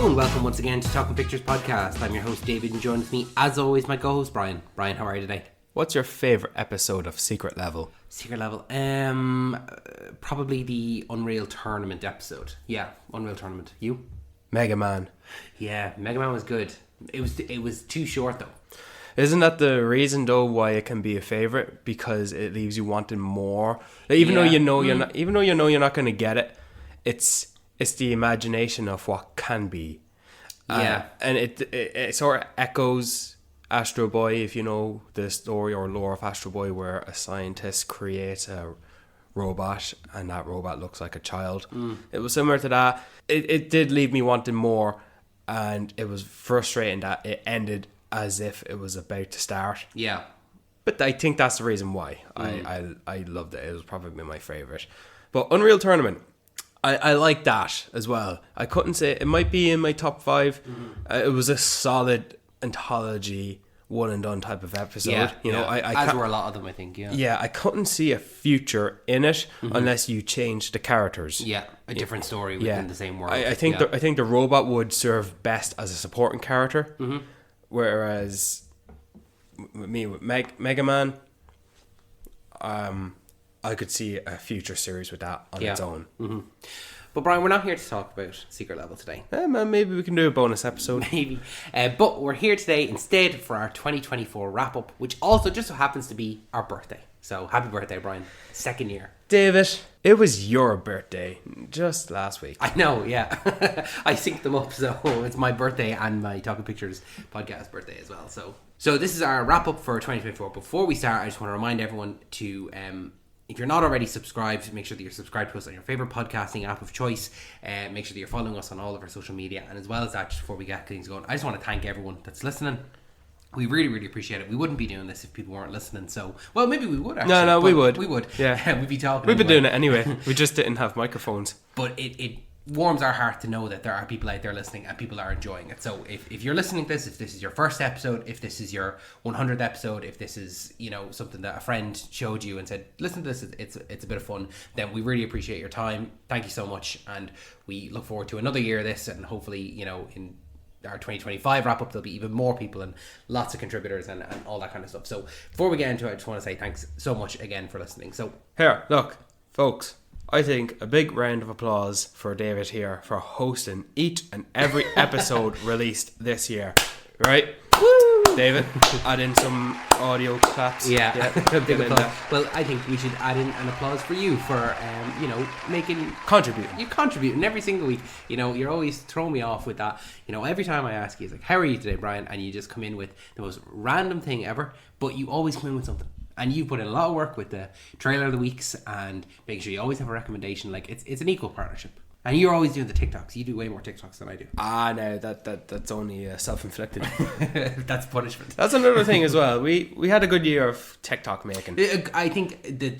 Hello and welcome once again to Talking Pictures Podcast. I'm your host David and joined with me as always my co-host Brian. Brian, how are you today? What's your favourite episode of Secret Level? Secret Level? Probably the Unreal Tournament episode. Yeah, Unreal Tournament. You? Mega Man. Yeah, Mega Man was good. It was too short though. Isn't that the reason though why it can be a favourite? Because it leaves you wanting more. Like, even though you know you're not going to get it, it's the imagination of what can be. Yeah. And it sort of echoes Astro Boy, if you know the story or lore of Astro Boy, where a scientist creates a robot and that robot looks like a child. It was similar to that. It did leave me wanting more, and it was frustrating that it ended as if it was about to start. Yeah. But I think that's the reason why I loved it. It was probably my favourite. But Unreal Tournament, I like that as well. I couldn't say it might be in my top 5. It was a solid anthology, one and done type of episode. Yeah, you know, as were a lot of them, I think. Yeah. Yeah, I couldn't see a future in it unless you changed the characters. Yeah, a different story within the same world. I think the robot would serve best as a supporting character, whereas with Mega Man, I could see a future series with that on its own. But Brian, we're not here to talk about Secret Level today. Man, maybe we can do a bonus episode. Maybe. But we're here today instead for our 2024 wrap-up, which also just so happens to be our birthday. So happy birthday, Brian. 2nd year. David, it was your birthday just last week. I know, yeah. I synced them up, so it's my birthday and my Talking Pictures podcast birthday as well. So this is our wrap-up for 2024. Before we start, I just want to remind everyone to... if you're not already subscribed, make sure that you're subscribed to us on your favourite podcasting app of choice. Make sure that you're following us on all of our social media. And as well as that, just before we get things going, I just want to thank everyone that's listening. We really, really appreciate it. We wouldn't be doing this if people weren't listening. So, well, maybe we would actually. No, we would. We would. Yeah. We'd be talking. We've been doing it anyway. We just didn't have microphones. But it warms our heart to know that there are people out there listening and people are enjoying it. So if you're listening to this, if this is your first episode, if this is your 100th episode, if this is, you know, something that a friend showed you and said, listen to this, it's a bit of fun, then we really appreciate your time. Thank you so much. And we look forward to another year of this, and hopefully, you know, in our 2025 wrap up, there'll be even more people and lots of contributors and all that kind of stuff. So before we get into it, I just want to say thanks so much again for listening. So here, look, folks, I think a big round of applause for David here for hosting each and every episode released this year. Right? Woo! David, add in some audio claps. Yeah. Big applause. Well, I think we should add in an applause for you for, you know, contributing. You contributing every single week. You know, you're always throwing me off with that. You know, every time I ask you, it's like, how are you today, Brian? And you just come in with the most random thing ever, but you always come in with something. And you put in a lot of work with the trailer of the weeks and making sure you always have a recommendation. Like, it's an equal partnership. And you're always doing the TikToks. You do way more TikToks than I do. No, that's only self-inflicted. That's punishment. That's another thing as well. We had a good year of TikTok making. I think the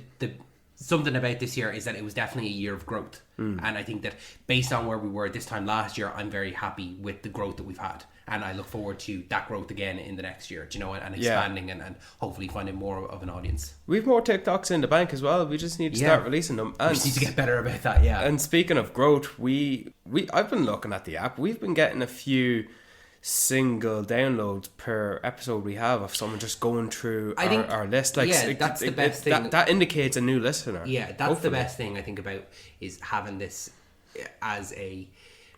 something about this year is that it was definitely a year of growth. And I think that based on where we were this time last year, I'm very happy with the growth that we've had. And I look forward to that growth again in the next year, do you know, and expanding and hopefully finding more of an audience. We've more TikToks in the bank as well. We just need to start releasing them. And we just need to get better about that, yeah. And speaking of growth, I've been looking at the app. We've been getting a few single downloads per episode we have of someone just going through our list. Like, that's the best thing. That indicates a new listener. Yeah, that's the best thing I think about is having this as a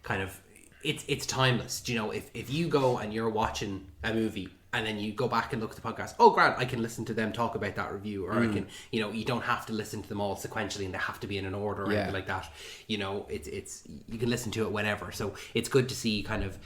kind of... It's timeless. Do you know, if you go and you're watching a movie and then you go back and look at the podcast, oh, Grant, I can listen to them talk about that review, or I can, you know, you don't have to listen to them all sequentially and they have to be in an order or anything like that. You know, it's you can listen to it whenever. So it's good to see kind of,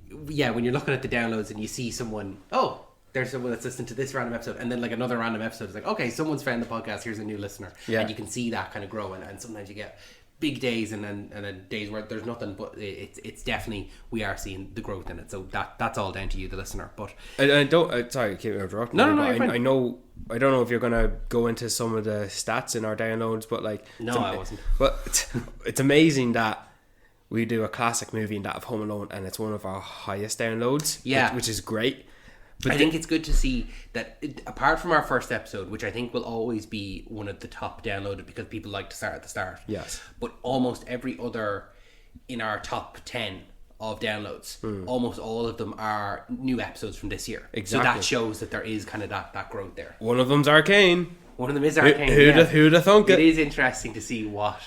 when you're looking at the downloads and you see someone, oh, there's someone that's listened to this random episode, and then like another random episode is like, okay, someone's found the podcast, here's a new listener. And you can see that kind of grow, and sometimes you get big days and then days where there's nothing, but it's definitely, we are seeing the growth in it. So that's all down to you, the listener. But I don't sorry, keep interrupting. No, I know I don't know if you're gonna go into some of the stats in our downloads, but like I wasn't. But it's amazing that we do a classic movie in that of Home Alone, and it's one of our highest downloads. Which is great. But I think it's good to see that apart from our first episode, which I think will always be one of the top downloaded because people like to start at the start. Yes. But almost every other in our top 10 of downloads. Almost all of them are new episodes from this year. Exactly. So that shows that there is kind of that growth there. One of them's Arcane. One of them is Arcane. Who'da thunk It it? is interesting to see what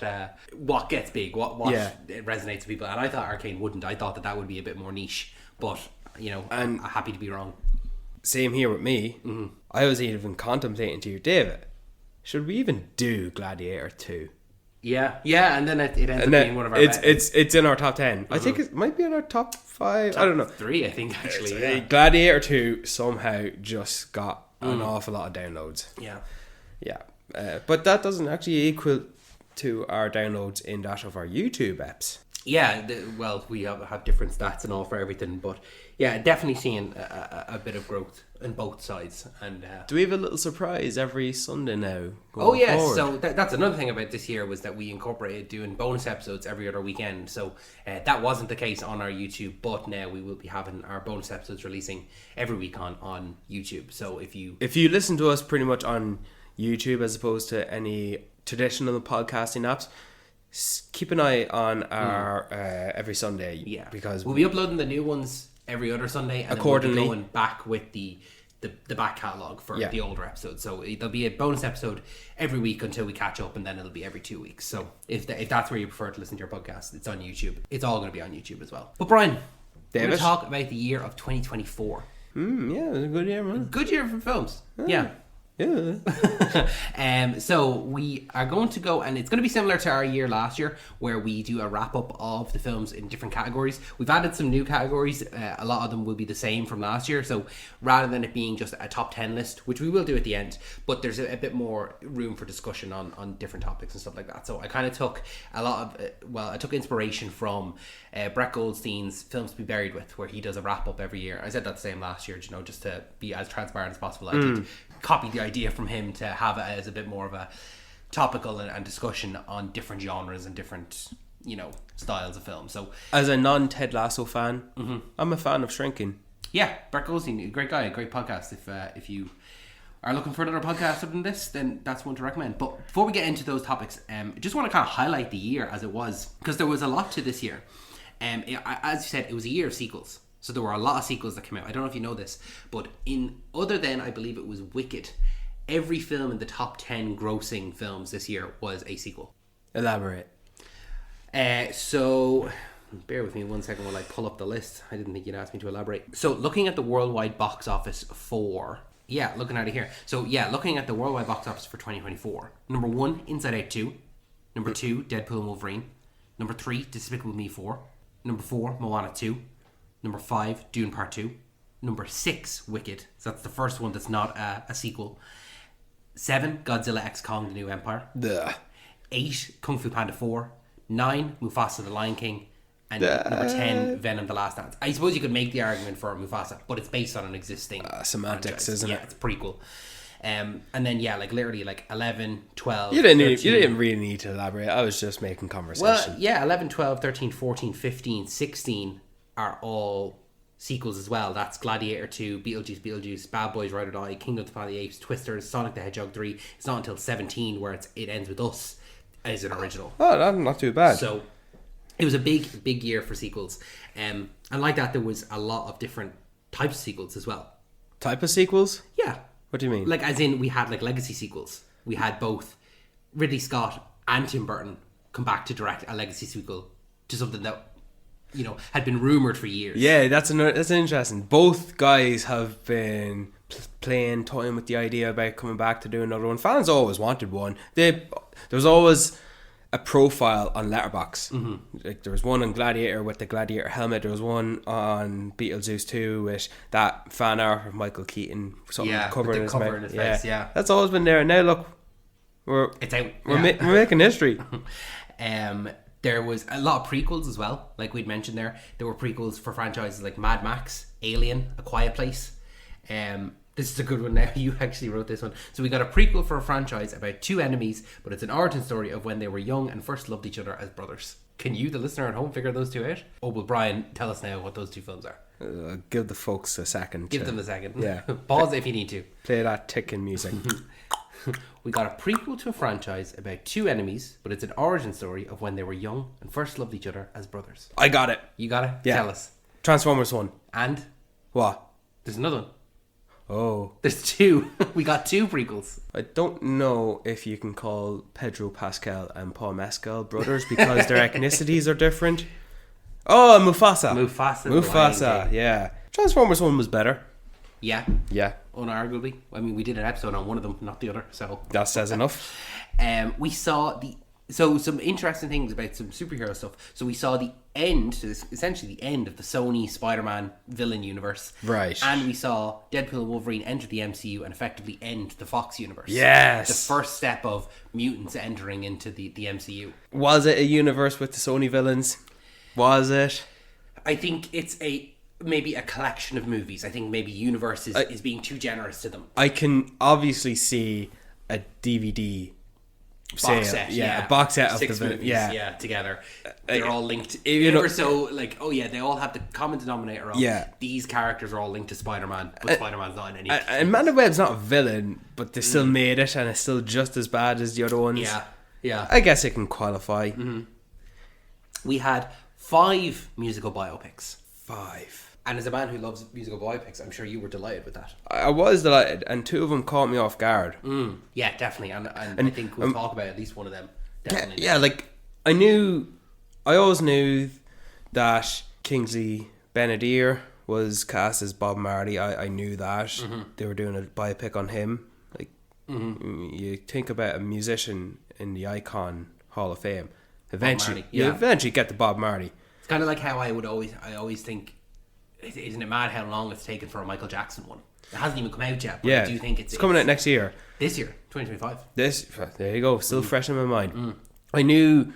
gets big, what Yeah. resonates with people. And I thought Arcane wouldn't. I thought that would be a bit more niche. But, I'm happy to be wrong. Same here with me. Mm-hmm. I was even contemplating to you, David, should we even do Gladiator 2? Yeah, and then it ends up And being one of our it's in our top 10. I think it might be in our top 5. I don't know. 3, I think, actually. Gladiator 2 somehow just got an awful lot of downloads. Yeah. Yeah. But that doesn't actually equal to our downloads in that of our YouTube apps. Yeah, we have different stats and all for everything, but yeah, definitely seeing a bit of growth on both sides. And Do we have a little surprise every Sunday now? oh yes, forward? so that's another thing about this year was that we incorporated doing bonus episodes every other weekend. So that wasn't the case on our YouTube, but now we will be having our bonus episodes releasing every week on YouTube. So if you listen to us pretty much on YouTube as opposed to any traditional podcasting apps, keep an eye on our every Sunday, because we'll be uploading the new ones every other Sunday, and accordingly then we'll be going back with the back catalogue for the older episodes. So there'll be a bonus episode every week until we catch up, and then it'll be every 2 weeks. So if that's where you prefer to listen to your podcast, it's on YouTube. It's all going to be on YouTube as well. But Brian, we're going to talk about the year of 2024. Yeah, it was a good year, man. Good year for films. Yeah. Yeah. So we are going to go, and it's going to be similar to our year last year, where we do a wrap up of the films in different categories. We've added some new categories. A lot of them will be the same from last year. So rather than it being just a top 10 list, which we will do at the end, but there's a bit more room for discussion on different topics and stuff like that. So I kind of took a lot of, I took inspiration from Brett Goldstein's Films to Be Buried With, where he does a wrap up every year. I said that the same last year, just to be as transparent as possible. I did copy the idea from him to have it as a bit more of a topical and discussion on different genres and different styles of film. So as a non-Ted Lasso fan, I'm a fan of Shrinking. Yeah, Brett Goldstein, great guy, great podcast. If you are looking for another podcast other than this, then that's one to recommend. But before we get into those topics, I just want to kind of highlight the year as it was, because there was a lot to this year. As you said, it was a year of sequels. So there were a lot of sequels that came out. I don't know if you know this, but other than, I believe it was Wicked, every film in the top 10 grossing films this year was a sequel. Elaborate. So bear with me 1 second while I pull up the list. I didn't think you'd ask me to elaborate. So looking at the worldwide box office looking at it here. So looking at the worldwide box office for 2024. Number 1, Inside Out 2. Number 2, Deadpool and Wolverine. Number 3, Despicable Me 4. Number 4, Moana 2. Number 5, Dune Part 2. Number 6, Wicked. So that's the first one that's not a sequel. 7, Godzilla x Kong The New Empire. Duh. 8, Kung Fu Panda 4. 9, Mufasa The Lion King. And number 10, Venom The Last Dance. I suppose you could make the argument for Mufasa, but it's based on an existing semantics, franchise. isn't it? Yeah, it's pretty cool. And then literally 11, 12, You didn't 13. really need to elaborate. I was just making conversation. Well, 11, 12, 13, 14, 15, 16 are all sequels as well. That's Gladiator 2, Beetlejuice, Bad Boys, Ride or Die, Kingdom of the Planet of the Apes, Twisters, Sonic the Hedgehog 3. It's not until 17 where it ends with Us as an original. Oh, that's not too bad. So it was a big year for sequels. And like that, there was a lot of different types of sequels as well. Type of sequels? Yeah. What do you mean? Like, as in, we had legacy sequels. We had both Ridley Scott and Tim Burton come back to direct a legacy sequel to something that had been rumored for years. Yeah, that's interesting. Both guys have been toying with the idea about coming back to do another one. Fans always wanted one. There's always a profile on Letterboxd. Like there was one on Gladiator with the Gladiator helmet. There was one on Beetlejuice 2 with that fan art of Michael Keaton, something covering his face. Yeah, that's always been there. And now look, it's out. We're making history. There was a lot of prequels as well, like we'd mentioned there. There were prequels for franchises like Mad Max, Alien, A Quiet Place. This is a good one now. You actually wrote this one. So we got a prequel for a franchise about two enemies, but it's an origin story of when they were young and first loved each other as brothers. Can you, the listener at home, figure those two out? Oh, well, Brian, tell us now what those two films are. Give the folks a second. Give them a second. Yeah. Pause if you need to. Play that ticking music. We got a prequel to a franchise about two enemies, but it's an origin story of when they were young and first loved each other as brothers. I got it. You got it? Yeah. Tell us. Transformers 1. And What? there's another one. Oh. There's two. We got two prequels. I don't know if you can call Pedro Pascal and Paul Mescal brothers because their ethnicities are different. Oh, Mufasa. Mufasa. Yeah. Transformers 1 was better. Yeah, Yeah. unarguably. I mean, we did an episode on one of them, not the other. So That says enough. we saw some interesting things about some superhero stuff. So we saw the end, essentially the end of the Sony Spider-Man villain universe. Right. And we saw Deadpool and Wolverine enter the MCU and effectively end the Fox universe. Yes. The first step of mutants entering into the MCU. Was it a universe with the Sony villains? Was it? I think it's maybe a collection of movies. I think maybe universe is being too generous to them. I can obviously see a DVD Box set, a box set of 6 the movies, yeah. together. They're all linked. you know- Ever so, like, oh yeah, they all have the common denominator of these characters are all linked to Spider-Man, but Spider-Man's not in any. And Man of Web's not a villain, but they still made it, and it's still just as bad as the other ones. Yeah. I guess it can qualify. We had 5 musical biopics. 5. And as a man who loves musical biopics, I'm sure you were delighted with that. I was delighted, and 2 of them caught me off guard. Yeah, definitely. And I think we'll talk about at least one of them. Definitely. Yeah, like I always knew that Kingsley Benadir was cast as Bob Marley. I knew that they were doing a biopic on him. Like you think about a musician in the Icon Hall of Fame, eventually Marley, yeah. you eventually get to Bob Marley. It's kind of like how I always think, isn't it mad how long it's taken for a Michael Jackson one? It hasn't even come out yet, but Yeah, I do think it's coming out next year. this year, 2025. There you go, still fresh in my mind. I knew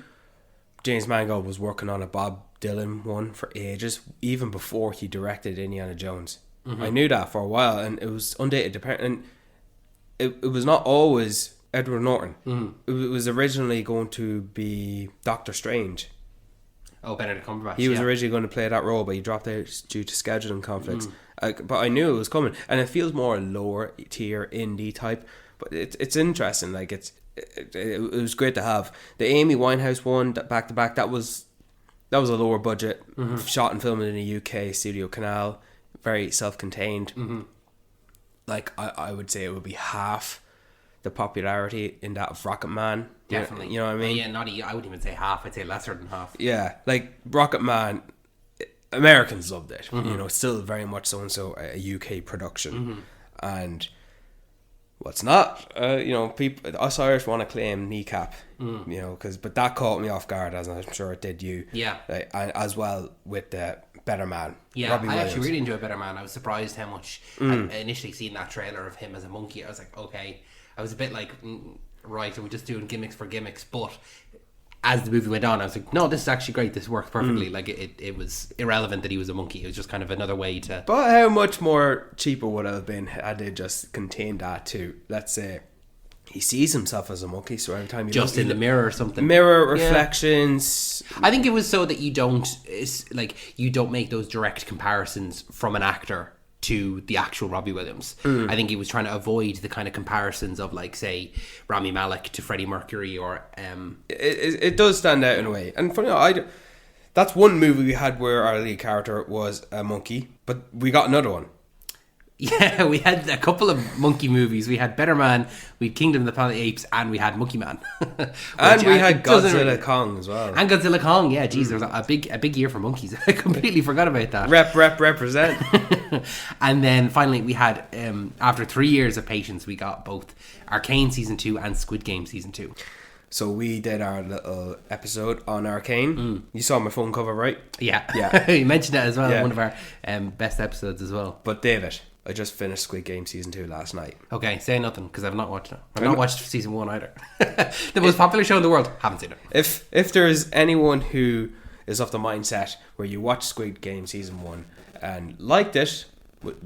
James Mangold was working on a Bob Dylan one for ages, even before he directed Indiana Jones. I knew that for a while, and it was undated. And it was not always Edward Norton. It was originally going to be Doctor Strange. Oh, Benedict Cumberbatch. He was originally going to play that role, but he dropped out due to scheduling conflicts. But I knew it was coming, and it feels more lower tier indie type. But it's interesting. Like it was great to have the Amy Winehouse one back to back. That was a lower budget, shot and filmed in the UK Studio Canal, very self-contained. Like I would say it would be half the popularity in that of Rocket Man. Definitely. You know what I mean? Yeah, I wouldn't even say half. I'd say lesser than half. Yeah, like Rocket Man, Americans loved it. You know, still very much so a UK production. And what's not, people, us Irish want to claim Kneecap, you know, but that caught me off guard, as I'm sure it did you. Yeah. And as well with the Better Man. Yeah, Robbie I Williams. actually really enjoyed Better Man. I was surprised how much. I initially seen that trailer of him as a monkey, I was like, okay. I was a bit like, right, are we just doing gimmicks for gimmicks? But as the movie went on, I was like, no, this is actually great. This worked perfectly. Like it was irrelevant that he was a monkey. It was just kind of another way to. But how much more cheaper would it have been had they just contained that to, let's say, he sees himself as a monkey, so every time you just in the mirror or something. Mirror reflections. I think it was so that you don't make those direct comparisons from an actor to the actual Robbie Williams. I think he was trying to avoid the kind of comparisons of, like, say, Rami Malek to Freddie Mercury or It does stand out in a way. And funny, that's one movie we had where our lead character was a monkey, but we got another one. Yeah, we had a couple of monkey movies. We had Better Man, we had Kingdom of the Planet of the Apes, and we had Monkey Man. And we had Godzilla Kong as well. And Godzilla Kong, yeah, geez, there was a big year for monkeys. I completely forgot about that. Represent. And then finally we had, after 3 years of patience, we got both Arcane Season 2 and Squid Game Season 2. So we did our little episode on Arcane. You saw my phone cover, right? Yeah. You mentioned that as well in Yeah. one of our best episodes as well. But David, I just finished Squid Game Season 2 last night. Okay, say nothing, because I've not watched it. I've not watched Season 1 either. The most popular show in the world, haven't seen it. If there's anyone who is of the mindset where you watch Squid Game Season 1 and liked it,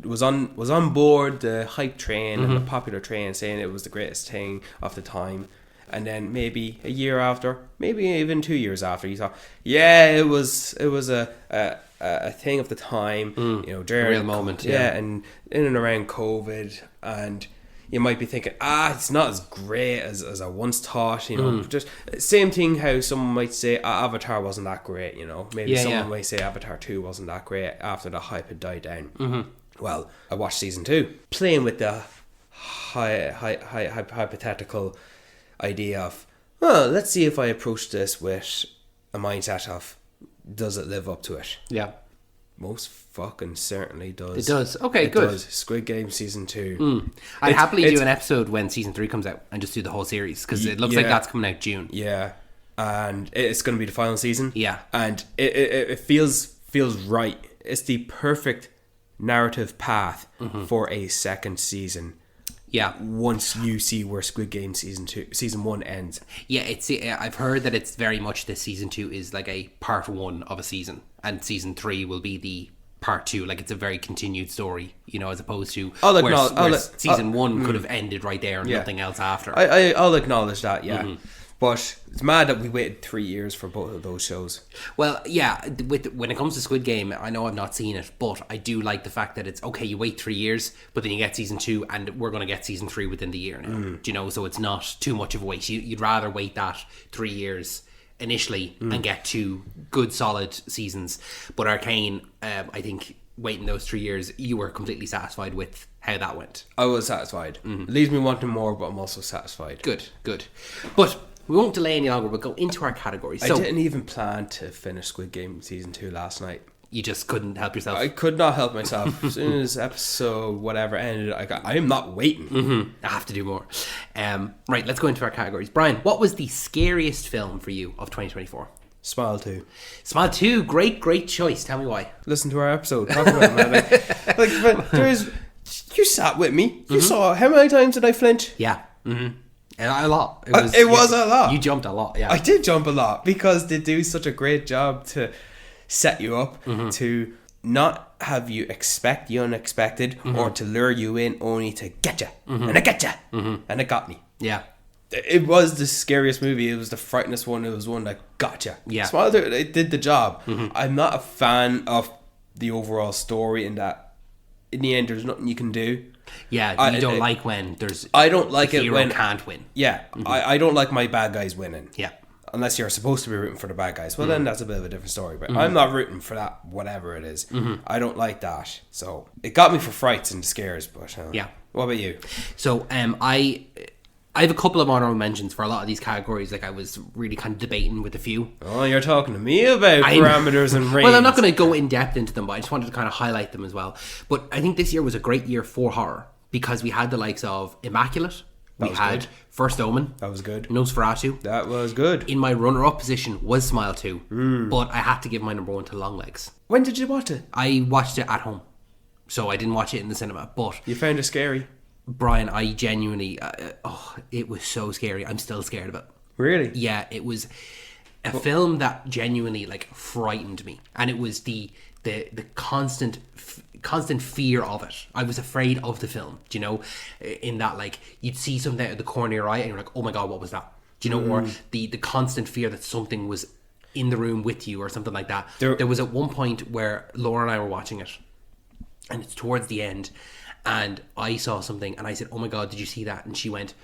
was on board the hype train and the popular train, saying it was the greatest thing of the time, and then maybe a year after, maybe even 2 years after, you thought, yeah, it was a thing of the time, you know, during real moment, and in and around COVID, and you might be thinking, it's not as great as I once thought, you know. Just same thing how someone might say Avatar wasn't that great, you know. Maybe someone might say Avatar 2 wasn't that great after the hype had died down. Well, I watched season 2, playing with the hypothetical idea of, well, let's see if I approach this with a mindset of, does it live up to it? Yeah. Most fucking certainly does. It does. Okay, good. Does. Squid Game season 2. I'd happily do an episode when season 3 comes out and just do the whole series, because it looks like that's coming out June. Yeah, and it's going to be the final season. Yeah, and it feels right. It's the perfect narrative path for a second season. Yeah. Once you see where Squid Game season 1 ends. Yeah, I've heard that it's very much this season 2 is like a part 1 of a season, and season 3 will be the part 2. Like, it's a very continued story, you know, as opposed to season 1 could have ended right there and nothing else after. I'll acknowledge that, yeah. But it's mad that we waited 3 years for both of those shows. Well, yeah, when it comes to Squid Game, I know I've not seen it, but I do like the fact that it's, okay, you wait 3 years, but then you get season 2, and we're going to get season 3 within the year now. Do you know? So it's not too much of a wait. You'd rather wait that 3 years initially and get 2 good, solid seasons. But Arcane, I think waiting those 3 years, you were completely satisfied with how that went. I was satisfied. It leaves me wanting more, but I'm also satisfied. Good. But we won't delay any longer. We'll go into our categories. I didn't even plan to finish Squid Game season 2 last night. You just couldn't help yourself. I could not help myself. As soon as episode whatever ended, I am not waiting. I have to do more. Right, let's go into our categories. Brian, what was the scariest film for you of 2024? Smile 2. Smile 2, great choice. Tell me why. Listen to our episode. Talk about it, man. But you sat with me. You saw, how many times did I flinch? Yeah. A lot. It was a lot. You jumped a lot, yeah. I did jump a lot because they do such a great job to set you up to not have you expect the unexpected or to lure you in only to get you. And I get you. And it got me. Yeah. It was the scariest movie. It was the frighteningest one. It was one that got you. Yeah. Smile 2, it did the job. I'm not a fan of the overall story in that in the end there's nothing you can do. Yeah, you don't like when there's... I don't like it when... can't win. Yeah, I don't like my bad guys winning. Yeah. Unless you're supposed to be rooting for the bad guys. Well, then that's a bit of a different story. But I'm not rooting for that, whatever it is. I don't like that. So, it got me for frights and scares. But yeah. What about you? So, I have a couple of honorable mentions for a lot of these categories. Like, I was really kind of debating with a few. Oh, you're talking to me about parameters and range. Well, I'm not going to go in depth into them, but I just wanted to kind of highlight them as well. But I think this year was a great year for horror because we had the likes of Immaculate. We had good. First Omen. That was good. Nosferatu. That was good. In my runner-up position was Smile 2. But I had to give my number 1 to Longlegs. When did you watch it? I watched it at home. So I didn't watch it in the cinema. But you found it scary? Brian, I genuinely... it was so scary. I'm still scared of it. Really? Yeah, it was a film that genuinely frightened me. And it was the constant fear of it. I was afraid of the film, do you know, in that you'd see something out of the corner of your eye and you're like, oh my god, what was that, do you know, or the constant fear that something was in the room with you or something like that. There was at one point where Laura and I were watching it and it's towards the end and I saw something and I said, oh my god, did you see that? And she went,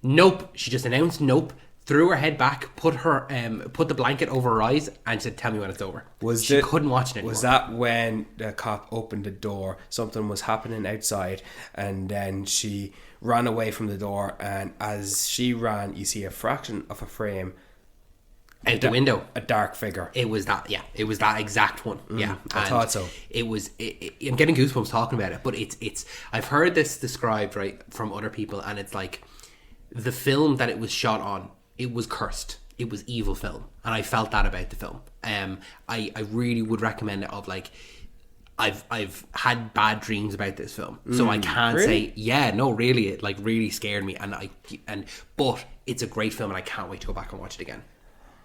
nope. She just announced nope, threw her head back, put the blanket over her eyes, and said, "Tell me when it's over." She couldn't watch it anymore. Was that when the cop opened the door? Something was happening outside, and then she ran away from the door. And as she ran, you see a fraction of a frame out the window, a dark figure. It was that, yeah. It was that exact one, yeah. I thought so. It was. I'm getting goosebumps talking about it, but it's. I've heard this described from other people, and it's like the film that it was shot on. It was cursed. It was evil film, and I felt that about the film. I really would recommend it. I've had bad dreams about this film, so I can't say really. It really scared me, but it's a great film, and I can't wait to go back and watch it again.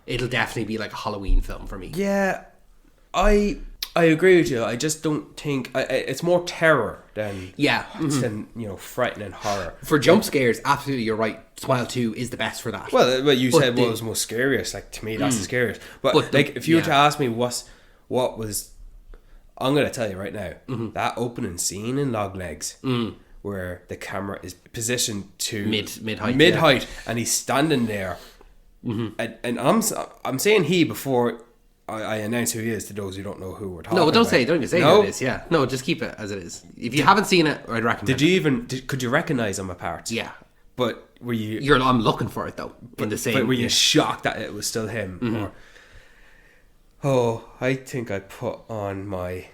It'll definitely be like a Halloween film for me. Yeah, I agree with you. I just don't think it's more terror than frightening horror. For jump scares, absolutely, you're right. Smile 2 is the best for that. Well, what you said was most scariest. To me, that's the scariest. But if you were to ask me what was, I'm going to tell you right now, that opening scene in Longlegs where the camera is positioned to mid height, and he's standing there. And I'm saying he before I announce who he is to those who don't know who we're talking about. No, don't even say who it is. Yeah, no, just keep it as it is. If you haven't seen it, I'd recommend. Could you recognize him apart? Yeah, but were you? I'm looking for it though. In the same. But were you shocked that it was still him? Or, I think I put on my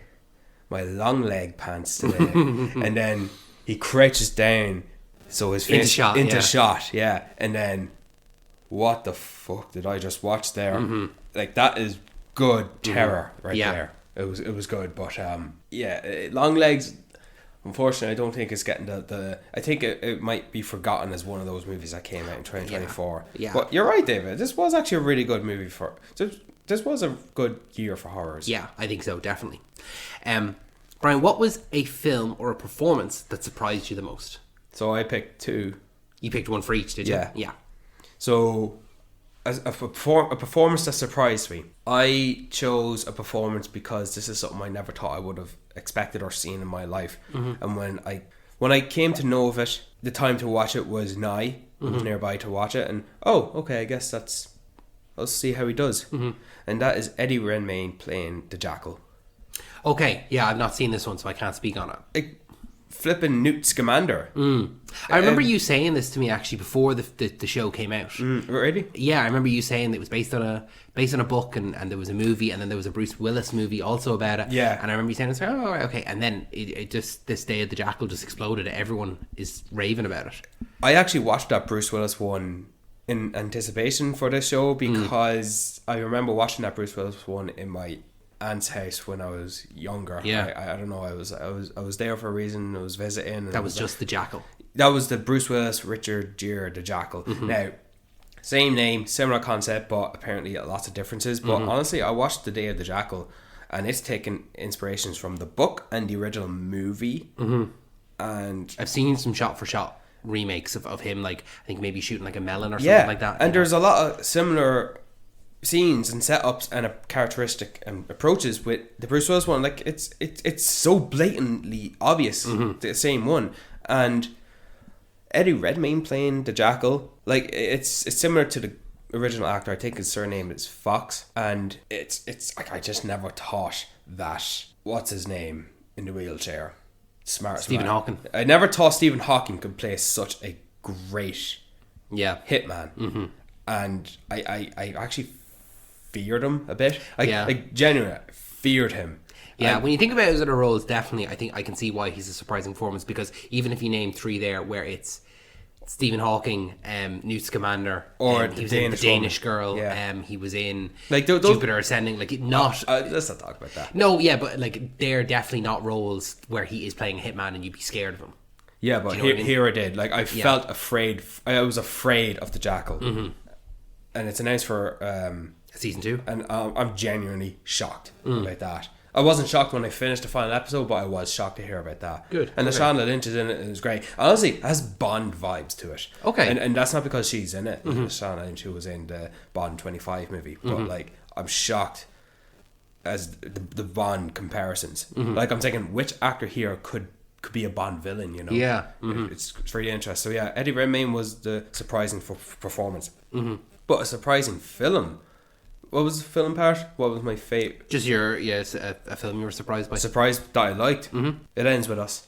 long leg pants today, and then he crouches down, so his face into shot, yeah, and then what the fuck did I just watch there? Like that is good terror right there. It was good, but long legs. Unfortunately, I don't think it's getting the. I think it might be forgotten as one of those movies that came out in 2024. Yeah. But you're right, David. This was actually a really good movie for. This was a good year for horrors. Yeah, I think so, definitely. Brian, what was a film or a performance that surprised you the most? So I picked two. You picked one for each, did you? Yeah. Yeah. So, as a performance that surprised me, I chose a performance because this is something I never thought I would have expected or seen in my life. And when I came to know of it, the time to watch it was nigh. I was nearby to watch it, and okay, I guess let's see how he does. And that is Eddie Redmayne playing the Jackal. Okay, yeah, I've not seen this one, so I can't speak on it. Flipping Newt Scamander. I remember you saying this to me actually before the show came out. Really? Yeah, I remember you saying that it was based on a book, and there was a movie, and then there was a Bruce Willis movie also about it. Yeah. And I remember you saying, "Oh, right, okay," and then it just this day of the Jackal just exploded. Everyone is raving about it. I actually watched that Bruce Willis one in anticipation for this show because I remember watching that Bruce Willis one in my aunt's house when I was younger. Yeah. I don't know. I was there for a reason. I was visiting. And That was just the Jackal. That was the Bruce Willis, Richard Gere, the Jackal. Now, same name, similar concept, but apparently lots of differences. But honestly, I watched The Day of the Jackal, and it's taken inspirations from the book and the original movie. And I've seen some shot for shot remakes of him, like I think maybe shooting like a melon or something like that. And there's a lot of similar scenes and setups and characteristic approaches with the Bruce Willis one. Like it's so blatantly obvious the same one. And Eddie Redmayne playing the Jackal, like it's similar to the original actor. I think his surname is Fox, and it's like I just never thought that what's his name in the wheelchair, Stephen Hawking. I never thought Stephen Hawking could play such a great hitman. And I actually feared him a bit. Like genuinely feared him. Yeah, when you think about his other roles, definitely, I think I can see why he's a surprising performance, because even if you name three there where it's Stephen Hawking, Newt Scamander, or he was the in The Danish Girl, he was in like Jupiter Ascending, like not... let's not talk about that. No, yeah, but like they're definitely not roles where he is playing a hitman and you'd be scared of him. Yeah, but here I did. Like I felt afraid. I was afraid of the Jackal. And it's announced for... Season 2. And I'm genuinely shocked about that. I wasn't shocked when I finished the final episode, but I was shocked to hear about that. Good. And Lashana Lynch is in it, and it's great. Honestly, it has Bond vibes to it. Okay. And that's not because she's in it. Lashana Lynch, who was in the Bond 25 movie. But like, I'm shocked as the Bond comparisons. Like, I'm thinking, which actor here could be a Bond villain, you know? Yeah. It's really interesting. So yeah, Eddie Redmayne was the surprising performance. But a surprising film. What was the film part? What was my favourite? Just a film you were surprised by. Surprised that I liked. It Ends With Us.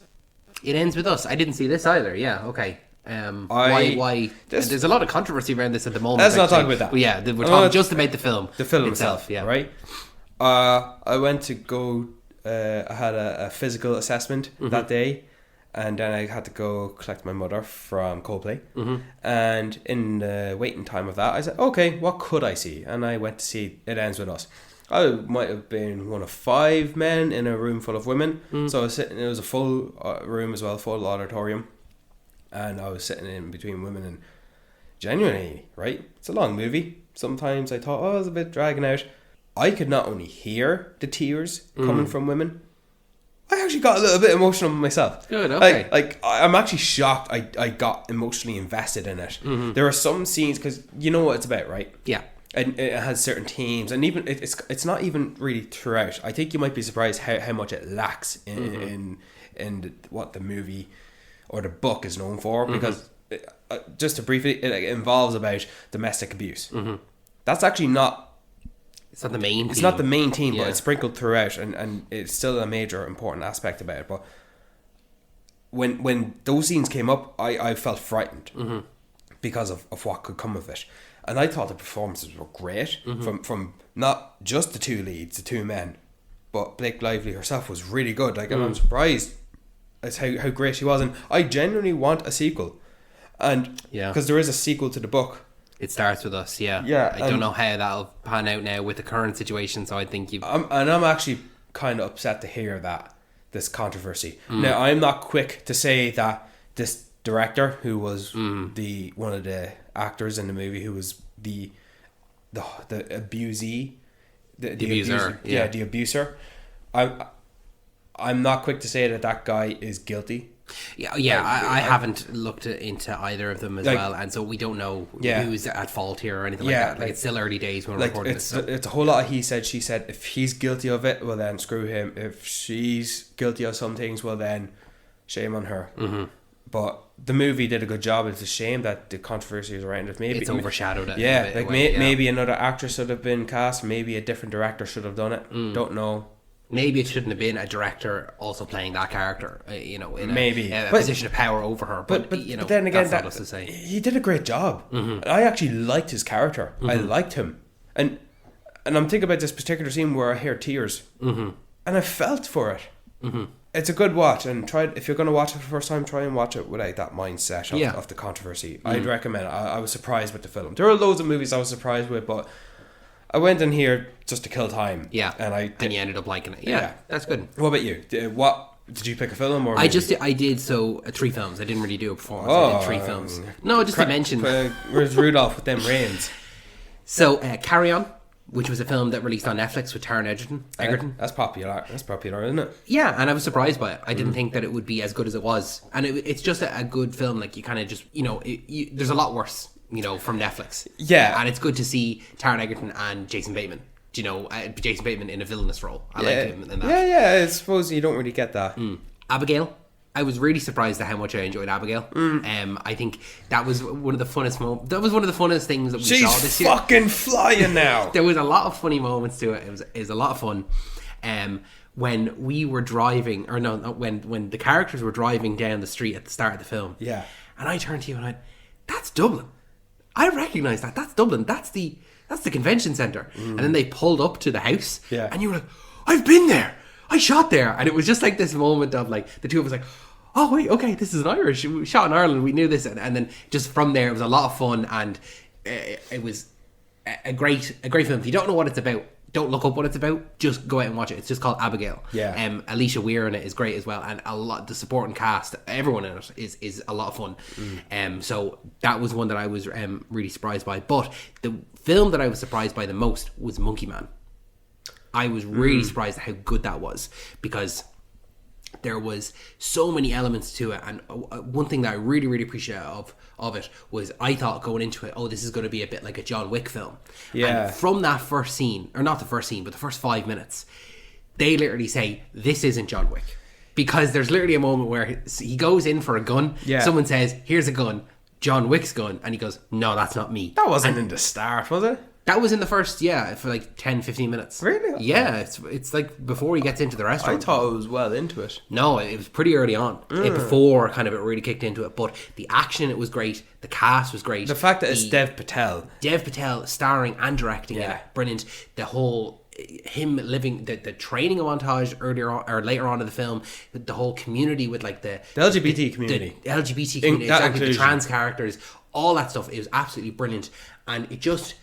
It Ends With Us. I didn't see this either. Yeah, okay. Why? There's a lot of controversy around this at the moment. Let's not talk about that. But yeah, we're talking just about the film. The film itself, yeah. Right? I went to go... I had a physical assessment that day. And then I had to go collect my mother from Coldplay. And in the waiting time of that, I said, okay, what could I see? And I went to see It Ends With Us. I might have been one of 5 men in a room full of women. So I was sitting, it was a full room as well, full auditorium. And I was sitting in between women, and genuinely, right? It's a long movie. Sometimes I thought, it's a bit dragging out. I could not only hear the tears coming from women, I actually got a little bit emotional myself. Good, okay. Like I'm actually shocked I got emotionally invested in it. There are some scenes, because you know what it's about, right? Yeah. And it has certain themes, and even it's not even really throughout. I think you might be surprised how much it lacks in what the movie or the book is known for, because just to briefly, it involves about domestic abuse. That's actually not. It's not the main. It's not the main theme, Yeah. but it's sprinkled throughout, and it's still a major important aspect about it. But when those scenes came up, I felt frightened because of what could come of it. And I thought the performances were great from not just the two leads, the two men, but Blake Lively herself was really good. Like, and I'm surprised at how great she was. And I genuinely want a sequel. And because there is a sequel to the book. It starts with us, yeah. Yeah, I don't know how that'll pan out now with the current situation, so I think you've... I'm actually kind of upset to hear that, this controversy. Now, I'm not quick to say that this director, who was one of the actors in the movie, who was the abusee, the abuser, the abuser. I'm not quick to say that guy is guilty. I haven't looked into either of them as well, and so we don't know who's at fault here or anything like that. Like, it's still early days when we're recording this. It's a whole lot of he said, she said. If he's guilty of it, well then screw him. If she's guilty of some things, well then shame on her. But the movie did a good job. It's a shame that the controversy is around it. Maybe it's overshadowed it. Yeah, like maybe another actress should have been cast. Maybe a different director should have done it. Don't know. Maybe it shouldn't have been a director also playing that character. In maybe a position of power over her. But then again, that's to say. He did a great job. I actually liked his character. I liked him, and I'm thinking about this particular scene where I hear tears, and I felt for it. It's a good watch, and if you're going to watch it for the first time, try and watch it without that mindset of the controversy. I'd recommend it. I was surprised with the film. There are loads of movies I was surprised with, but I went in here just to kill time. Yeah, and you ended up liking it. Yeah, that's good. What about you? Did you pick a film or? I did 3 films. I didn't really do a performance. I did 3 films. No, just to mention. Where's Rudolph with them reins? So Carry On, which was a film that released on Netflix with Taron Egerton. That's popular. That's popular, isn't it? Yeah, and I was surprised by it. I didn't think that it would be as good as it was, and it's just a good film. Like, you kind of just there's a lot worse. From Netflix. Yeah. And it's good to see Taron Egerton and Jason Bateman. Jason Bateman in a villainous role. I like him in that. Yeah, I suppose you don't really get that. Abigail. I was really surprised at how much I enjoyed Abigail. I think that was one of the funnest moments. That was one of the funnest things that we saw this year. She's fucking flying now. There was a lot of funny moments to it. It was a lot of fun. When we were driving, or no, when the characters were driving down the street at the start of the film. Yeah. And I turned to you and I went, "That's Dublin. I recognise that. That's Dublin. That's the convention centre." And then they pulled up to the house. Yeah. And you were like, "I've been there. I shot there." And it was just like this moment of like the two of us like, "Oh wait, okay, this is an Irish. We shot in Ireland. We knew this." And then just from there, it was a lot of fun, and it was a great film. If you don't know what it's about, don't look up what it's about. Just go out and watch it. It's just called Abigail. Yeah. Alicia Weir in it is great as well, and the supporting cast, everyone in it is a lot of fun. So that was one that I was really surprised by. But the film that I was surprised by the most was Monkey Man. I was really surprised at how good that was, because there was so many elements to it, and one thing that I really, really appreciate of it was, I thought going into it, this is going to be a bit like a John Wick film. Yeah. And from that first scene, or not the first scene, but the first 5 minutes, they literally say, "This isn't John Wick," because there's literally a moment where he goes in for a gun. Yeah. Someone says, "Here's a gun, John Wick's gun," and he goes, "No, that's not me." That wasn't in the start, was it? That was in the first, for like 10-15 minutes. Really? Yeah, it's like before he gets into the restaurant. I thought it was well into it. No, it was pretty early on. Before kind of it really kicked into it. But the action in it was great. The cast was great. The fact that it's Dev Patel. Dev Patel starring and directing in it. Brilliant. The whole, him living, the training montage earlier on, or later on in the film, the whole community with like the LGBT community. The LGBT community, exactly, the trans characters, all that stuff. It was absolutely brilliant. And it just...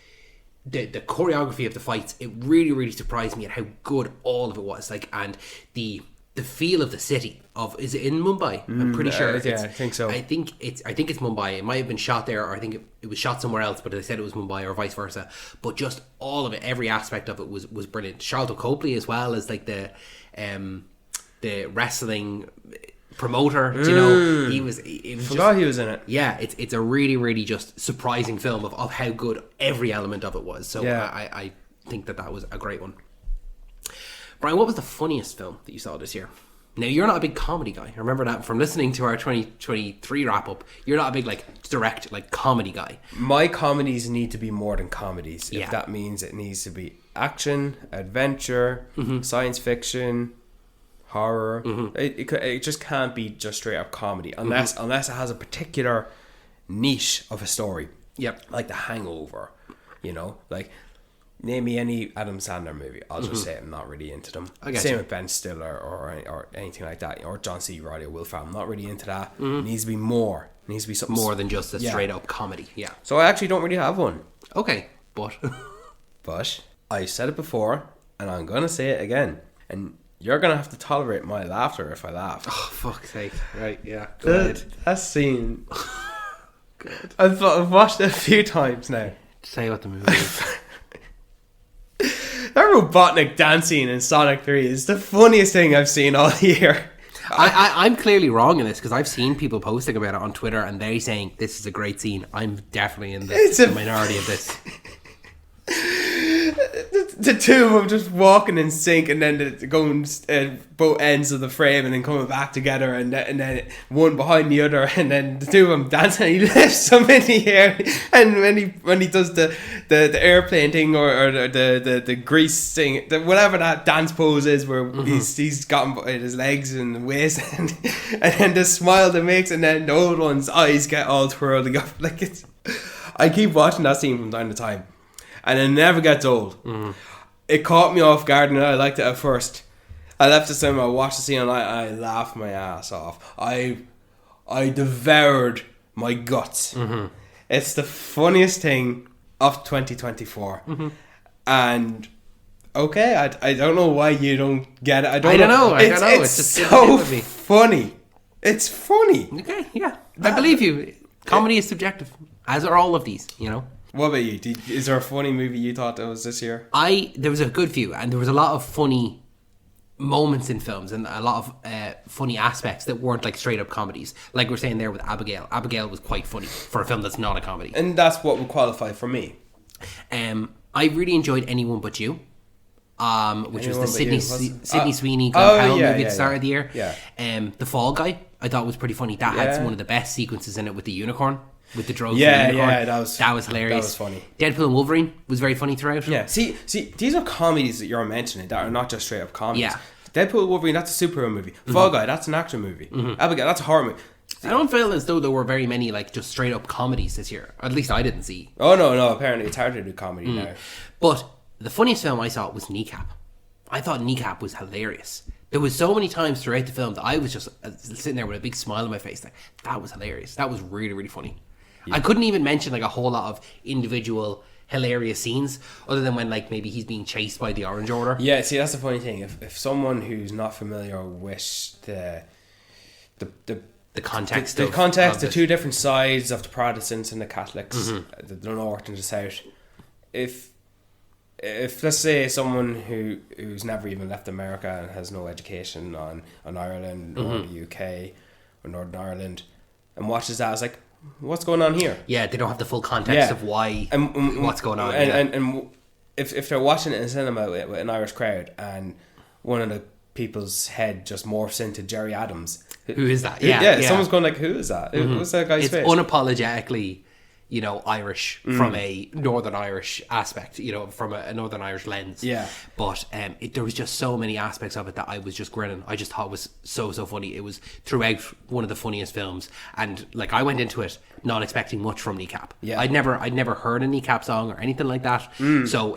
The choreography of the fights, it really, really surprised me at how good all of it was. Like, and the feel of the city is it in Mumbai? I'm pretty sure. Yeah, I think so. I think it's Mumbai. It might have been shot there, or I think it was shot somewhere else, but they said it was Mumbai or vice versa. But just all of it, every aspect of it was brilliant. Charlton Copley as well as like the wrestling promoter, he was Forgot he was in it. Yeah, it's a really, really just surprising film of how good every element of it was. So yeah. I think that was a great one. Brian, what was the funniest film that you saw this year? Now, you're not a big comedy guy. I remember that from listening to our 2023 wrap up. You're not a big direct comedy guy. My comedies need to be more than comedies. Yeah. If that means it needs to be action, adventure, science fiction, horror. It just can't be just straight up comedy unless it has a particular niche of a story. Yep. Like The Hangover, like name me any Adam Sandler movie. I'll just say I'm not really into them. I get Same you. with Ben Stiller or anything like that, or John C. Reilly or Will Ferrell. I'm not really into that. It needs to be more. It needs to be something More than just a straight up comedy. Yeah. So I actually don't really have one. Okay, but But I said it before, and I'm gonna say it again, and you're gonna have to tolerate my laughter if I laugh. oh, fuck's sake. Right, yeah. Go ahead. That scene. I've watched it a few times now. Say what the movie is. That Robotnik dancing in Sonic 3 is the funniest thing I've seen all year. I'm clearly wrong in this because I've seen people posting about it on Twitter and they're saying this is a great scene. I'm definitely in the minority of this. The two of them just walking in sync, and then going both ends of the frame, and then coming back together, and then one behind the other, and then the two of them dancing. And he lifts them in the air, and when he does the airplane thing or the grease thing, whatever that dance pose is, where he's got him by his legs and the waist, and then the smile that makes, and then the old one's eyes get all twirling up. I keep watching that scene from time to time. And it never gets old. It caught me off guard, and I liked it at first. I left the cinema, I watched the scene, and I laughed my ass off. I devoured my guts. It's the funniest thing of 2024. And okay, I don't know why you don't get it. I don't know. It's just so funny. It's funny. Okay, yeah, I believe you. Comedy is subjective, as are all of these. What about you? Is there a funny movie you thought that was this year? There was a good few, and there was a lot of funny moments in films and a lot of funny aspects that weren't straight up comedies. Like we're saying there with Abigail. Abigail was quite funny for a film that's not a comedy. And that's what would qualify for me. I really enjoyed Anyone But You, which was the Sydney Sweeney movie at the start of the year. Yeah. The Fall Guy, I thought was pretty funny. That had one of the best sequences in it with the unicorn. With the drugs, that was hilarious. That was funny. Deadpool and Wolverine was very funny throughout. Yeah, see, these are comedies that you're mentioning that are not just straight up comedies. Yeah. Deadpool and Wolverine, that's a superhero movie. Fall Guy, that's an action movie. Abigail, that's a horror movie. I don't feel as though there were very many just straight up comedies this year. At least I didn't see. Oh no! Apparently, it's hard to do comedy now. But the funniest film I saw was Kneecap. I thought Kneecap was hilarious. There was so many times throughout the film that I was just sitting there with a big smile on my face. That was hilarious. That was really, really funny. Yeah. I couldn't even mention a whole lot of individual hilarious scenes other than when maybe he's being chased by the Orange Order. Yeah, see, that's the funny thing. If someone who's not familiar with the context, the two different sides of the Protestants and the Catholics, the North and the South, if let's say someone who's never even left America and has no education on Ireland or the UK or Northern Ireland and watches that, it's what's going on here? Yeah, they don't have the full context of why what's going on. And if they're watching it in cinema with an Irish crowd and one of the people's head just morphs into Jerry Adams. Who is that? Yeah. Someone's going who is that? What's that guy's face? It's unapologetically, Irish from a Northern Irish aspect, from a Northern Irish lens. Yeah. But there was just so many aspects of it that I was just grinning. I just thought it was so funny. It was throughout one of the funniest films. And I went into it not expecting much from Kneecap. Yeah. I'd never heard a Kneecap song or anything like that. So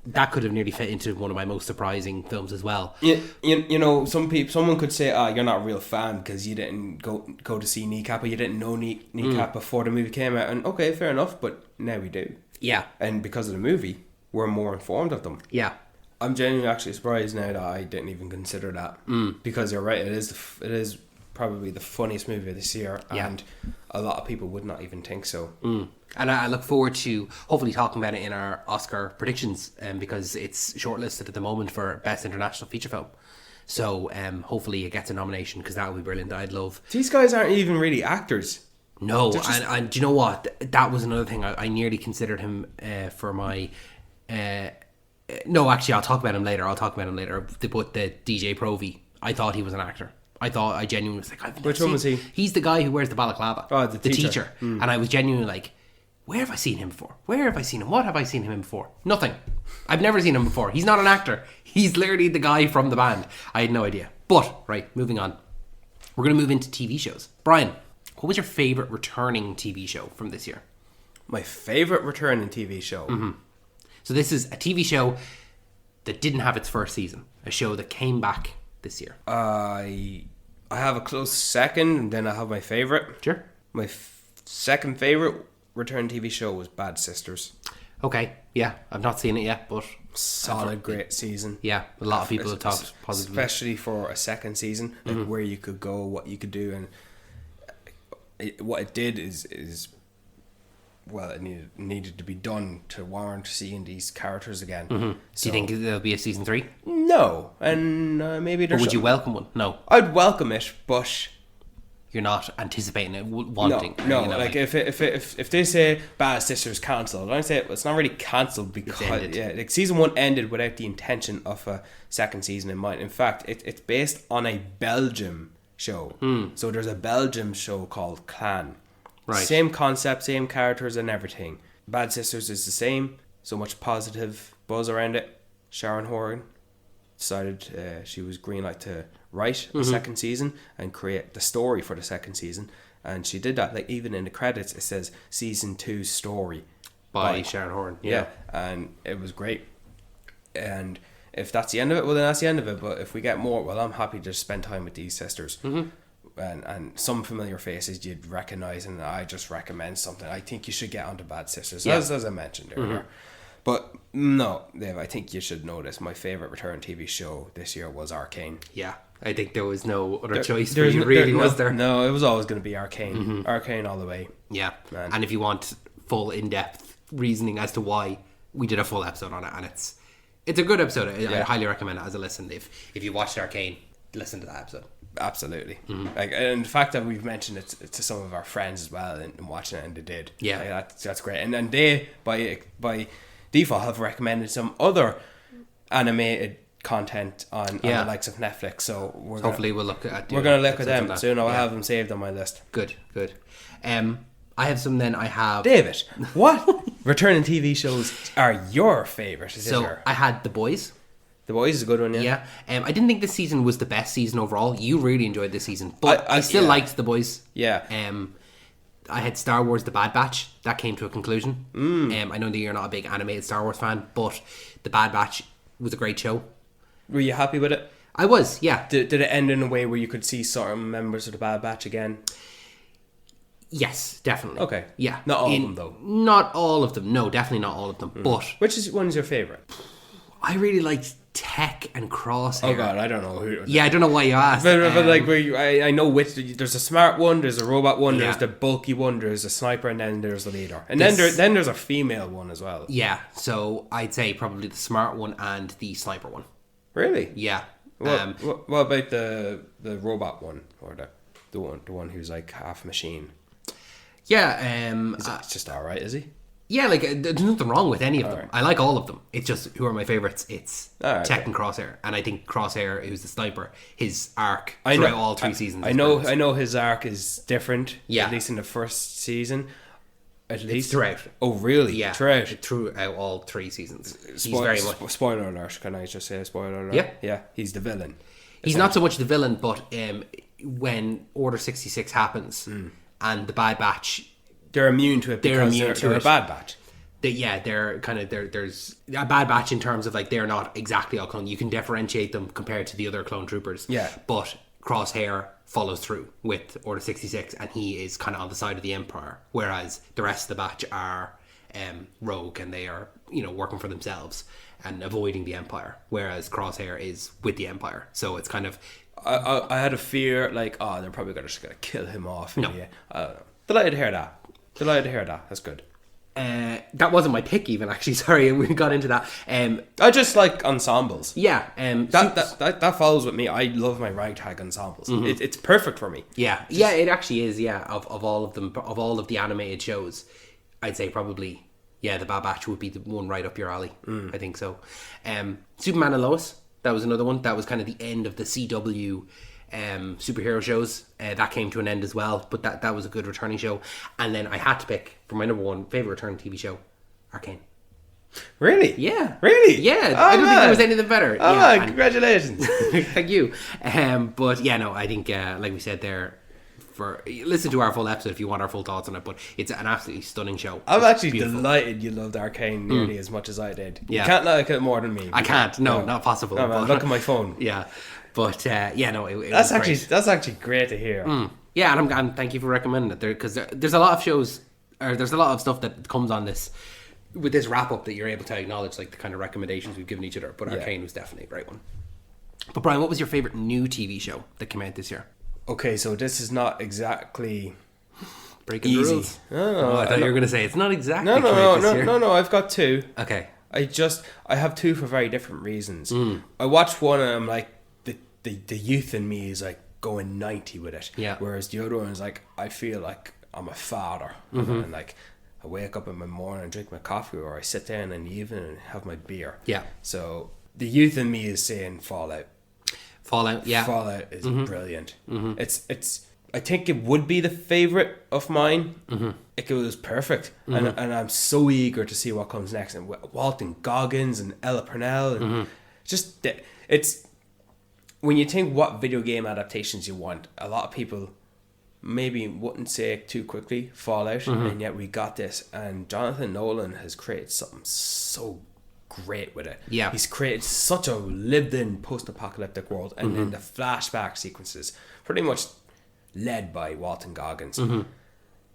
that could have nearly fit into one of my most surprising films as well. Someone could say, you're not a real fan because you didn't go to see Kneecap, or you didn't know Kneecap before the movie came out. And okay, fair enough, but now we do. Yeah. And because of the movie, we're more informed of them. Yeah. I'm genuinely actually surprised now that I didn't even consider that. Because you're right, it is probably the funniest movie this year, and a lot of people would not even think so. And I look forward to hopefully talking about it in our Oscar predictions, because it's shortlisted at the moment for Best International Feature Film. So hopefully it gets a nomination, because that would be brilliant. I'd love. These guys aren't even really actors. No, and do you know what? That was another thing. I nearly considered him for my. No, actually, I'll talk about him later. But the DJ Provy, I thought he was an actor. I genuinely was like, Which one was he? He's the guy who wears the balaclava. Oh, the teacher. teacher. And I was genuinely like, where have I seen him before? Where have I seen him? What have I seen him in before? Nothing. I've never seen him before. He's not an actor. He's literally the guy from the band. I had no idea. But, right, moving on. We're going to move into TV shows. Brian, what was your favourite returning TV show from this year? My favourite returning TV show. So this is a TV show that didn't have its first season. A show that came back this year. I have a close second, and then I have my favourite. Sure. My second favourite return TV show was Bad Sisters. Okay, yeah. I've not seen it yet, but... Solid, great season. Yeah, a lot of people have talked positively. Especially for a second season, like where you could go, what you could do, and what it did is well, it needed to be done to warrant seeing these characters again. Do you think there'll be a season 3? No, and maybe Or there's. would you welcome one? No. I'd welcome it, but You're not anticipating it, wanting. No, you know, like if they say Bad Sisters cancelled, I say it's not really cancelled because like season 1 ended without the intention of a second season in mind. In fact, it's based on a Belgium show. So there's a Belgium show called Clan. Right. Same concept, same characters and everything. Bad Sisters is the same. So much positive buzz around it. Sharon Horgan decided she was green light to write the second season and create the story for the second season, and she did that. Like, even in the credits it says season 2 story by Sharon Horn. Yeah, and it was great. And if that's the end of it, well, then that's the end of it. But if we get more, well, I'm happy to spend time with these sisters. And some familiar faces you'd recognize, and I just recommend something. I think you should get onto Bad Sisters, as I mentioned earlier. But no, Dave, I think you should know this. My favourite return TV show this year was Arcane. Yeah, I think there was no other choice for you, really, was there? No, it was always going to be Arcane. Arcane all the way. Yeah, Man. and if you want full in-depth reasoning as to why, we did a full episode on it, and it's a good episode. I highly recommend it as a listen. If you watched Arcane, listen to that episode. Absolutely. Like, and the fact that we've mentioned it to some of our friends as well and watching it, and they did. Yeah, like, that's great. And then they by default have recommended some other animated content on the likes of Netflix. So hopefully we'll look at. We're going to look at them soon. I'll have them saved on my list. Good. I have some. Then I have David. What returning TV shows are your favourite? So I had The Boys. The Boys is a good one, yeah. Yeah. I didn't think this season was the best season overall. You really enjoyed this season, but I still liked The Boys. Yeah. I had Star Wars: The Bad Batch. That came to a conclusion. I know that you're not a big animated Star Wars fan, but The Bad Batch was a great show. Were you happy with it? I was, yeah. Did it end in a way where you could see certain members of The Bad Batch again? Yes, definitely. Okay. Yeah. Not all of them, though. Not all of them. No, definitely not all of them. But which one's your favourite? I really liked Tech and Crosshair. Oh God, I don't know who. Yeah, I don't know why you asked. But like, I know which. There's a smart one. There's a robot one. There's the bulky one. There's a sniper, and then there's the leader. And then there's a female one as well. Yeah. So I'd say probably the smart one and the sniper one. Really? Yeah. What about the robot one, or the one who's like half machine? Yeah. It's just all right, is he? Yeah, like there's nothing wrong with any of them. Right. I like all of them. It's just who are my favorites. It's Tech and Crosshair, and I think Crosshair, who's the sniper, his arc throughout all 3 seasons. I know his arc is different. Yeah, at least in the first season. At least throughout. Oh, really? Yeah, throughout all 3 seasons. He's very much. Spoiler alert! Can I just say spoiler alert? Yeah, yeah. He's the villain. He's not so much the villain, but when Order 66 happens and the Bad Batch. They're immune to it because they're a bad batch. They're kind of there's a Bad Batch in terms of like they're not exactly all clone. You can differentiate them compared to the other clone troopers. Yeah. But Crosshair follows through with Order 66, and he is kind of on the side of the Empire, whereas the rest of the batch are rogue, and they are working for themselves and avoiding the Empire, whereas Crosshair is with the Empire. So it's kind of I had a fear like they're probably just gonna kill him off. No. Delighted to hear that. That's good. That wasn't my pick even, actually. Sorry, we got into that. I just like ensembles. Yeah. That follows with me. I love my ragtag ensembles. It's perfect for me. Yeah. Yeah, it actually is, yeah. Of all of them, of all of the animated shows, I'd say probably, the Bad Batch would be the one right up your alley. I think so. Superman and Lois, That was another one. That was kind of the end of the CW superhero shows. That came to an end as well, but that was a good returning show. And then I had to pick for my number one favorite returning TV show, Arcane. Really? Yeah. Really? Yeah. Oh, I don't think man. there was anything better. Oh, yeah, man, and- congratulations. Thank you. But yeah, no, I think like we said there, for listen to our full episode if you want our full thoughts on it. But it's an absolutely stunning show. I'm It's actually beautiful. delighted you loved Arcane nearly as much as I did. Yeah. You can't like it more than me. I can't. No, not possible. No, man, but- look at my phone. Yeah, but yeah, no, it That's was great. that's actually great to hear. Yeah, and thank you for recommending it there because there's a lot of shows or there's a lot of stuff that comes on this with this wrap up that you're able to acknowledge, like the kind of recommendations we've given each other. But Yeah. Arcane was definitely a great one. But Brian, what was your favorite new TV show that came out this year? Okay, so this is not exactly Breaking the easy. rules. No, I thought you were going to say it's not exactly no, came out this year. no. I've got two. Okay. I have two for very different reasons. Mm. I watched one and I'm like, the youth in me is like going 90 with it. Yeah. Whereas the other one is like, I feel like I'm a father. Mm-hmm. And like, I wake up in the morning and drink my coffee, or I sit down in the evening and have my beer. Yeah. So the youth in me is saying Fallout. Fallout. Yeah. Mm-hmm. Fallout is brilliant. It's. I think it would be the favorite of mine. It was perfect, and I'm so eager to see what comes next. And Walton Goggins and Ella Purnell, and just it's when you think what video game adaptations you want. A lot of people maybe wouldn't say it too quickly Fallout, and yet we got this. And Jonathan Nolan has created something so great with it. Yeah. He's created such a lived-in post-apocalyptic world, and then the flashback sequences pretty much led by Walton Goggins.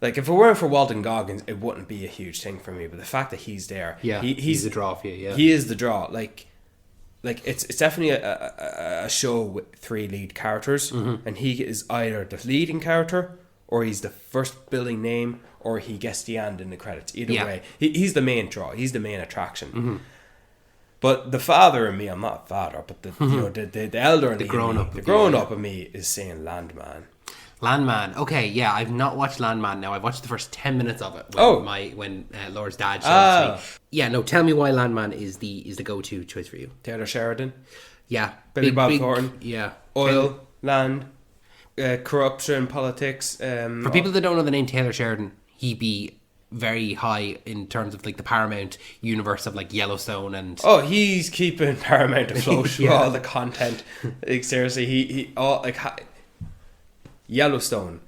Like, if it weren't for Walton Goggins, it wouldn't be a huge thing for me. But the fact that he's there, Yeah. he's a draw for you. Yeah. he is the draw. Like it's definitely a show with three lead characters, and he is either the leading character, or he's the first building name, or he gets the end in the credits. Either Yeah. way, he's the main draw. He's the main attraction. But the father in me, I'm not a father, but the you know the elder in The grown-up the of you, grown yeah. up in me is saying Landman. Landman. Okay, yeah, I've not watched Landman now. I've watched the first 10 minutes of it when Laura's dad showed it to me. Yeah, no, tell me why Landman is the go-to choice for you. Taylor Sheridan, Yeah. Billy Bob Thornton. Yeah. oil, land, corruption, politics. For people that don't know the name Taylor Sheridan, he'd be very high in terms of like the Paramount universe of like Yellowstone and Oh, he's keeping Paramount afloat with Yeah. all the content. Like, seriously, he all like Yellowstone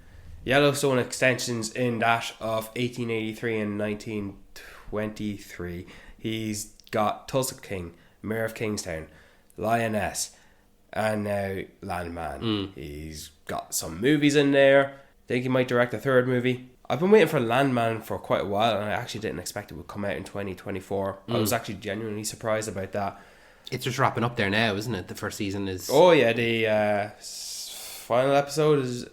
extensions in that of 1883 and 1923. He's got Tulsa King, Mayor of Kingstown, Lioness, and now Landman. He's got some movies in there. Think he might direct a third movie. I've been waiting for Landman for quite a while, and I actually didn't expect it would come out in 2024. I was actually genuinely surprised about that. it's just wrapping up there now, isn't it? The first season is... Oh yeah, the final episode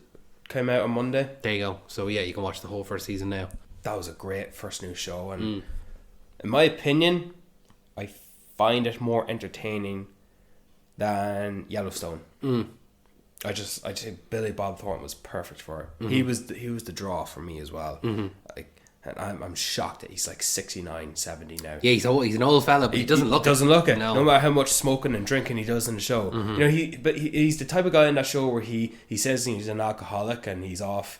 came out on Monday. There you go. So yeah, you can watch the whole first season now. That was a great first new show, and in my opinion, I find it more entertaining than Yellowstone. I just think Billy Bob Thornton was perfect for it. He was the draw for me as well. Like, and I'm shocked that he's like 69, 70 now. Yeah, he's an old fella, but he doesn't look it. No. No matter how much smoking and drinking he does in the show. You know, he's the type of guy in that show where he says he's an alcoholic and he's off.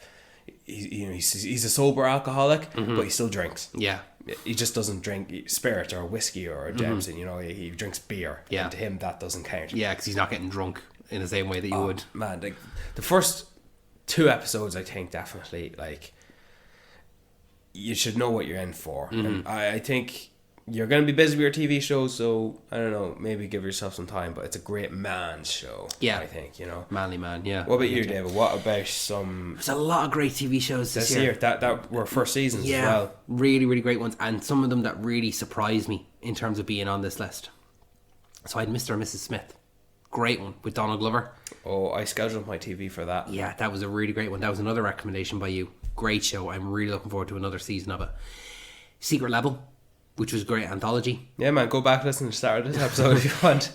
He's a sober alcoholic, but he still drinks. Yeah. He just doesn't drink spirit or whiskey or Jameson. You know, he drinks beer. Yeah. And to him, that doesn't count. Yeah, because he's not getting drunk in the same way that you would. Man, like, the first 2 episodes, I think, definitely, like, you should know what you're in for. And I think you're going to be busy with your TV show, so I don't know, maybe give yourself some time. But it's a great man's show. Yeah. I think, you know. Manly man, yeah. What about you, David? What about some There's a lot of great TV shows this this year that were first seasons Yeah, as well? really, really great ones, and some of them that really surprised me in terms of being on this list. So I had Mr. and Mrs. Smith, great one with Donald Glover. Oh, I scheduled my TV for that. Yeah, that was a really great one. That was another recommendation by you. Great show. I'm really looking forward to another season of it. Secret Level, which was a great anthology. Yeah, man, go back listen to the start of this episode if you want.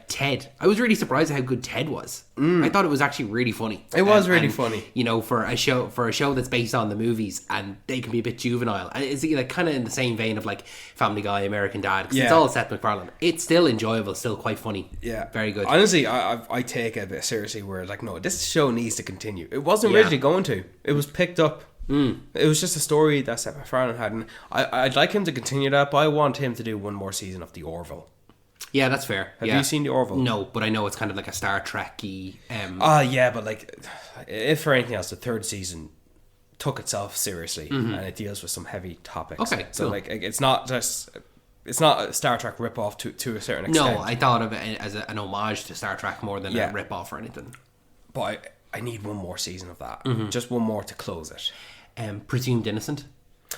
Ted. I was really surprised at how good Ted was. I thought it was actually really funny. It was really and, funny. You know, for a show that's based on the movies, and they can be a bit juvenile. And it's like kind of in the same vein of like Family Guy, American Dad, because it's Yeah. all Seth MacFarlane. It's still enjoyable, still quite funny. Yeah, Very good. Honestly, I take it a bit seriously. Where like, no, this show needs to continue. It wasn't Yeah. originally going to. It was picked up. It was just a story that Seth MacFarlane had, and I'd like him to continue that. But I want him to do one more season of The Orville. Yeah, that's fair. Have Yeah. you seen The Orville? No, but I know it's kind of like a Star Trek-y. Yeah, but like, if for anything else, the third season took itself seriously, and it deals with some heavy topics. Okay, so cool. like, it's not a Star Trek ripoff to a certain extent. No, I thought of it as an homage to Star Trek more than Yeah. a rip-off or anything. But I need one more season of that. Mm-hmm. Just one more to close it. Presumed Innocent.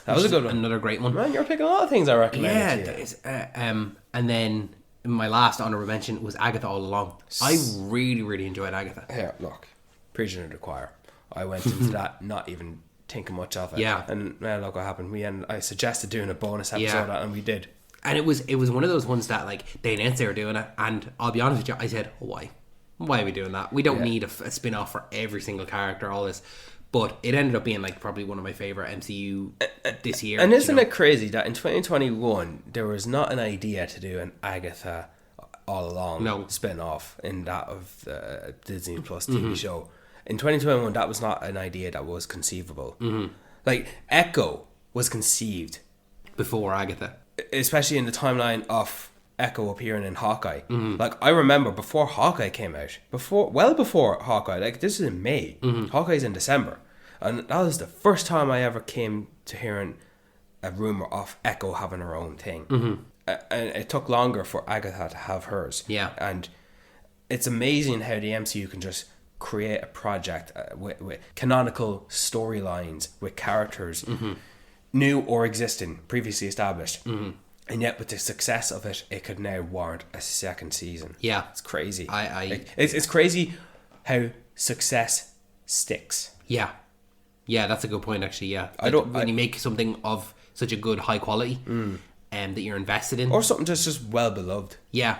That was a good one. Another great one. Man, you're picking a lot of things I recommend. Yeah, to you. that is, and then my last honorable mention was Agatha All Along. I really, really enjoyed Agatha. Here, look, preaching to the choir. I went into that not even thinking much of it. Yeah. And look what happened. I suggested doing a bonus episode Yeah. of that, and we did. And it was one of those ones that like they announced they were doing it, and I'll be honest with you, I said, why? Why are we doing that? We don't Yeah. need a spin-off for every single character, all this. But it ended up being like probably one of my favorite MCU this year. And isn't you know? it crazy that in 2021 there was not an idea to do an Agatha All Along spin-off in that of the Disney Plus TV show? In 2021, that was not an idea that was conceivable. Like, Echo was conceived, before Agatha? especially in the timeline of Echo appearing in Hawkeye. Like, I remember before Hawkeye came out, well before Hawkeye, like this is in May, Hawkeye's in December, and that was the first time I ever came to hearing a rumor of Echo having her own thing. And it took longer for Agatha to have hers. Yeah. And it's amazing how the MCU can just create a project with canonical storylines, with characters new or existing, previously established. And yet, with the success of it, it could now warrant a second season. Yeah. It's crazy. Like, it's crazy how success sticks. Yeah. Yeah, that's a good point actually, yeah. When you make something of such a good high quality that you're invested in. Or something that's just well beloved. Yeah.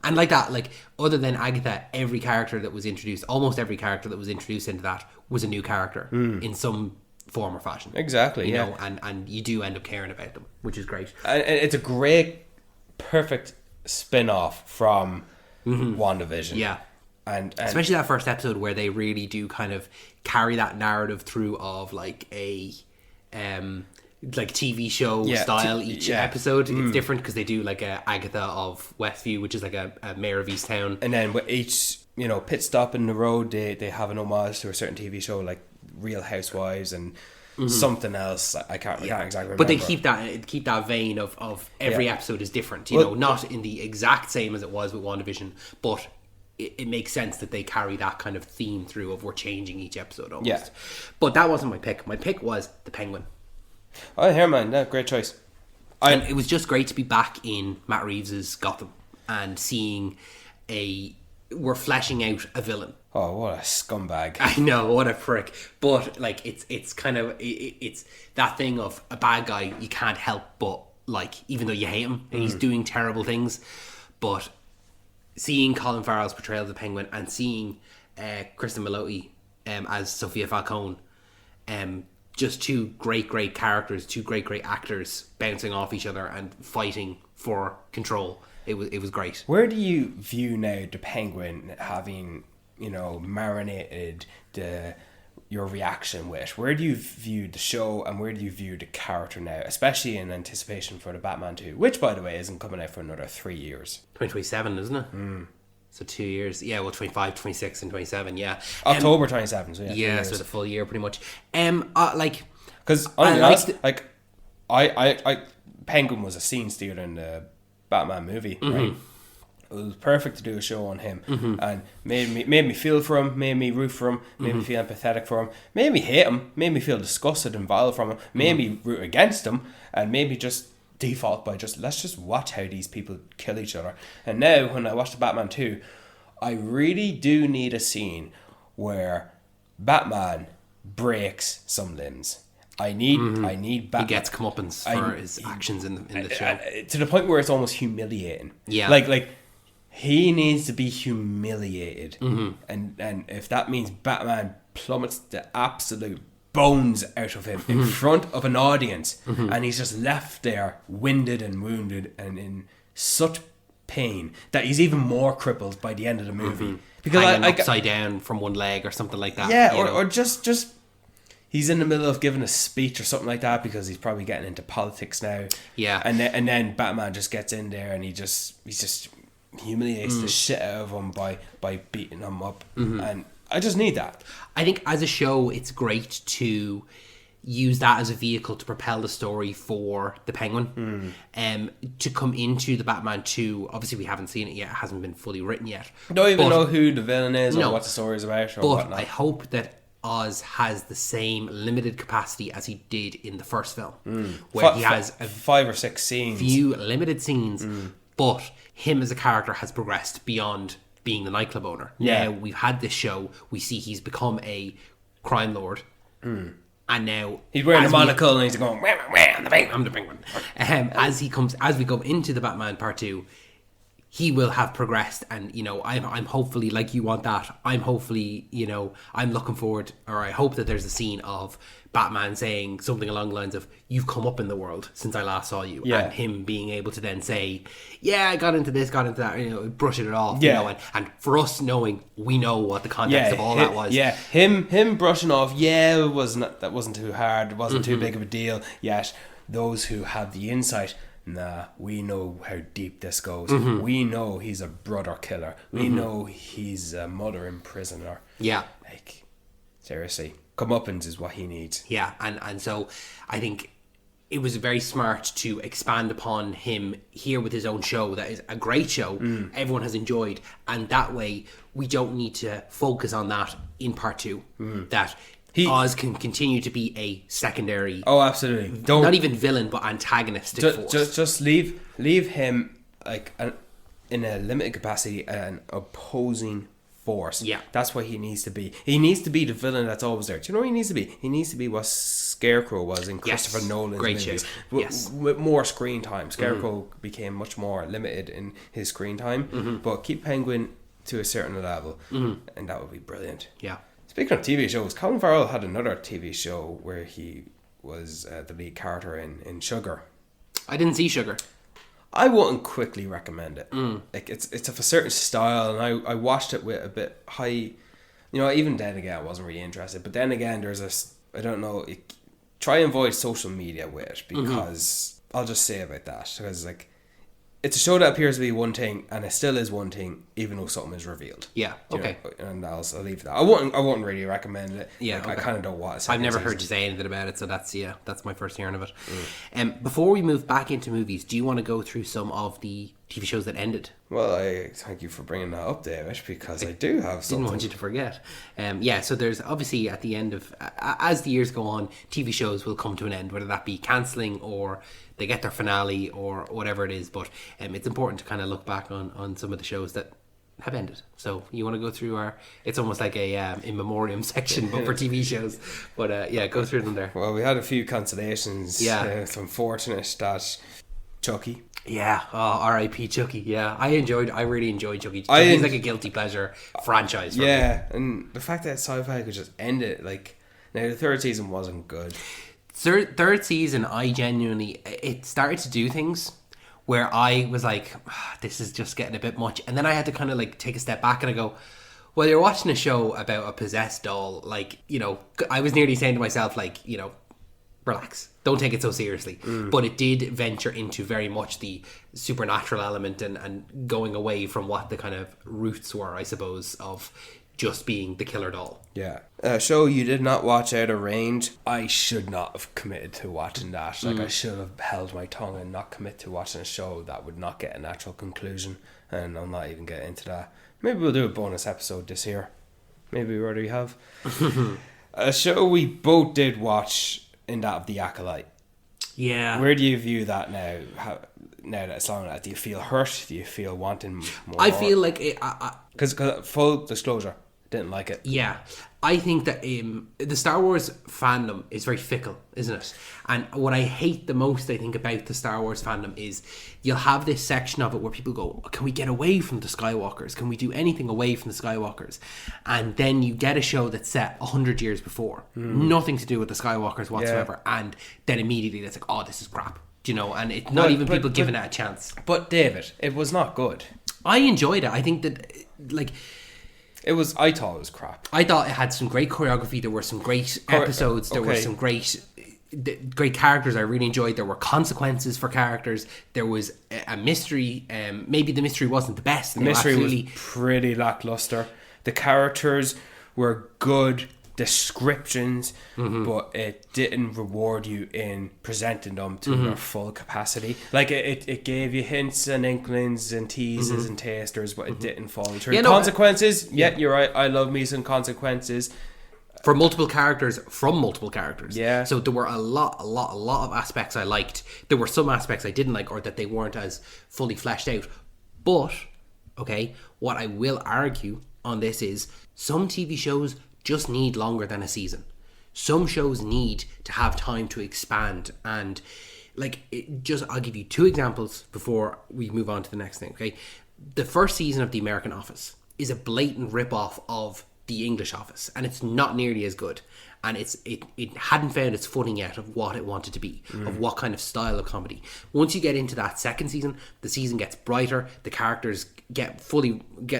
And like that, like other than Agatha, almost every character that was introduced into that was a new character in some form or fashion. Exactly, you yeah. know, and you do end up caring about them, which is great. And it's a great, perfect spin-off from WandaVision. Yeah. And Especially that first episode where they really do kind of carry that narrative through of like a like TV show style each episode. It's different because they do like a Agatha of Westview, which is like a Mayor of Easttown. And then with each, pit stop in the road, they have an homage to a certain TV show like Real Housewives and something else. I can't exactly remember. But they keep that vein of every episode is different. You know, not in the exact same as it was with WandaVision, but it makes sense that they carry that kind of theme through of we're changing each episode almost. Yeah. But that wasn't my pick. My pick was the Penguin. Oh, here, man. Yeah, great choice. And it was just great to be back in Matt Reeves's Gotham and seeing we're fleshing out a villain. Oh, what a scumbag. I know, what a prick. But like it's kind of it's that thing of a bad guy you can't help but like, even though you hate him and he's doing terrible things, but seeing Colin Farrell's portrayal of the Penguin and seeing Kristen Milioti as Sophia Falcone, just two great characters, two great actors bouncing off each other and fighting for control. It was great. Where do you view now the Penguin having, marinated your reaction with? Where do you view the show and where do you view the character now, especially in anticipation for the Batman 2, which, by the way, isn't coming out for another 3 years? 2027, isn't it? So 2 years. Yeah, well, 25, 26 and 27, yeah. October 27, so yeah. 3 Yeah, years. so the full year pretty much. Like... Because, I Penguin was a scene stealer in the Batman movie, right? It was perfect to do a show on him, and made me feel for him, made me root for him, made me feel empathetic for him, made me hate him, made me feel disgusted and vile from him, made me root against him, and made me just default by let's just watch how these people kill each other. And now when I watch the Batman 2, I really do need a scene where Batman breaks some limbs I need Batman. He gets comeuppance for his actions in the show. To the point where it's almost humiliating. Yeah. Like he needs to be humiliated. And if that means Batman plummets the absolute bones out of him in front of an audience, and he's just left there winded and wounded and in such pain that he's even more crippled by the end of the movie. Because hanging upside down from one leg or something like that. Yeah, or just he's in the middle of giving a speech or something like that because he's probably getting into politics now. Yeah. And then Batman just gets in there and he just humiliates the shit out of him by beating him up. And I just need that. I think as a show, it's great to use that as a vehicle to propel the story for the Penguin. To come into the Batman 2, obviously we haven't seen it yet, it hasn't been fully written yet. Don't even know who the villain is or what the story is about or but whatnot. I hope that Oz has the same limited capacity as he did in the first film, where he has a 5 or 6 scenes. few limited scenes, but him as a character has progressed beyond being the nightclub owner. Yeah. Now we've had this show, we see he's become a crime lord, and now He's wearing a as we- monocle and he's going, "Wah, wah, wah, I'm the Penguin." I'm the Penguin. As we go into the Batman Part 2, he will have progressed, and I'm hopefully, like you want that. I'm hopefully, I'm looking forward, or I hope that there's a scene of Batman saying something along the lines of, "You've come up in the world since I last saw you," Yeah. and him being able to then say, "Yeah, I got into this, got into that," brushing it off, Yeah. and for us knowing, we know what the context of all that was. Yeah, him brushing off. Yeah, that wasn't too hard. It wasn't too big of a deal. Yet those who have the insight, nah, we know how deep this goes. We know he's a brother killer. We know he's a mother imprisoner. Yeah. Like, seriously, comeuppance is what he needs. Yeah, and so I think it was very smart to expand upon him here with his own show that is a great show everyone has enjoyed, and that way we don't need to focus on that in part 2, that Oz can continue to be a secondary, Oh, absolutely. Don't not even villain but antagonistic force. just leave him like in a limited capacity, an opposing force. Yeah. That's what he needs to be. He needs to be the villain that's always there. Do you know what he needs to be? He needs to be what Scarecrow was in Christopher Yes. Nolan's Great movies. shout. With, Yes. with more screen time. Scarecrow became much more limited in his screen time, but keep Penguin to a certain level, and that would be brilliant. Yeah. Speaking of TV shows, Colin Farrell had another TV show where he was the lead character in Sugar. I didn't see Sugar. I wouldn't quickly recommend it. Like it's of a certain style, and I watched it with a bit high. Even then again, I wasn't really interested. But then again, there's I don't know. Try and avoid social media with it because I'll just say about that because it's a show that appears to be one thing and it still is one thing, even though something is revealed. Yeah. Do you Okay. know? And I'll leave it at that. I wouldn't really recommend it. Yeah, I okay. kind of don't want to. I've never heard you say anything about it, so that's my first hearing of it. Before we move back into movies, do you want to go through some of the TV shows that ended? Well, I thank you for bringing that up, David, because I do have something. Didn't want you to forget. So there's obviously at the end of as the years go on, TV shows will come to an end, whether that be cancelling or they get their finale or whatever it is. But it's important to kind of look back on some of the shows that have ended. So you want to go through it's almost like a in memoriam section, but for TV shows. But go through them there. Well, we had a few cancellations. Yeah. It's unfortunate that Chucky. Yeah, R.I.P. Chucky. Yeah, I really enjoyed Chucky. Chucky's like a guilty pleasure franchise. For me. And the fact that sci-fi could just end it, now the third season wasn't good. Third season, it started to do things where I was like, this is just getting a bit much, and then I had to kind of take a step back and I go, well, you're watching a show about a possessed doll, I was nearly saying to myself, relax, don't take it so seriously. But it did venture into very much the supernatural element and going away from what the kind of roots were, I suppose, of just being the killer doll. Yeah. A show you did not watch out of range. I should not have committed to watching that. I should have held my tongue and not commit to watching a show that would not get a natural conclusion. And I'll not even get into that. Maybe we'll do a bonus episode this year. Maybe we already have. A show we both did watch in that of The Acolyte. Yeah. Where do you view that now? Now that it's on that, do you feel hurt? Do you feel wanting more? I feel like because full disclosure, Didn't like it. Yeah, I think that the Star Wars fandom is very fickle, isn't it? And what I hate the most, I think, about the Star Wars fandom is you'll have this section of it where people go, can we get away from the Skywalkers? Can we do anything away from the Skywalkers? And then you get a show that's set 100 years before, nothing to do with the Skywalkers whatsoever, and then immediately it's like, oh, this is crap. Do you know? And it's not even people giving it a chance. But David, it was not good. I enjoyed it. I think that, like... I thought it was crap. I thought it had some great choreography. There were some great episodes. There were some great characters I really enjoyed. There were consequences for characters. There was a mystery. Maybe the mystery wasn't the best. The mystery was pretty lackluster. The characters were good descriptions, but it didn't reward you in presenting them to their full capacity. Like it gave you hints and inklings and teases and tasters, but it didn't follow through. Consequences, you're right. I love me some consequences for multiple characters from multiple characters. Yeah. So there were a lot of aspects I liked. There were some aspects I didn't like, or that they weren't as fully fleshed out. But okay, what I will argue on this is some TV shows just need longer than a season. Some shows need to have time to expand, and I'll give you 2 examples before we move on to the next thing. Okay, the first season of The American Office is a blatant rip-off of The English Office, and it's not nearly as good, and it hadn't found its footing yet of what it wanted to be, of what kind of style of comedy. Once you get into that second season, the season gets brighter, the characters get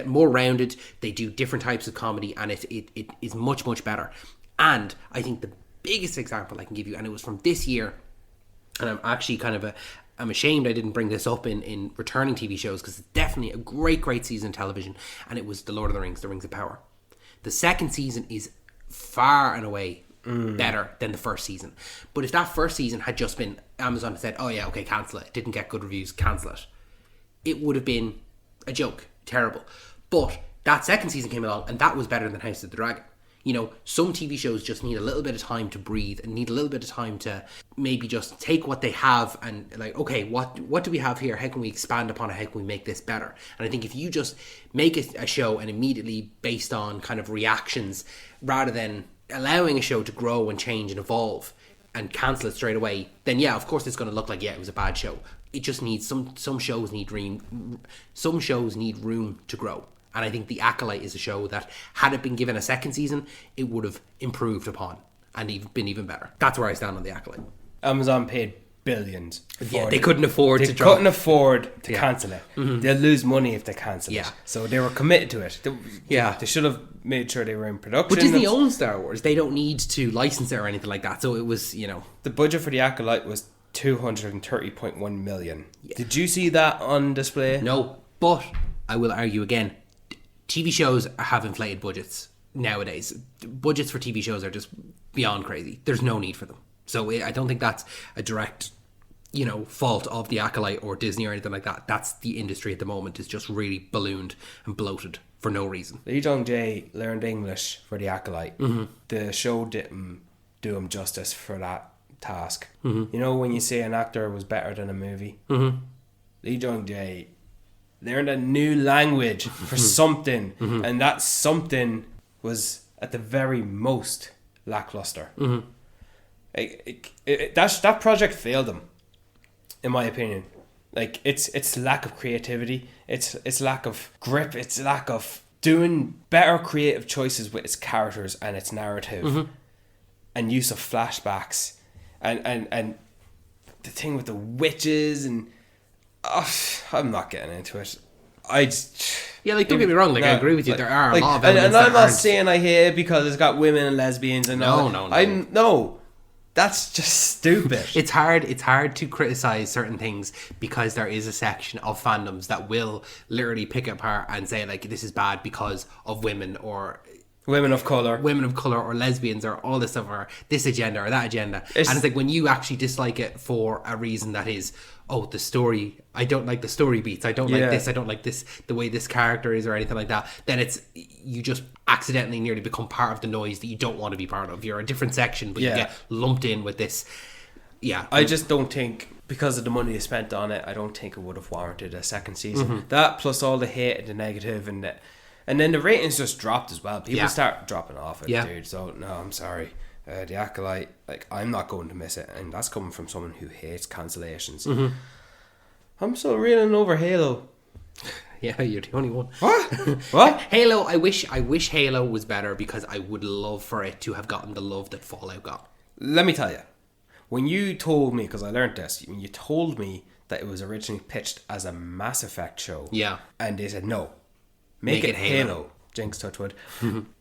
more rounded, they do different types of comedy, and it is much, much better. And I think the biggest example I can give you, and it was from this year, and I'm actually I'm ashamed I didn't bring this up in returning TV shows, because it's definitely a great season of television, and it was The Lord of the Rings, The Rings of Power. The second season is far and away better than the first season. But if that first season had just been Amazon had said, oh yeah, okay, cancel it, didn't get good reviews, cancel it, it would have been a joke, terrible. But that second season came along, and that was better than House of the Dragon. You know, some TV shows just need a little bit of time to breathe, and need a little bit of time to maybe just take what they have and like, okay, what do we have here? How can we expand upon it? How can we make this better? And I think if you just make a show and immediately based on kind of reactions, rather than allowing a show to grow and change and evolve and cancel it straight away, then yeah, of course it's going to look like, yeah, it was a bad show. It just needs some shows need room to grow. And I think The Acolyte is a show that, had it been given a second season, it would have improved upon and been even better. That's where I stand on The Acolyte. Amazon paid billions. They couldn't afford to cancel it. They'll lose money if they cancel it. So they were committed to it. They should have made sure they were in production. But Disney owns Star Wars. They don't need to license it or anything like that. So it was, you know... The budget for The Acolyte was $230.1 million. Yeah. Did you see that on display? No, but I will argue again. TV shows have inflated budgets nowadays. Budgets for TV shows are just beyond crazy. There's no need for them. So I don't think that's a direct, fault of The Acolyte or Disney or anything like that. That's the industry at the moment, is just really ballooned and bloated for no reason. Lee Jong-jae learned English for The Acolyte. The show didn't do him justice for that task. You know when you say an actor was better than a movie? Lee Jong-jae learned a new language for something, and that something was at the very most lackluster. That project failed him, in my opinion. Like it's lack of creativity, it's lack of grip, it's lack of doing better creative choices with its characters and its narrative, and use of flashbacks, and the thing with the witches and. I'm not getting into it. Don't get me wrong. I agree with you. There are a lot of elements and I'm not saying I hate it because it's got women and lesbians and no. That's just stupid. It's hard to criticize certain things because there is a section of fandoms that will literally pick it apart and say like, this is bad because of women or women of color or lesbians or all this stuff or this agenda or that agenda. And it's like when you actually dislike it for a reason that is, the story, I don't like the story beats, I don't like this, I don't like this, the way this character is or anything like that, then you just accidentally nearly become part of the noise that you don't want to be part of. You're a different section, but you get lumped in with this. I just don't think, because of the money they spent on it, I don't think it would have warranted a second season. That plus all the hate and the negative and And then the ratings just dropped as well. People Yeah. start dropping off it, Yeah. dude. So, no, I'm sorry. The Acolyte, like, I'm not going to miss it. And that's coming from someone who hates cancellations. Mm-hmm. I'm still reeling over Halo. Yeah, you're the only one. What? What? Halo, I wish Halo was better because I would love for it to have gotten the love that Fallout got. Let me tell you. When you told me, because I learned this, when you told me that it was originally pitched as a Mass Effect show. Yeah. And they said, no, make it Halo. Halo. Jinx Touchwood.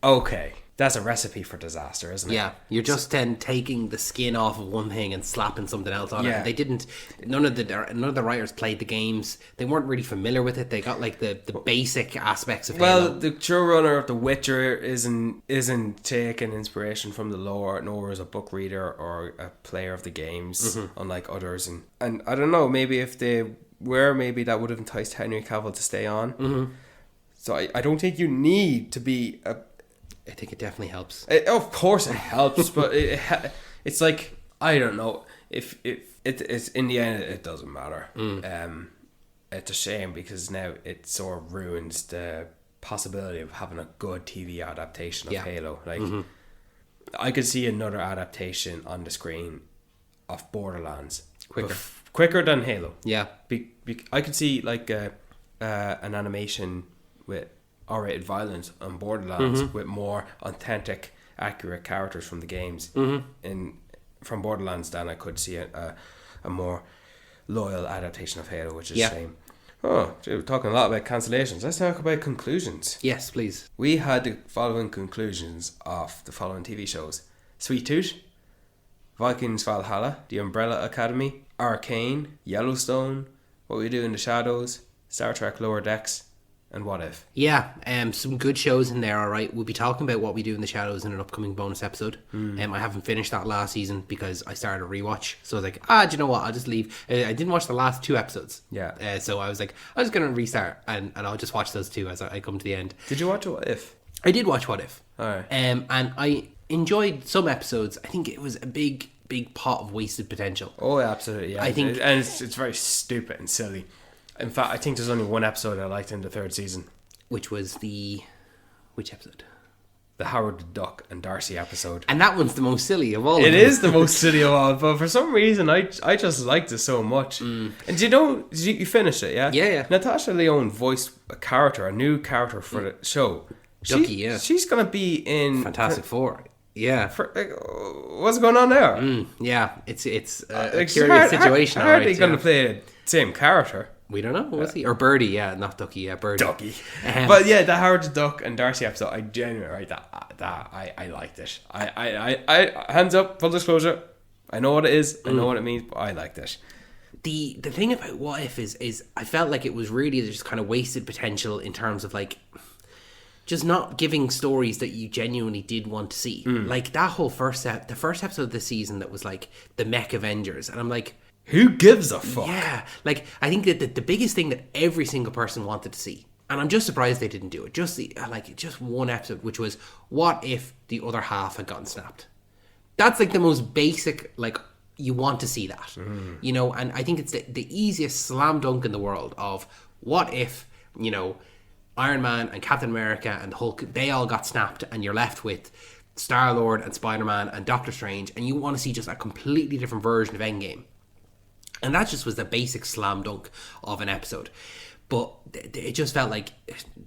Okay. That's a recipe for disaster, isn't it? Yeah, you're just then taking the skin off of one thing and slapping something else on it. Yeah. And they didn't. None of the writers played the games. They weren't really familiar with it. They got like the basic aspects of Well, Halo. the showrunner of The Witcher isn't taking inspiration from the lore, nor is a book reader or a player of the games, unlike others. And I don't know, maybe if they were, maybe that would have enticed Henry Cavill to stay on. So I don't think you need to be a... I think it definitely helps. Of course it helps, but it's like, I don't know, if it's in the end it doesn't matter. It's a shame because now it sort of ruins the possibility of having a good TV adaptation of Halo. Like, I could see another adaptation on the screen of Borderlands quicker than Halo. Yeah. I could see like an animation with R-rated violence on Borderlands with more authentic, accurate characters from the games. From Borderlands, then I could see a more loyal adaptation of Halo, which is a shame. Oh, gee, we're talking a lot about cancellations. Let's talk about conclusions. Yes, please. We had the following conclusions of the following TV shows: Sweet Tooth, Vikings Valhalla, The Umbrella Academy, Arcane, Yellowstone, What We Do in the Shadows, Star Trek Lower Decks, and What If. Yeah, some good shows in there, alright. We'll be talking about What We Do in the Shadows in an upcoming bonus episode. I haven't finished that last season because I started a rewatch. So I was like, do you know what? I'll just leave. I didn't watch the last 2 episodes. Yeah. So I was like, I'm just going to restart and I'll just watch those 2 as I come to the end. Did you watch What If? I did watch What If. Alright. And I enjoyed some episodes. I think it was a big pot of wasted potential. Oh, absolutely. Yeah. I think- and it's very stupid and silly. In fact, I think there's only one episode I liked in the 3rd season. Which was which episode? The Howard the Duck and Darcy episode. And that one's the most silly of all of It them. is the most silly of all, but for some reason I just liked it so much. And do you know, you finished it, yeah? Yeah. Natasha Lyonne voiced a new character for the show. Ducky, yeah. She's going to be in... Fantastic Four. Yeah. What's going on there? Yeah, it's a Like, curious situation. How are they alright, going yeah. to play the same character? We don't know. Was he or Birdie? Yeah, not Ducky. Yeah, Birdie. Ducky. But yeah, the Howard the Duck and Darcy episode, I genuinely I liked it. I hands up, full disclosure. I know what it is. I know what it means, but I liked it. The thing about What If is I felt like it was really just kind of wasted potential in terms of like just not giving stories that you genuinely did want to see. Like that whole the first episode of the season that was like the Mech Avengers, and I'm like, Who gives a fuck? yeah, like I think that the biggest thing that every single person wanted to see, and I'm just surprised they didn't do it. Just one episode, which was what if the other half had gotten snapped. That's like the most basic, like you want to see that, you know. And I think it's the easiest slam dunk in the world of what if, you know, Iron Man and Captain America and the Hulk, they all got snapped, and you're left with Star-Lord and Spider-Man and Doctor Strange, and you want to see just a completely different version of Endgame. And that just was the basic slam dunk of an episode. But it just felt like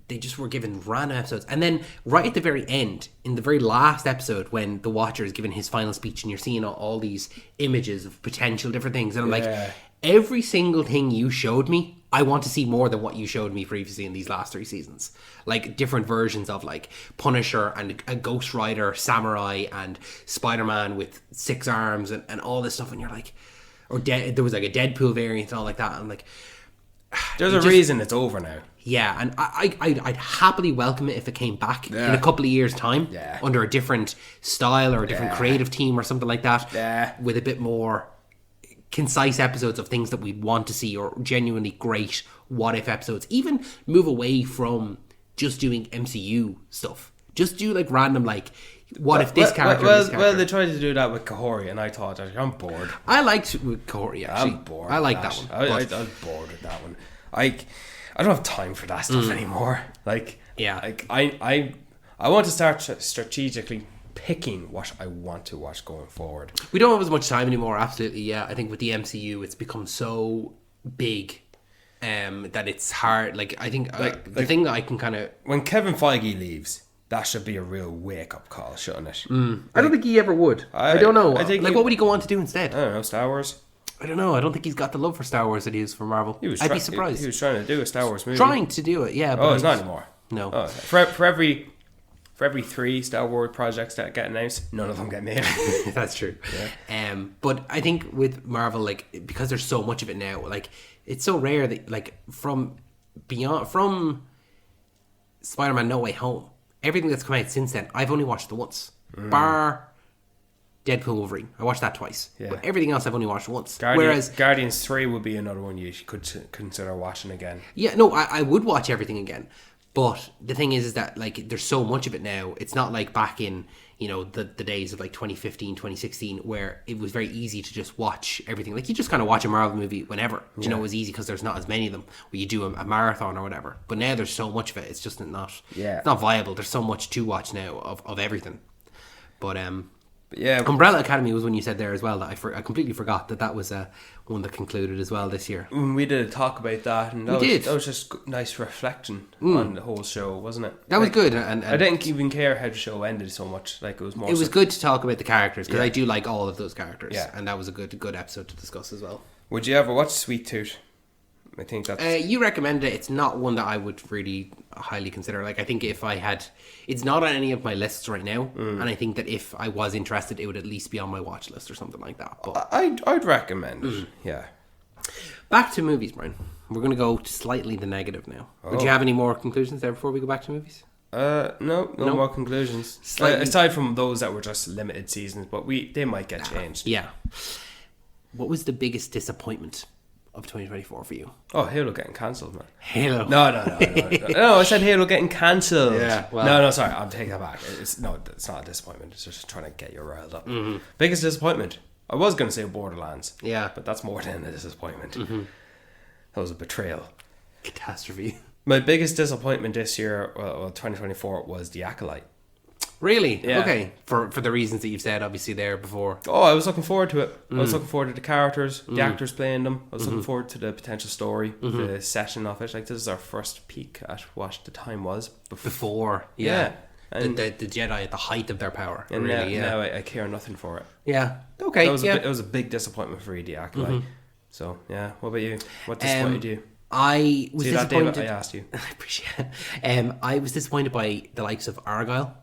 they just were given random episodes. And then right at the very end, in the very last episode, when the Watcher is giving his final speech and you're seeing all these images of potential different things. And I'm like, every single thing you showed me, I want to see more than what you showed me previously in these last 3 seasons. Like different versions of like Punisher and a Ghost Rider samurai and Spider-Man with 6 arms and all this stuff. And you're like... Or there was like a Deadpool variant and all like that. I'm like, There's a reason it's over now. yeah, and I'd happily welcome it if it came back in a couple of years' time, under a different style or a different creative team or something like that, with a bit more concise episodes of things that we'd want to see, or genuinely great what if episodes. Even move away from just doing MCU stuff. Just do like random like. What if this character? Well, they tried to do that with Kahori, and I thought, I'm bored. I liked Kahori actually. I'm bored. I like that one. I was bored with that one. I don't have time for that stuff anymore. Like, Yeah. Like I want to start strategically picking what I want to watch going forward. We don't have as much time anymore. Absolutely, yeah. I think with the MCU, it's become so big that it's hard. Like I think the thing that I can kind of When Kevin Feige leaves, that should be a real wake up call, shouldn't it? I don't think he ever would. I don't know. I think like, what would he go on to do instead? I don't know, Star Wars. I don't know. I don't think he's got the love for Star Wars that he is for Marvel. I'd be surprised. He was trying to do a Star Wars movie. Trying to do it, yeah. But Oh, it's not anymore. No. Oh, for every 3 Star Wars projects that get announced, none of them get made. That's true. Yeah. But I think with Marvel, like, because there's so much of it now, like, it's so rare that, like, from Spider-Man No Way Home, everything that's come out since then, I've only watched it once. Bar Deadpool Wolverine. I watched that twice. Yeah. But everything else I've only watched once. Whereas Guardians 3 would be another one you could consider watching again. Yeah, no, I would watch everything again. But the thing is that, like, there's so much of it now. It's not like back in, you know, the days of, like, 2015, 2016, where it was very easy to just watch everything. Like, you just kind of watch a Marvel movie whenever. You know, it was easy because there's not as many of them where you do a marathon or whatever. But now there's so much of it. It's just not it's not viable. There's so much to watch now of everything. But yeah, Umbrella Academy was one you said there as well that I completely forgot that was one that concluded as well this year. we did a talk about that, and that was just nice reflection on the whole show, wasn't it? That was good, and I didn't even care how the show ended so much. Like, it was more. It was good to talk about the characters because I do like all of those characters. Yeah. And that was a good episode to discuss as well. Would you ever watch Sweet Tooth? I think that's. You recommended it. It's not one that I would really highly consider. Like, I think if I had, it's not on any of my lists right now, and I think that if I was interested, it would at least be on my watch list or something like that. But I'd recommend it. Yeah. back to movies, Brian. We're going to go to slightly the negative now. Would you have any more conclusions there before we go back to movies? No more conclusions. Aside from those that were just limited seasons, but they might get changed. Yeah. What was the biggest disappointment of 2024 for you? Oh, Halo getting cancelled, man. Halo. No. No, I said Halo getting cancelled. Yeah, well. No, sorry, I'll take that back. It's not a disappointment. It's just trying to get you riled up. Mm-hmm. Biggest disappointment. I was going to say Borderlands. Yeah. But that's more than a disappointment. That was a betrayal. Catastrophe. My biggest disappointment this year, well 2024, was The Acolyte. Really? Yeah. Okay. For the reasons that you've said, obviously, there before. Oh, I was looking forward to it. I was looking forward to the characters, the actors playing them. I was looking forward to the potential story, the session of it. Like, this is our first peek at what the time was Before. Yeah. The Jedi at the height of their power. And really, now I care nothing for it. Yeah. Okay. That was yeah. it was a big disappointment for The Acolyte. So, yeah. What about you? What disappointed you? I was See that, disappointed. David? I asked you. I appreciate it. I was disappointed by the likes of Argyle.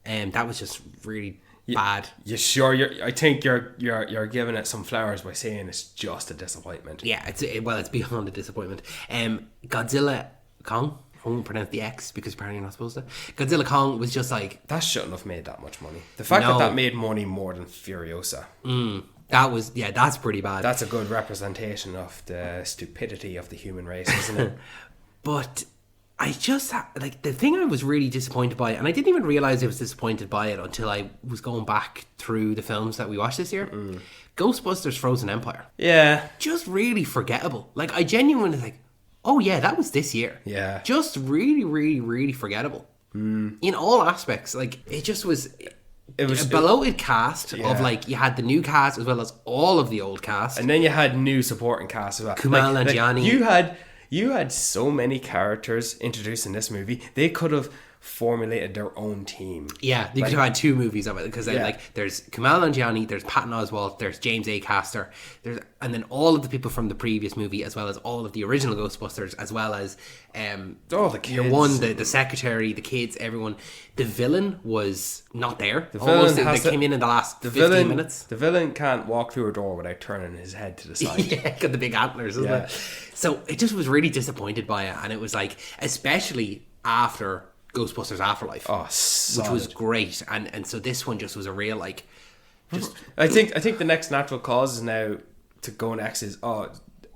That was just really bad. You sure? I think you're giving it some flowers by saying it's just a disappointment. Yeah, it's beyond a disappointment. Godzilla Kong. I won't pronounce the X because apparently you're not supposed to. Godzilla Kong was just like, That shouldn't have made that much money. The fact that made money more than Furiosa. That's pretty bad. That's a good representation of the stupidity of the human race, isn't it? But I just, like, the thing I was really disappointed by, and I didn't even realize I was disappointed by it until I was going back through the films that we watched this year. Ghostbusters Frozen Empire. Yeah. Just really forgettable. Like, I genuinely like, oh yeah, that was this year. Yeah. Just really, really, really forgettable. In all aspects. Like, it just was... It was a bloated cast of, like, you had the new cast as well as all of the old cast. And then you had new supporting cast as well. Kumail Nanjiani. You had so many characters introduced in this movie. They could have formulated their own team. Yeah, you could have had 2 movies of it because there's Kumail Nanjiani, there's Patton Oswalt, there's James A. Caster, and then all of the people from the previous movie as well as all of the original Ghostbusters as well as the kids. Your one, the secretary, the kids, everyone. The villain was not there. The villain came in the last 15 minutes. The villain can't walk through a door without turning his head to the side. Yeah, got the big antlers, isn't it? So it just was really disappointed by it, and it was like, especially after Ghostbusters Afterlife, which was great, and so this one just was a real like. I think the next natural cause is now to go next is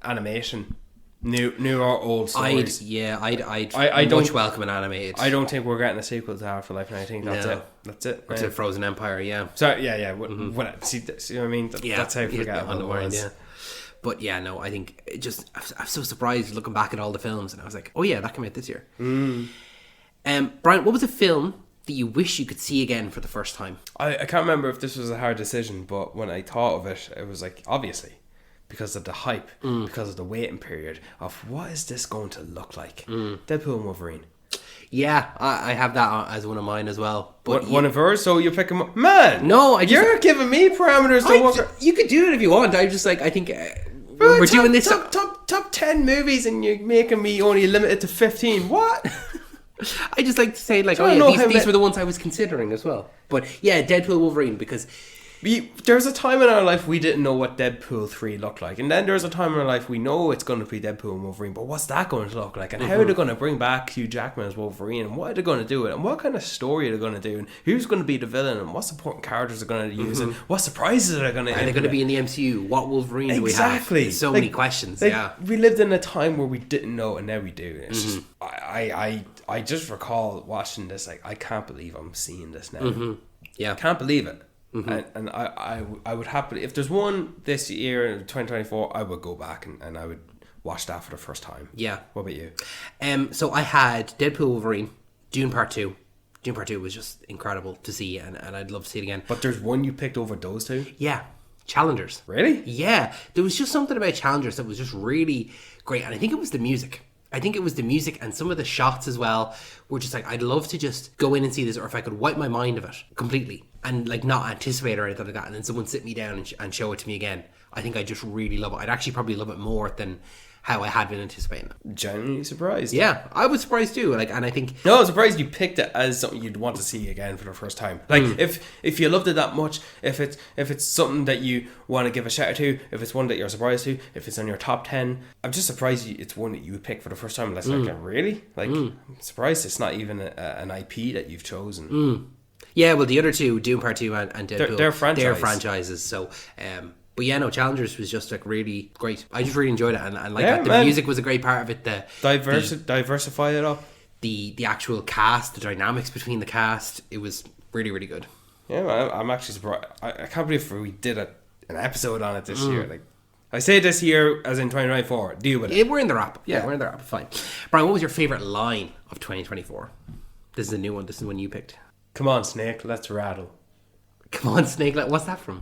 animation, new or old stories. I'd much welcome an animated. I don't think we're getting a sequel to Afterlife, and I think that's it. That's it. Or to Frozen Empire, yeah. So yeah. See what I mean? That's how forgettable it was. Yeah. But yeah, no, I think it just, I'm so surprised looking back at all the films, and I was like, oh yeah, that came out this year. Brian, what was a film that you wish you could see again for the first time? I can't remember if this was a hard decision, but when I thought of it, it was like, obviously, because of the hype, because of the waiting period of what is this going to look like? Deadpool and Wolverine. Yeah, I have that as one of mine as well. But One of hers, so you pick them up. Man! No, you're giving me parameters to work. you could do it if you want. I just like, I think We're doing this. Top 10 movies and you're making me only limited to 15. What? I just like to say, like, these were the ones I was considering as well. But yeah, Deadpool, Wolverine, because there's a time in our life we didn't know what Deadpool 3 looked like, and then there's a time in our life we know it's going to be Deadpool and Wolverine, but what's that going to look like, and how are they going to bring back Hugh Jackman as Wolverine, and what are they going to do with it, and what kind of story are they going to do, and who's going to be the villain, and what supporting characters are going to use, and what surprises are they going to are they going to be in the MCU? What Wolverine do we have? So many questions. Yeah, we lived in a time where we didn't know, and now we do. It's just, I just recall watching this, like, I can't believe I'm seeing this now. Yeah, I can't believe it. And I would happily, if there's one this year in 2024, I would go back and I would watch that for the first time. Yeah. What about you? So I had Deadpool, Wolverine, Dune Part 2. Dune Part 2 was just incredible to see, and I'd love to see it again. But there's one you picked over those two? Yeah. Challengers. Really? Yeah. There was just something about Challengers that was just really great, and I think it was the music. And some of the shots as well were just like, I'd love to just go in and see this, or if I could wipe my mind of it completely and like not anticipate or anything like that, and then someone sit me down and show it to me again. I think I just really love it. I'd actually probably love it more than how I had been anticipating it. Genuinely surprised. Yeah, I was surprised too. Like, and I think I'm surprised you picked it as something you'd want to see again for the first time. Like, if you loved it that much, if it's something that you want to give a shout out to, if it's one that you're surprised to, if it's on your top 10, I'm just surprised it's one that you would pick for the first time. That's like, really? Like, I'm surprised it's not even an IP that you've chosen. Yeah, well, the other two, Dune Part 2 and Deadpool, they're franchises. So, but yeah, no, Challengers was just like really great. I just really enjoyed it, and like the music was a great part of it. Diversify it up. The actual cast, the dynamics between the cast, it was really, really good. Yeah, I'm actually surprised. I can't believe we did an episode on it this year. Like, I say this year as in 2024. Deal with it. We're in the wrap. Yeah, we're in the wrap. Fine. Brian, what was your favourite line of 2024? This is a new one. This is the one you picked. Come on, Snake, let's rattle. Come on, Snake, what's that from?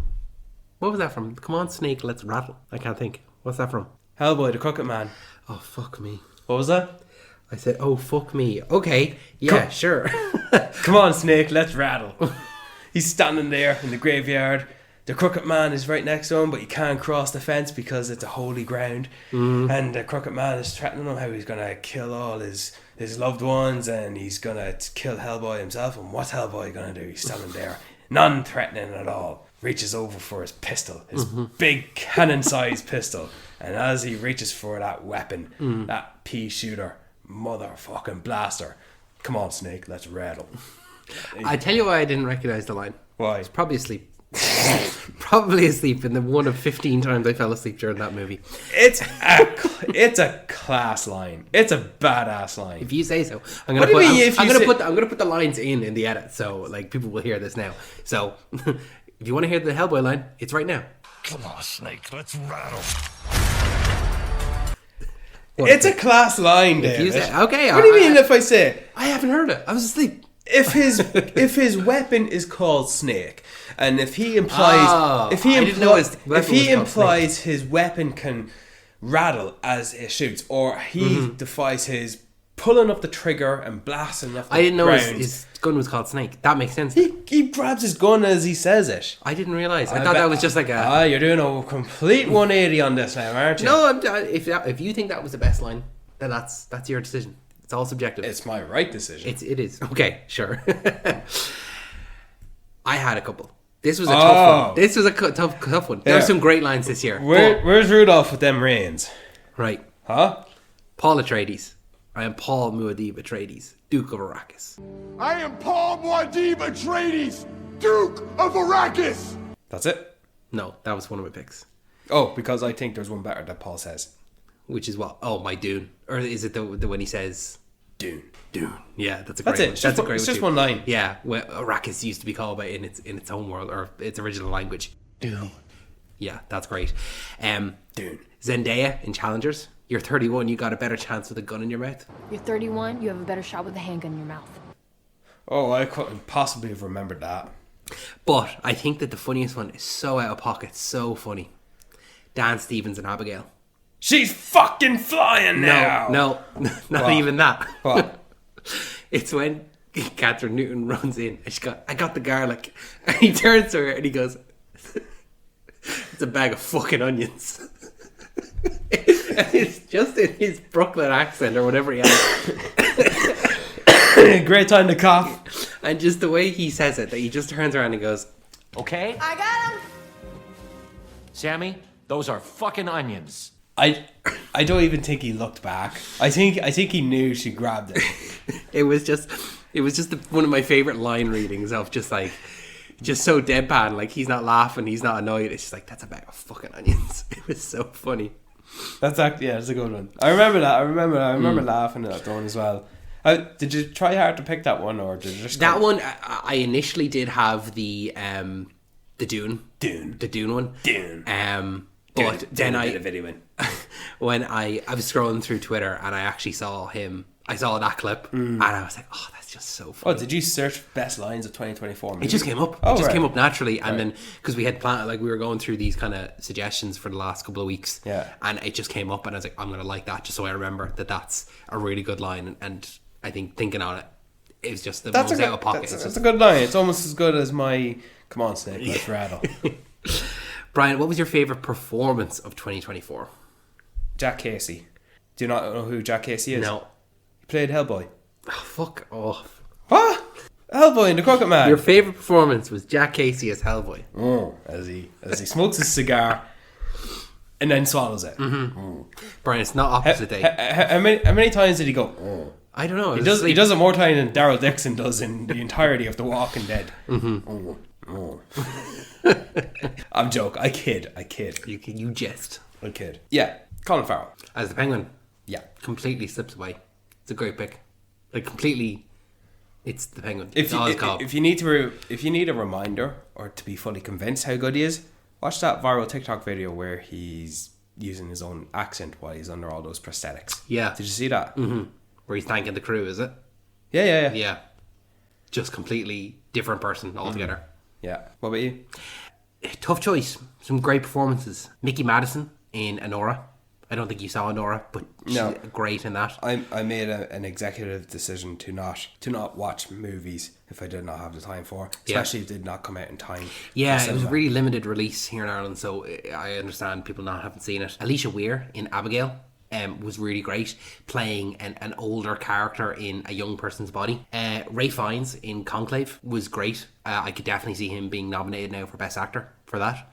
What was that from? Come on, Snake, let's rattle. I can't think. What's that from? Hellboy, the Crooked Man. Oh, fuck me. What was that? I said, oh, fuck me. Okay, yeah, sure. Come on, Snake, let's rattle. He's standing there in the graveyard. The Crooked Man is right next to him, but he can't cross the fence because it's a holy ground. And the Crooked Man is threatening him how he's going to kill all his loved ones, and he's going to kill Hellboy himself. And what's Hellboy going to do? He's standing there, non-threatening at all. Reaches over for his pistol, his big cannon-sized pistol. And as he reaches for that weapon, that pea shooter, motherfucking blaster. Come on, Snake, let's rattle. I tell you why I didn't recognise the line. Why? I was probably asleep. Probably asleep in the one of 15 times I fell asleep during that movie. It's a class line. It's a badass line. If you say so. I'm gonna put the lines in the edit, so like people will hear this now. So if you want to hear the Hellboy line, it's right now. Come on, Snake, let's rattle. It's a class line, David. Okay. What do you mean if I say it? I haven't heard it. I was asleep. If his weapon is called Snake, and if he implies his weapon can rattle as it shoots, or he defies his pulling up the trigger and blasting off the ground. I didn't know his gun was called Snake. That makes sense. He grabs his gun as he says it. I didn't realise. I thought that was just like a... you're doing a complete 180 on this now, aren't you? No, if you think that was the best line, then that's your decision. It's all subjective. It's my right decision. It is. Okay, sure. I had a couple. This was a tough one. This was a tough one. There were some great lines this year. Where's Rudolph with them reins? Right. Huh? Paul Atreides. I am Paul Muad'Dib Atreides, Duke of Arrakis. I am Paul Muad'Dib Atreides, Duke of Arrakis. That's it? No, that was one of my picks. Oh, because I think there's one better that Paul says. Which is what? Oh, my Dune. Or is it the when he says... Dune. Yeah, that's a great one. That's a great one. It's just one line. Yeah, well, Arrakis used to be called by in its own world, or its original language. Dune. Yeah, that's great. Dune. Zendaya in Challengers. You're 31, you got a better chance with a gun in your mouth. You're 31, you have a better shot with a handgun in your mouth. Oh, I couldn't possibly have remembered that. But I think that the funniest one is so out of pocket, so funny. Dan Stevens and Abigail. She's fucking flying now. No, not What? even that. What? It's when Catherine Newton runs in and I got the garlic. And he turns to her and he goes, it's a bag of fucking onions. And it's just in his Brooklyn accent or whatever he has. Great time to cough. And just the way he says it, that he just turns around and goes, Okay? I got him! Sammy, those are fucking onions. I don't even think he looked back. I think he knew she grabbed it. it was just one of my favorite line readings of just like, just so deadpan, like he's not laughing, he's not annoyed. It's just like, that's a bag of fucking onions. It was so funny. That's a good one. I remember that. I remember laughing at that one as well. Did you try hard to pick that one, or did you just That one, I initially did have the Dune one. But then when I was scrolling through Twitter and I actually saw that clip and I was like, oh, that's just so funny. Oh, did you search best lines of 2024? It just came up. Oh, it just right. came up naturally, and then because we had planned, like we were going through these kind of suggestions for the last couple of weeks, Yeah. and it just came up, and I was like, I'm gonna like that, just so I remember that that's a really good line, and I think thinking on it, it was just the That's most a out of pocket. That's a good line. It's almost as good as my "Come on, Snake, let's rattle." Brian, what was your favorite performance of 2024? Jack Casey. Do you not know who Jack Casey is? No, He played Hellboy. oh, fuck off. What? Hellboy and the Crooked Man. Your favorite performance was Jack Casey as Hellboy. Oh, as he smokes his cigar and then swallows it. Brian, it's not opposite day. How many times did he go? Oh. I don't know. He does it more time than Daryl Dixon does in the entirety of The Walking Dead. Oh. I'm joking. I kid. You jest. I kid. Yeah, Colin Farrell. As the Penguin, Yeah. completely slips away. It's a great pick. Like completely, it's the Penguin. If It's you, all it's called. if you need a reminder or to be fully convinced how good he is, watch that viral TikTok video where he's using his own accent while he's under all those prosthetics. Yeah. Did you see that? Mm-hmm. Where he's thanking the crew, is it? Yeah. Yeah. Just completely different person altogether. Yeah. What about you? Tough choice. Some great performances. Mickey Madison in Anora. I don't think you saw Anora, but she's No. great in that. I made an executive decision to not watch movies if I did not have the time for, especially if it did not come out in time. Yeah, for it was a cinema. really limited release here in Ireland, so I understand people not having seen it. Alicia Weir in Abigail was really great, playing an older character in a young person's body. Ray Fiennes in Conclave was great. I could definitely see him being nominated now for Best Actor for that.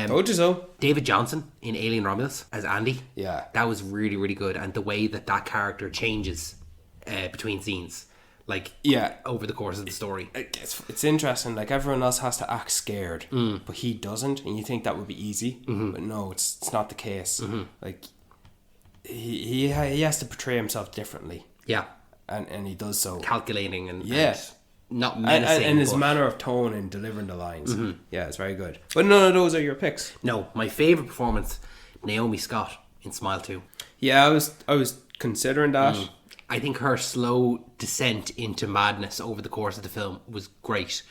Told you so. David Johnson in Alien Romulus as Andy. Yeah. That was really, really good. And the way that character changes between scenes, like Yeah. over the course of the story. It's interesting. Like everyone else has to act scared, but he doesn't, and you think that would be easy, but no, it's not the case. Like he has to portray himself differently, Yeah. and he does so. Calculating and not And menacing. his but- manner of tone in delivering the lines, yeah, it's very good. But none of those are your picks. No, my favourite performance, Naomi Scott in Smile 2. Yeah, I was considering that. I think her slow descent into madness over the course of the film was great.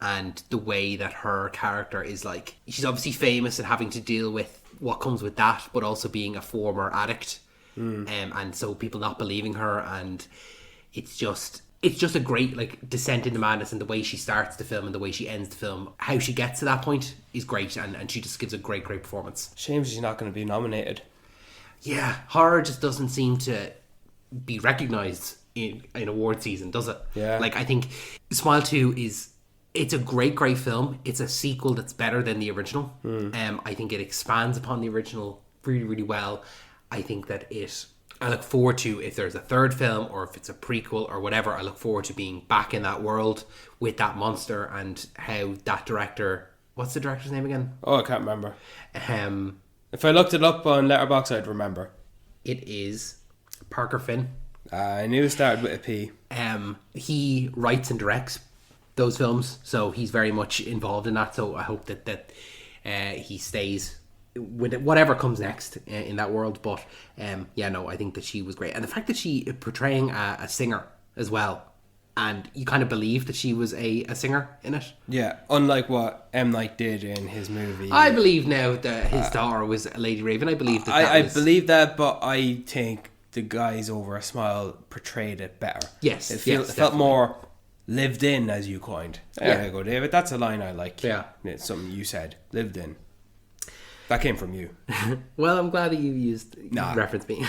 And the way that her character is like, she's obviously famous and having to deal with what comes with that, but also being a former addict. And so people not believing her, and it's just a great like descent into madness, and the way she starts the film and the way she ends the film, how she gets to that point is great, and she just gives a great performance. Shame she's not going to be nominated. Yeah, horror just doesn't seem to be recognised in award season, does it? Yeah. Like, I think Smile 2 it's a great film. It's a sequel that's better than the original. I think it expands upon the original really, really well. I think that I look forward to, if there's a third film or if it's a prequel or whatever, I look forward to being back in that world with that monster, and how that director, what's the director's name again? Oh, I can't remember. Um, If I looked it up on Letterboxd, I'd remember. it is Parker Finn. I knew it started with a P. He writes and directs those films, so he's very much involved in that. So I hope that he stays with whatever comes next in that world. But yeah, no, I think that she was great, and the fact that she portraying a singer as well, and you kind of believe that she was a singer in it. Yeah, unlike what M. Night did in his movie. I believe now that his daughter was Lady Raven. I believe that. I believe that, but I think the Guys Over a Smile portrayed it better. Yes, it yes, felt definitely. more lived in, as you coined. There Yeah. you go, David. That's a line I like. Yeah. It's something you said. Lived in. That came from you. Well, I'm glad that you used reference me.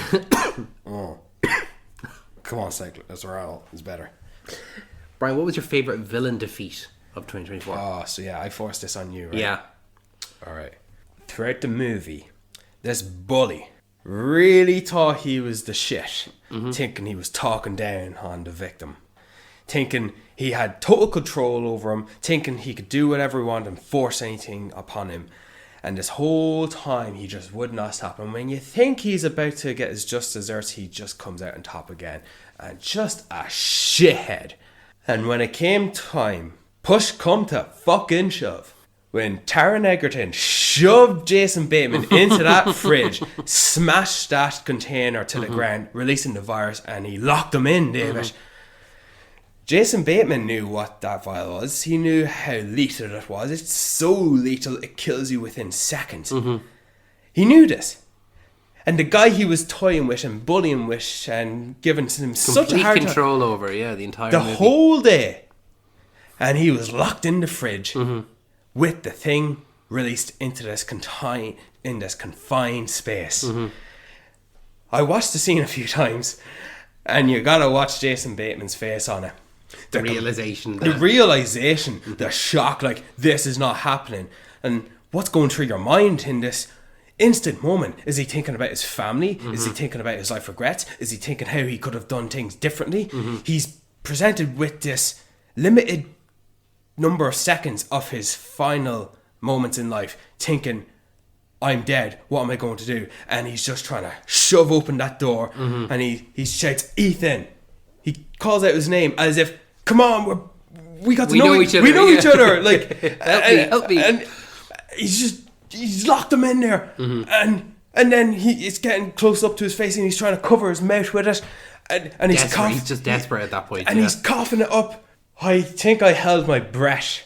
Oh. Come on, Cyclist Ronald is better. Brian, what was your favorite villain defeat of 2024? Oh, so yeah, I forced this on you, right? Yeah. Alright. Throughout the movie, this bully really thought he was the shit, thinking he was talking down on the victim, thinking he had total control over him, thinking he could do whatever he wanted and force anything upon him. And this whole time, he just would not stop. And when you think he's about to get his just desserts, he just comes out on top again. And just a shithead. And when it came time, push come to fucking shove, when Taron Egerton shoved Jason Bateman into that fridge, smashed that container to the ground, releasing the virus, and he locked him in, David. Jason Bateman knew what that vial was. He knew how lethal it was. It's so lethal, it kills you within seconds. He knew this. And the guy he was toying with and bullying with and giving him such a Complete hard time control over, the entire the movie. whole day. And he was locked in the fridge with the thing released into this confined space. I watched the scene a few times, and you gotta watch Jason Bateman's face on it. The realization. The realization, the shock, like, this is not happening. And what's going through your mind in this instant moment? Is he thinking about his family? Is he thinking about his life regrets? Is he thinking how he could have done things differently? He's presented with this limited number of seconds of his final moments in life, thinking, I'm dead, what am I going to do? And he's just trying to shove open that door, and he shouts, Ethan. He calls out his name as if, come on, we got to know each other. We know each other. Like, help me. And he's locked him in there, and then it's getting close up to his face, and he's trying to cover his mouth with it, and he's coughing. He's just desperate at that point. And he's coughing it up. I think I held my breath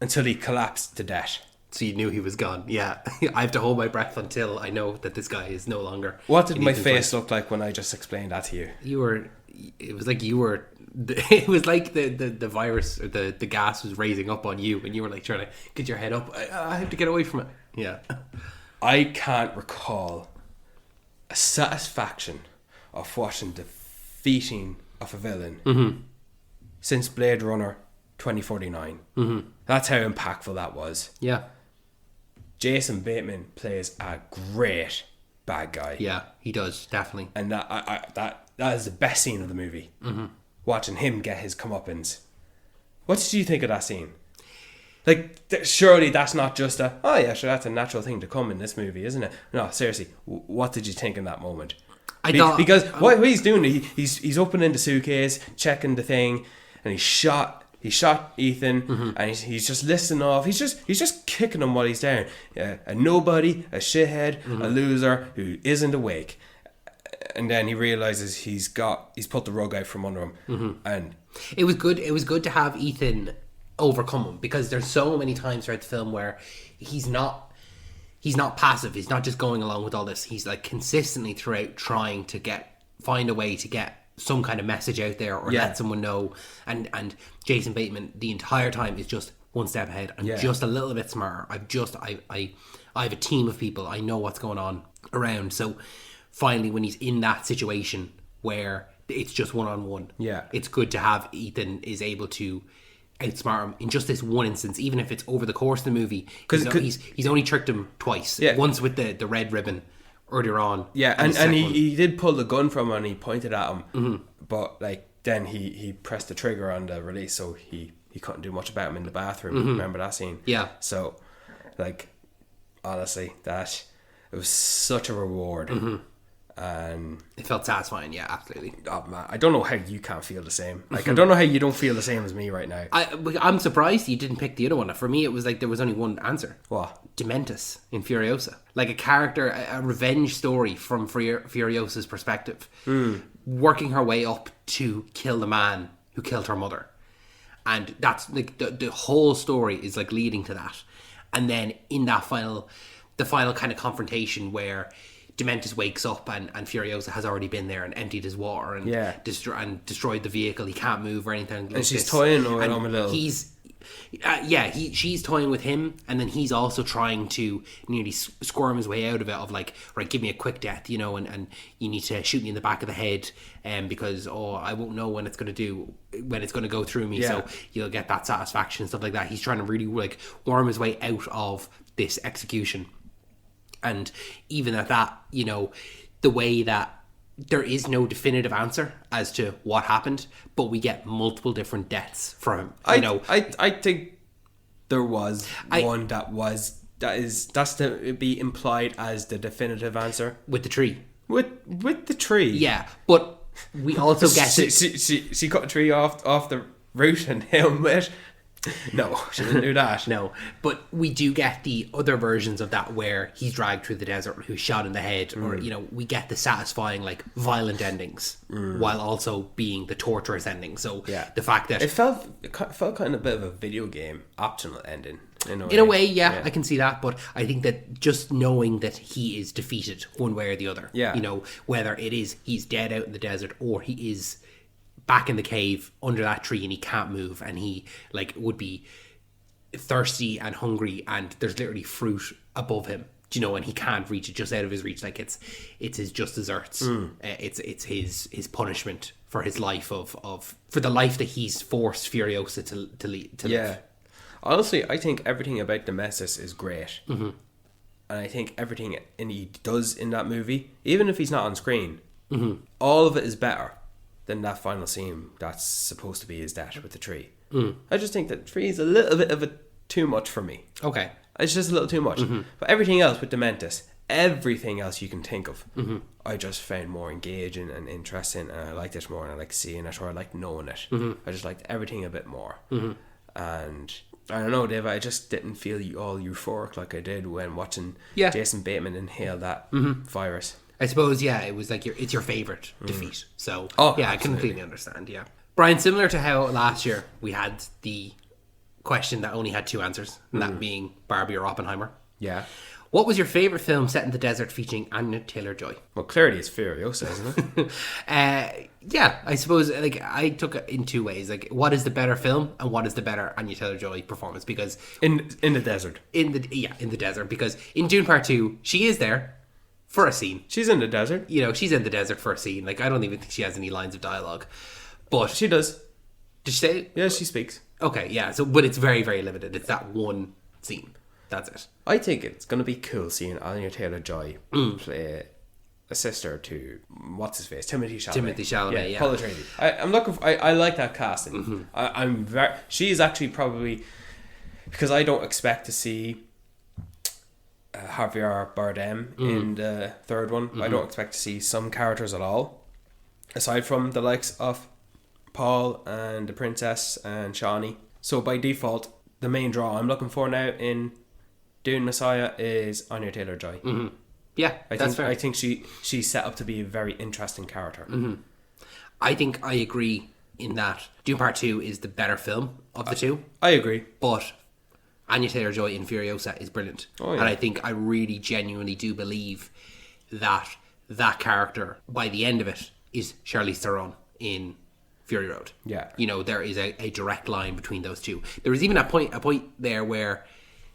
until he collapsed to death. So you knew he was gone. Yeah. I have to hold my breath until I know that this guy is no longer. What did in my Ethan's face life. look like when I just explained that to you? It was like it was like the virus or the gas was raising up on you, and you were like trying to get your head up. I have to get away from it. Yeah. I can't recall a satisfaction of watching defeating of a villain since Blade Runner 2049. That's how impactful that was. Yeah. Jason Bateman plays a great bad guy. Yeah, he does, definitely. And that is the best scene of the movie. Watching him get his comeuppance. What did you think of that scene? Like, surely that's not just that's a natural thing to come in this movie, isn't it? No, seriously, what did you think in that moment? Because what he's doing, he's opening the suitcase, checking the thing, and he shot Ethan, and he's just listing off. He's just kicking him while he's down. A nobody, a shithead, a loser who isn't awake. And then he realizes he's put the rug out from under him, and it was good. It was good to have Ethan overcome him, because there's so many times throughout the film where he's not passive. He's not just going along with all this. He's like consistently throughout trying to find a way to get some kind of message out there or let someone know. And Jason Bateman the entire time is just one step ahead. I'm just a little bit smarter. I have a team of people. I know what's going on around. So finally, when he's in that situation where it's just one-on-one, it's good to have Ethan is able to outsmart him in just this one instance, even if it's over the course of the movie, because he's only tricked him twice. Once with the red ribbon earlier on, and he did pull the gun from him and he pointed at him, but like then he pressed the trigger on the release, so he couldn't do much about him in the bathroom. Remember that scene? So like honestly, that it was such a reward, And It felt satisfying, yeah, absolutely. oh man, I don't know how you can't feel the same. Like, I don't know how you don't feel the same as me right now. I'm surprised you didn't pick the other one. For me, it was like there was only one answer. What? Dementus in Furiosa. Like a character, a revenge story from Furiosa's perspective. Working her way up to kill the man who killed her mother. And that's like the whole story is like leading to that. And then in that the final kind of confrontation where Dementus wakes up and Furiosa has already been there and emptied his water and destroyed the vehicle. He can't move or anything. Like And she's this. toying with And him a little. She's toying with him, and then he's also trying to nearly squirm his way out of it. Of like, right, give me a quick death, you know, and you need to shoot me in the back of the head, because I won't know when it's going to go through me, so you'll get that satisfaction and stuff like that. He's trying to really like worm his way out of this execution. And even at that, you know, the way that there is no definitive answer as to what happened, but we get multiple different deaths from him. I think there was one that's to be implied as the definitive answer with the tree. With the tree. Yeah, but we also get she cut a tree off the root and him it. No, she didn't do that. No, but we do get the other versions of that where he's dragged through the desert, who's shot in the head, or, you know, we get the satisfying, like, violent endings while also being the torturous ending. So the fact that it felt kind of a bit of a video game optional ending. In a way, yeah, I can see that, but I think that just knowing that he is defeated one way or the other, you know, whether it is he's dead out in the desert or he is back in the cave under that tree and he can't move and he like would be thirsty and hungry and there's literally fruit above him, you know, and he can't reach it, just out of his reach. Like it's his just desserts. It's his punishment for his life for the life that he's forced Furiosa to live. Honestly, I think everything about Nemesis is great. And I think everything he does in that movie, even if he's not on screen, all of it is better than that final scene that's supposed to be his death with the tree. I just think that tree is a little bit of a too much for me. Okay. It's just a little too much. But everything else with Dementus, everything else you can think of, I just found more engaging and interesting, and I liked it more, and I like seeing it, or I like knowing it. I just liked everything a bit more. And I don't know, Dave, I just didn't feel all euphoric like I did when watching Jason Bateman inhale that virus. I suppose, it was like it's your favourite defeat. So, I completely understand, Brian, similar to how last year we had the question that only had two answers, and that being Barbie or Oppenheimer. Yeah. What was your favourite film set in the desert featuring Anya Taylor-Joy? Well, clearly it's Furiosa, isn't it? I suppose like I took it in two ways. Like, what is the better film and what is the better Anya Taylor-Joy performance? Because in the desert. In the desert. Because in Dune Part 2, she is there for a scene. She's in the desert. You know, she's in the desert for a scene. Like, I don't even think she has any lines of dialogue. But she does. Did she say it? Yeah, she speaks. Okay, yeah. So, but it's very, very limited. It's that one scene. That's it. I think it's going to be cool seeing Anya Taylor-Joy play a sister to what's his face, Timothée Chalamet. Yeah. Paul Atreides. I'm looking for. I like that casting. I'm very. She's actually probably because I don't expect to see Javier Bardem in the third one. I don't expect to see some characters at all, aside from the likes of Paul and the princess and Shawnee. So by default, the main draw I'm looking for now in Dune Messiah is Anya Taylor-Joy. Yeah, that's fair. I think she's set up to be a very interesting character. I think I agree in that Dune Part 2 is the better film of the two. I agree. But Anya Taylor-Joy in Furiosa is brilliant. And I think I really genuinely do believe that character, by the end of it, is Charlize Theron in Fury Road. Yeah. You know, there is a direct line between those two. There was even a point there where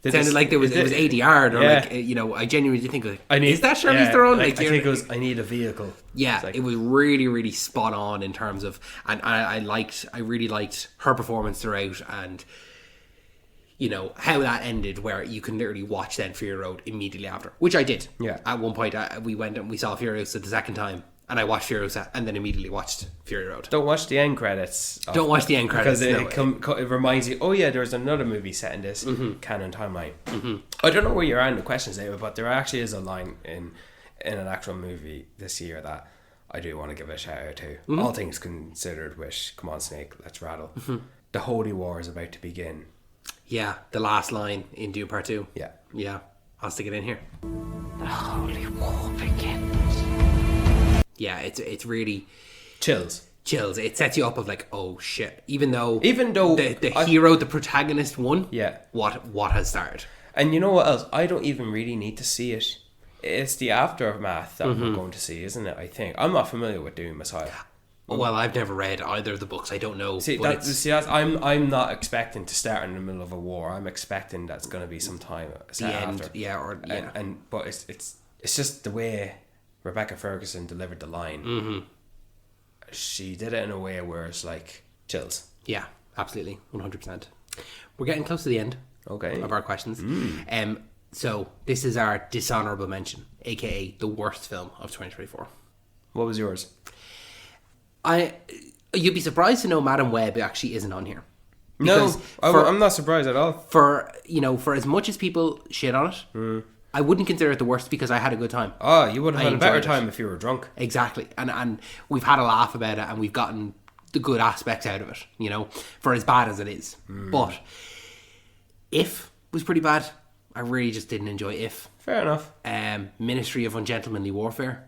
it sounded like it was ADR, or like, you know, I genuinely think like, is that Charlize Theron? Like, I think it was, I need a vehicle. Yeah, it was really, really spot on in terms of, and I really liked her performance throughout, and you know how that ended, where you can literally watch then Fury Road immediately after, which I did. Yeah. At one point, we went and we saw Furiosa the second time, and I watched Furiosa and then immediately watched Fury Road. Don't watch the end credits. Don't watch the end credits because it reminds you. Oh yeah, there's another movie set in this canon timeline. I don't know where you're at in the questions, David, but there actually is a line in in an actual movie this year that I do want to give a shout out to. Mm-hmm. All things considered, which, come on, Snake, let's rattle. The Holy War is about to begin. Yeah, the last line in Dune Part 2. Yeah. Yeah, I'll stick it in here. The holy war begins. Yeah, it's really Chills. chills. It sets you up of like, oh shit. Even though the I- hero, the protagonist won. Yeah. What has started? And you know what else? I don't even really need to see it. It's the aftermath that we're going to see, isn't it? I think. I'm not familiar with Dune Messiah. Well, I've never read either of the books. I don't know. See, but I'm not expecting to start in the middle of a war. I'm expecting that's going to be some time the end. after. Yeah, But it's just the way Rebecca Ferguson delivered the line. Mm-hmm. She did it in a way where it's like chills. yeah, absolutely, 100%. We're getting close to the end. Okay. Of our questions. So this is our dishonorable mention, aka the worst film of 2024. What was yours? You'd be surprised to know Madam Web actually isn't on here. No, for, I'm not surprised at all. for as much as people shit on it, I wouldn't consider it the worst because I had a good time. Oh, you would have I had a better enjoyed it. time if you were drunk. Exactly, and we've had a laugh about it, and we've gotten the good aspects out of it. For as bad as it is. But If was pretty bad. I really just didn't enjoy If. Fair enough. Ministry of Ungentlemanly Warfare.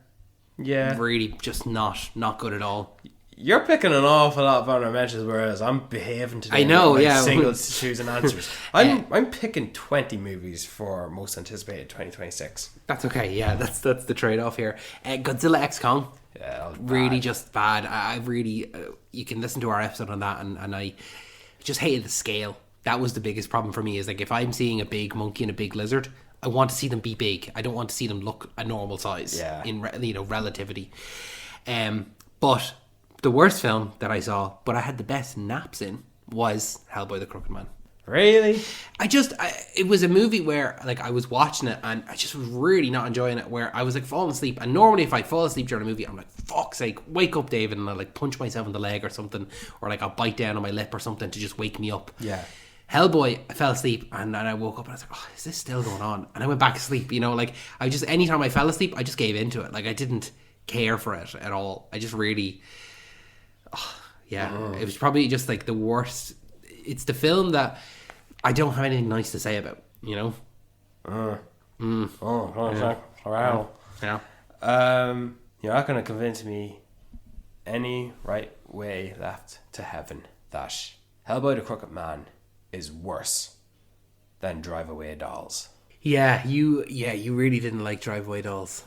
Yeah. Really just not good at all. You're picking an awful lot of honorable mentions, whereas I'm behaving today. I know, with my yeah. singles to choose and answers. I'm picking 20 movies for most anticipated 2026. That's okay. Yeah, that's the trade-off here. Godzilla X Kong. Yeah, that was Really bad. just bad. I really... you can listen to our episode on that, and I just hated the scale. That was the biggest problem for me, is like if I'm seeing a big monkey and a big lizard, I want to see them be big. I don't want to see them look a normal size. Yeah. In relativity. But the worst film that I saw, but I had the best naps in, was Hellboy the Crooked Man. Really? It was a movie where like I was watching it and I just was really not enjoying it, where I was like falling asleep, and normally if I fall asleep during a movie I'm like, fuck's sake, wake up David, and I'll like punch myself in the leg or something, or like I'll bite down on my lip or something to just wake me up. Yeah. Hellboy, I fell asleep and I woke up and I was like, oh, is this still going on? And I went back to sleep, like I just, anytime I fell asleep I just gave into it. Like I didn't care for it at all. I just really it was probably just like the worst. It's the film that I don't have anything nice to say about, Wow. Yeah. You're not going to convince me any right way left to heaven that Hellboy the Crooked Man is worse than Drive Away Dolls. Yeah, you really didn't like Drive Away Dolls.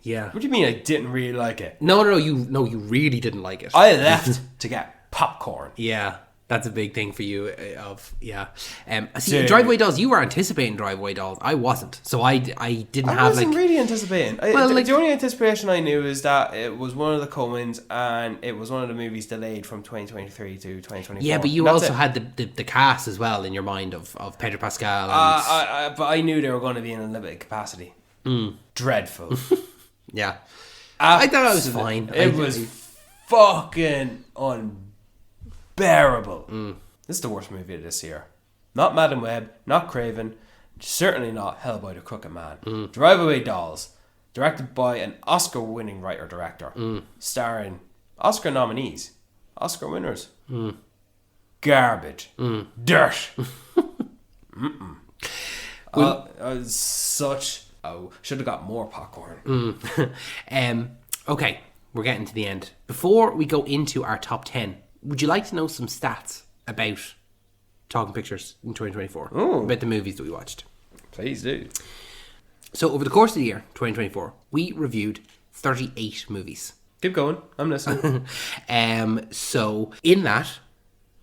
Yeah. What do you mean I didn't really like it? No, you really didn't like it. I left to get popcorn. Yeah, that's a big thing for you. See, Dude. Drive Away Dolls. You were anticipating Drive Away Dolls. I wasn't, so I didn't I have wasn't like. really anticipating. Well, like- the only anticipation I knew is that it was one of the Coens and it was one of the movies delayed from 2023 to 2024. Yeah, but you That's also it. had the cast as well in your mind of Pedro Pascal. And, But I knew they were going to be in a limited capacity. Dreadful. yeah, I thought it was Absolute- fine. It was fucking unbearable. This is the worst movie of this year. Not Madam Web, not Craven, certainly not Hellboy the Crooked Man. Drive Away Dolls, directed by an Oscar-winning writer-director, starring Oscar nominees, Oscar winners. Garbage. Dirt. Should have got more popcorn. Okay, we're getting to the end. Before we go into our top 10, would you like to know some stats about Talking Pictures in 2024? About the movies that we watched. Please do. So over the course of the year, 2024, we reviewed 38 movies. Keep going. I'm listening. So in that,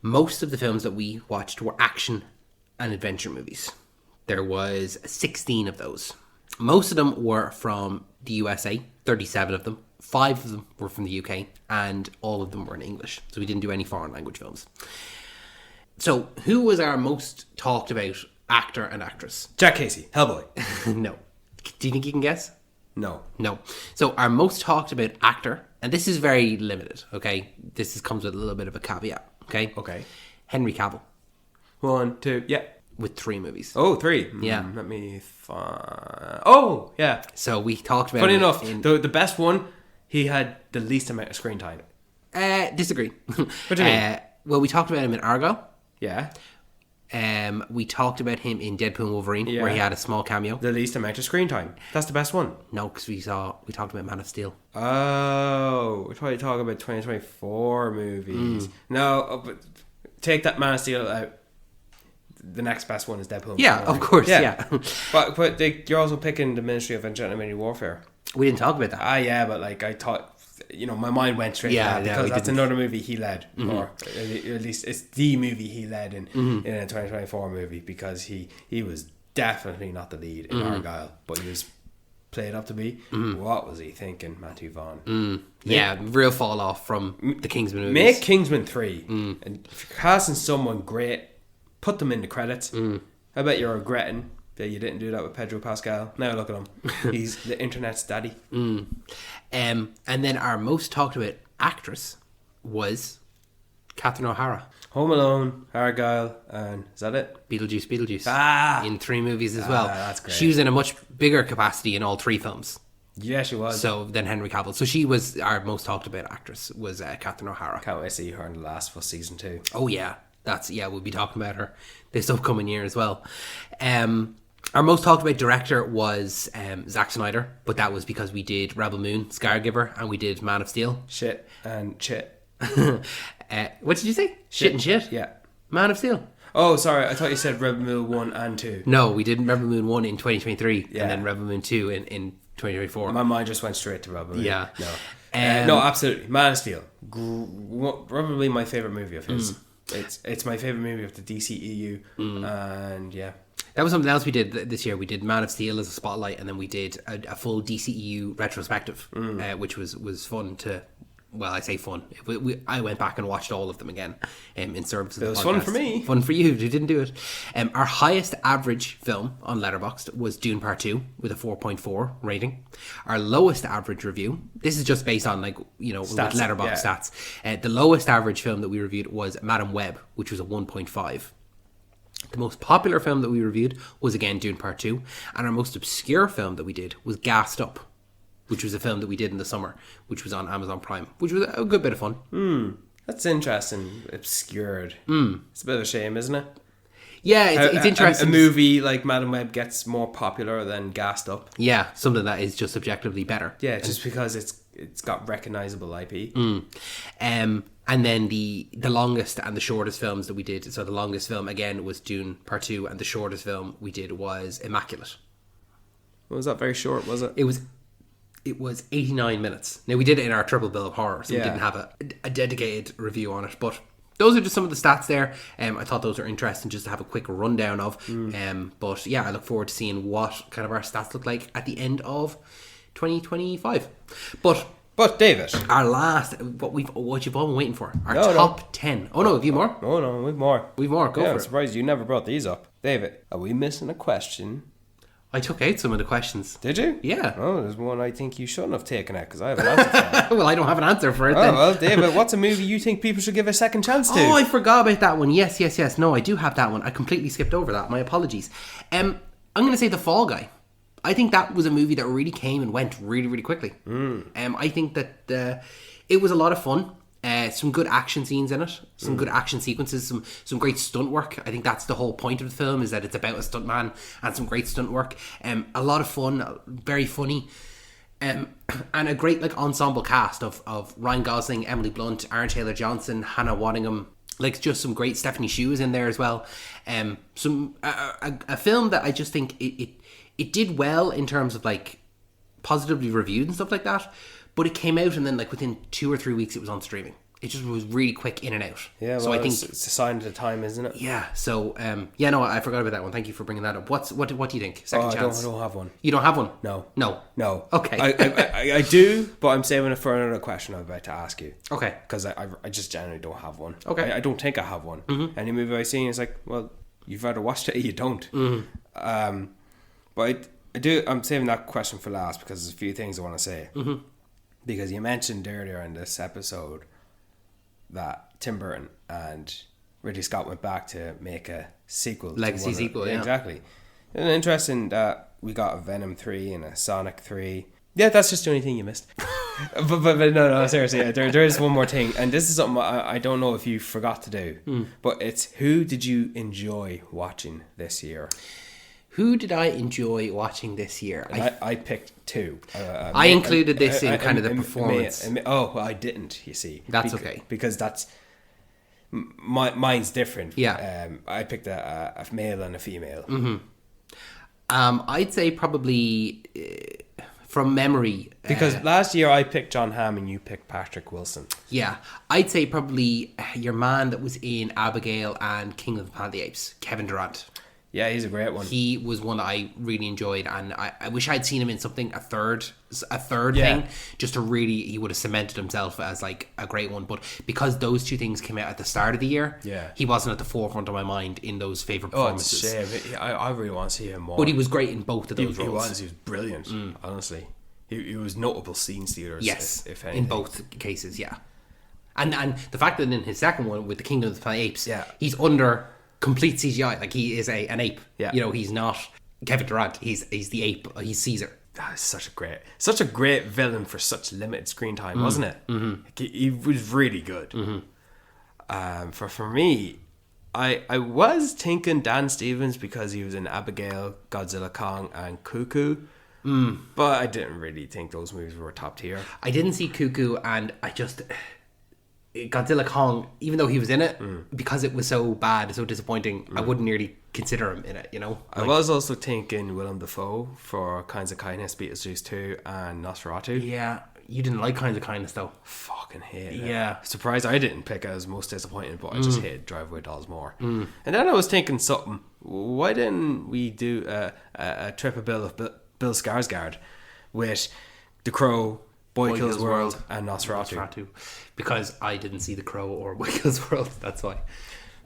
most of the films that we watched were action and adventure movies. There was 16 of those. Most of them were from the USA, 37 of them. 5 of them were from the UK, and all of them were in English. So we didn't do any foreign language films. So who was our most talked about actor and actress? Jack Casey. Hellboy. No. Do you think you can guess? No. No. So our most talked about actor, and this is very limited, okay? Comes with a little bit of a caveat, okay? Okay. Henry Cavill. 1, 2, yeah. with 3 movies. Oh, 3. Yeah. Let me find... Oh, yeah. So we talked about Funny it enough, in- the best one, he had the least amount of screen time. disagree. What do you mean? Well, we talked about him in Argo. Yeah. We talked about him in Deadpool and Wolverine, Yeah. where he had a small cameo. The least amount of screen time. That's the best one. No, because we talked about Man of Steel. Oh, we're trying to talk about 2024 movies. No, but take that Man of Steel out. The next best one is Deadpool. Yeah, of course, yeah. but you're also picking the Ministry of Anti Warfare. We didn't talk about that. Yeah, but like I thought, my mind went straight to that because we that's didn't. another movie he led, or at least it's the movie he led in a 2024 movie, because he was definitely not the lead in Argyle, but he was played up to be. What was he thinking, Matthew Vaughn? Yeah, real fall off from the Kingsman movies. Make Kingsman 3, and if you're casting someone great, put them in the credits. I bet you're regretting that you didn't do that with Pedro Pascal. Now look at him. He's the internet's daddy. And then our most talked about actress was Catherine O'Hara. Home Alone, Argyle, and is that it? Beetlejuice. In 3 movies as well. That's great. She was in a much bigger capacity in all 3 films. Yeah, she was. So than Henry Cavill. So she was our most talked about actress, was Catherine O'Hara. Can't wait to see her in the Last of Us season 2. Oh yeah, we'll be talking about her this upcoming year as well. Our most talked about director was Zack Snyder, but that was because we did Rebel Moon, Scargiver, and we did Man of Steel. Shit and chit. What did you say? Shit and shit? Yeah. Man of Steel. Oh, sorry. I thought you said Rebel Moon 1 and 2. No, we did Rebel Moon 1 in 2023 Yeah. and then Rebel Moon 2 in 2024. My mind just went straight to Rebel Moon. Yeah. No. No, absolutely. Man of Steel. Probably my favourite movie of his. It's my favourite movie of the DCEU. And yeah. That was something else we did this year. We did Man of Steel as a spotlight, and then we did a full DCEU retrospective, which was fun to... Well, I say fun. I went back and watched all of them again in service of the podcast. It was fun for me. Fun for you who didn't do it. Our highest average film on Letterboxd was Dune Part 2 with a 4.4 rating. Our lowest average review, this is just based on with Letterboxd stats. The lowest average film that we reviewed was Madam Web, which was a 1.5. The most popular film that we reviewed was again Dune Part 2. And our most obscure film that we did was Gassed Up, which was a film that we did in the summer, which was on Amazon Prime, which was a good bit of fun. That's interesting. Obscured. It's a bit of a shame, isn't it? Yeah, it's interesting. A movie like Madam Web gets more popular than Gassed Up. Yeah, something that is just objectively better. Yeah, just because it's got recognisable IP. And then the longest and the shortest films that we did. So the longest film again was Dune Part 2, and the shortest film we did was Immaculate. Was that very short? Was it? It was 89 minutes. Now, we did it in our triple bill of horror, so we Yeah. didn't have a dedicated review on it. But those are just some of the stats there. I thought those are interesting just to have a quick rundown of. But yeah, I look forward to seeing what kind of our stats look like at the end of 2025. But David. our last, what you've all been waiting for, our No. top 10. Oh no, have you more? Oh no, we've more. We've more, go for I'm it. surprised you never brought these up. David, are we missing a question? I took out some of the questions. Did you? Yeah. Oh, there's one I think you shouldn't have taken out because I have an answer for it. Well, I don't have an answer for it Oh, then. well, David, what's a movie you think people should give a second chance to? Oh, I forgot about that one. Yes. No, I do have that one. I completely skipped over that. My apologies. I'm going to say The Fall Guy. I think that was a movie that really came and went really, really quickly. I think that it was a lot of fun. Some good action scenes in it. Some good action sequences. Some great stunt work. I think that's the whole point of the film, is that it's about a stuntman and some great stunt work. A lot of fun. Very funny. And a great ensemble cast of Ryan Gosling, Emily Blunt, Aaron Taylor-Johnson, Hannah Waddingham. Just some great Stephanie Hsu is in there as well. A film that I just think it did well in terms of positively reviewed and stuff like that, but it came out and then within 2 or 3 weeks it was on streaming. It just was really quick in and out. Yeah, well, so I think it's a sign of the time, isn't it? yeah. So no, I forgot about that one. Thank you for bringing that up. What do you think? Second chance? I don't have one. You don't have one? No. Okay. I do, but I'm saving it for another question I'm about to ask you. Okay. Because I just generally don't have one. Okay. I don't think I have one. Any movie I've seen is well, you've either watched it or you don't. But I do. I'm saving that question for last because there's a few things I want to say. Because you mentioned earlier in this episode that Tim Burton and Ridley Scott went back to make a sequel. to Legacy one of- sequel, yeah. Exactly. And interesting that we got a Venom 3 and a Sonic 3. Yeah, that's just the only thing you missed. but no, seriously, yeah, there is one more thing. And this is something I don't know if you forgot to do. But it's who did you enjoy watching this year? Who did I enjoy watching this year? I picked two. I included this in kind of the performance. Well, I didn't, you see. That's okay. Because that's... mine's different. Yeah. I picked a male and a female. Mm-hmm. I'd say probably from memory. Because last year I picked John Hamm and you picked Patrick Wilson. Yeah, I'd say probably your man that was in Abigail and King of the Planet of the Apes, Kevin Durant. Yeah, he's a great one. He was one that I really enjoyed, and I wish I'd seen him in something a third Yeah. thing, just to really, he would have cemented himself as like a great one. But because those two things came out at the start of the year, Yeah. he wasn't at the forefront of my mind in those favorite Oh, it's performances. a shame. I really want to see him more. But he was great in both of those He roles. was brilliant, honestly. He was notable scene stealers, Yes, if anything. in both cases, yeah. And the fact that in his second one with the Kingdom of the Planet of the Apes, Yeah. he's under complete CGI. Like, he is an ape. Yeah. You know, he's not Kevin Durant. He's the ape. He's Caesar. That is such a great villain for such limited screen time, wasn't it? Mm-hmm. He was really good. Mm-hmm. For me, I was thinking Dan Stevens because he was in Abigail, Godzilla Kong, and Cuckoo. But I didn't really think those movies were top tier. I didn't see Cuckoo, and I just... Godzilla Kong, even though he was in it, because it was so bad, so disappointing, I wouldn't nearly consider him in it, you know? I was also thinking Willem Dafoe for Kinds of Kindness, Beetlejuice 2, and Nosferatu. Yeah, you didn't like Kinds of Kindness, though. Fucking hate it. Yeah. Surprised I didn't pick it as most disappointing, but I just hate Driveway Dolls more. And then I was thinking something. Why didn't we do a triple bill of Bill Skarsgård with The Crow, Boy Kills World, and Nosferatu? Because I didn't see The Crow or Boy Kills World, that's why.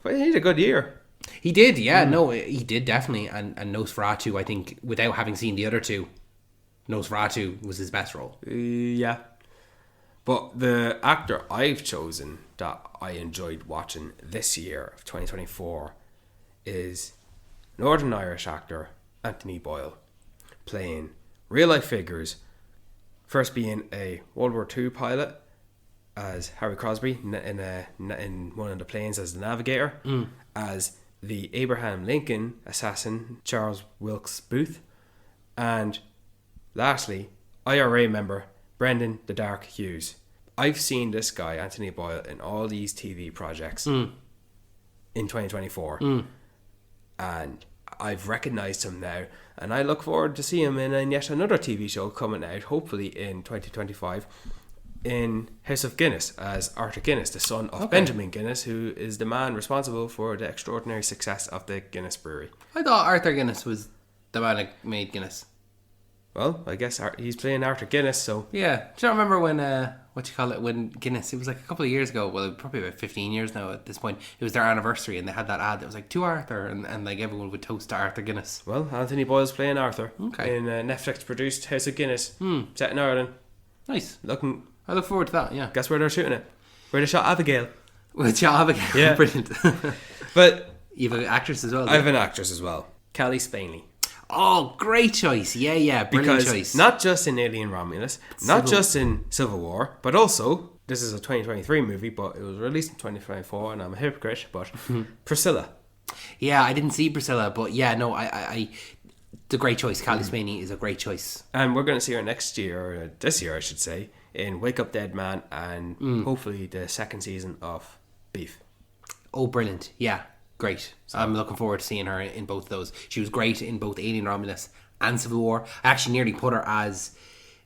But he had a good year. He did, yeah, no, he did definitely. And Nosferatu, I think, without having seen the other two, Nosferatu was his best role. Yeah. But the actor I've chosen that I enjoyed watching this year of 2024 is Northern Irish actor Anthony Boyle, playing real life figures, first being a World War II pilot as Harry Crosby in one of the planes as the navigator, as the Abraham Lincoln assassin Charles Wilkes Booth, and lastly, IRA member Brendan the Dark Hughes. I've seen this guy, Anthony Boyle, in all these TV projects in 2024. And I've recognised him now. And I look forward to seeing him in yet another TV show coming out, hopefully in 2025, in House of Guinness, as Arthur Guinness, the son of Benjamin Guinness, who is the man responsible for the extraordinary success of the Guinness Brewery. I thought Arthur Guinness was the man that made Guinness. Well, I guess he's playing Arthur Guinness, so... Yeah. Do you remember when, when Guinness, it was like a couple of years ago, well, probably about 15 years now at this point, it was their anniversary and they had that ad that was like, to Arthur, and like everyone would toast to Arthur Guinness. Well, Anthony Boyle's playing Arthur Okay. in Netflix-produced House of Guinness, set in Ireland. Nice. Looking... I look forward to that, yeah. Guess where they're shooting it? Where they shot Abigail. With job again. Yeah. Brilliant. But You have an actress as well. I have an actress as well, Kelly Spanley. Oh, great choice. Yeah, brilliant Because choice. not just in Alien Romulus, not just in Civil War, but also, this is a 2023 movie, but it was released in 2024, and I'm a hypocrite, but Priscilla. Yeah, I didn't see Priscilla, but yeah, no, I the great choice. Callie Spaney is a great choice. And we're going to see her next year, or this year I should say, in Wake Up Dead Man, and hopefully the second season of Beef. Oh, brilliant. Yeah, great. I'm looking forward to seeing her in both of those. She was great in both Alien Romulus and Civil War. I actually nearly put her as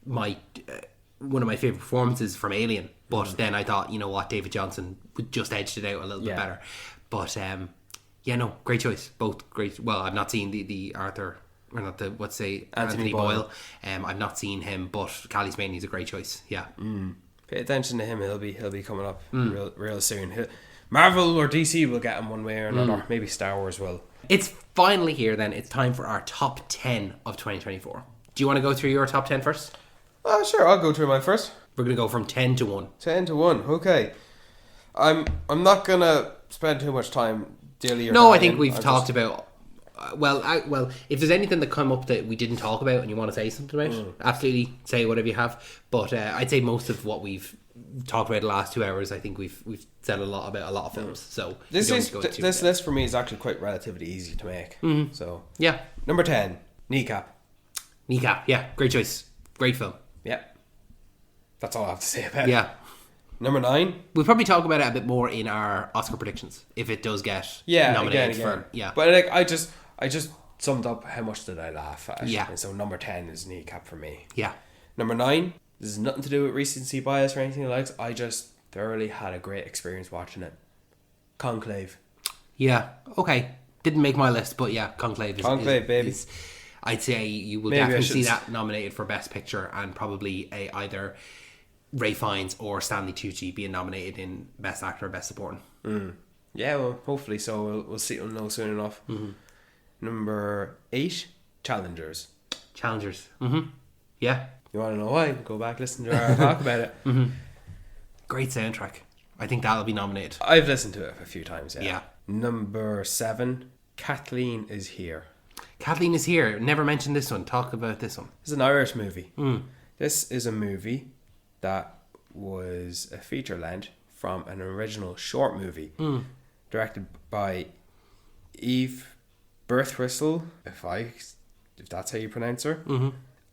my one of my favourite performances from Alien, but then I thought, you know what, David Johnson just edged it out a little bit better. But yeah, no, great choice. Both great. Well, I've not seen the Arthur, or not the, Anthony Boyle. I've not seen him, but Callie Spaney is a great choice. Yeah. Pay attention to him. He'll be coming up real soon. Marvel or DC will get him one way or another. Maybe Star Wars will. It's finally here then. It's time for our top 10 of 2024. Do you want to go through your top 10 first? Sure, I'll go through mine first. We're going to go from 10 to 1. 10 to 1, okay. I'm not gonna spend too much time Dilly or No, I Dalian. think we've I'll talked just- about. Well, if there's anything that come up that we didn't talk about and you want to say something about, absolutely say whatever you have. But I'd say most of what we've talked about the last 2 hours, I think we've said a lot about a lot of films. So This we don't is need to go into this it. list for me is actually quite relatively easy to make. So Yeah, number 10, Kneecap. Kneecap. Yeah, great choice. Great film. Yeah, that's all I have to say about it. Yeah, Number 9. we'll probably talk about it a bit more in our Oscar predictions if it does get Yeah, nominated again. for. Yeah, But like I just summed up how much did I laugh at. Yeah. And so number 10 is Kneecap for me. yeah, Number 9. This is nothing to do with recency bias or anything like that. I just thoroughly had a great experience watching it. Conclave. yeah. Okay, didn't make my list, but yeah, Conclave is Conclave, baby. I'd say you will Maybe I definitely see should- that nominated for Best Picture, and probably either Ray Fiennes or Stanley Tucci being nominated in Best Actor or Best Supporting. Yeah, well, hopefully so. We'll see. We'll know soon enough. Number 8, Challengers. Challengers. Yeah, You want to know why? Go back, listen to our talk about it. great soundtrack. I think that'll be nominated. I've listened to it a few times. Yeah. Yeah. Number 7, Kathleen Is Here. Kathleen Is Here. Never mentioned this one. Talk about this one. It's an Irish movie. This is a movie that was a feature length from an original short movie directed by Eve Birthwhistle, if that's how you pronounce her.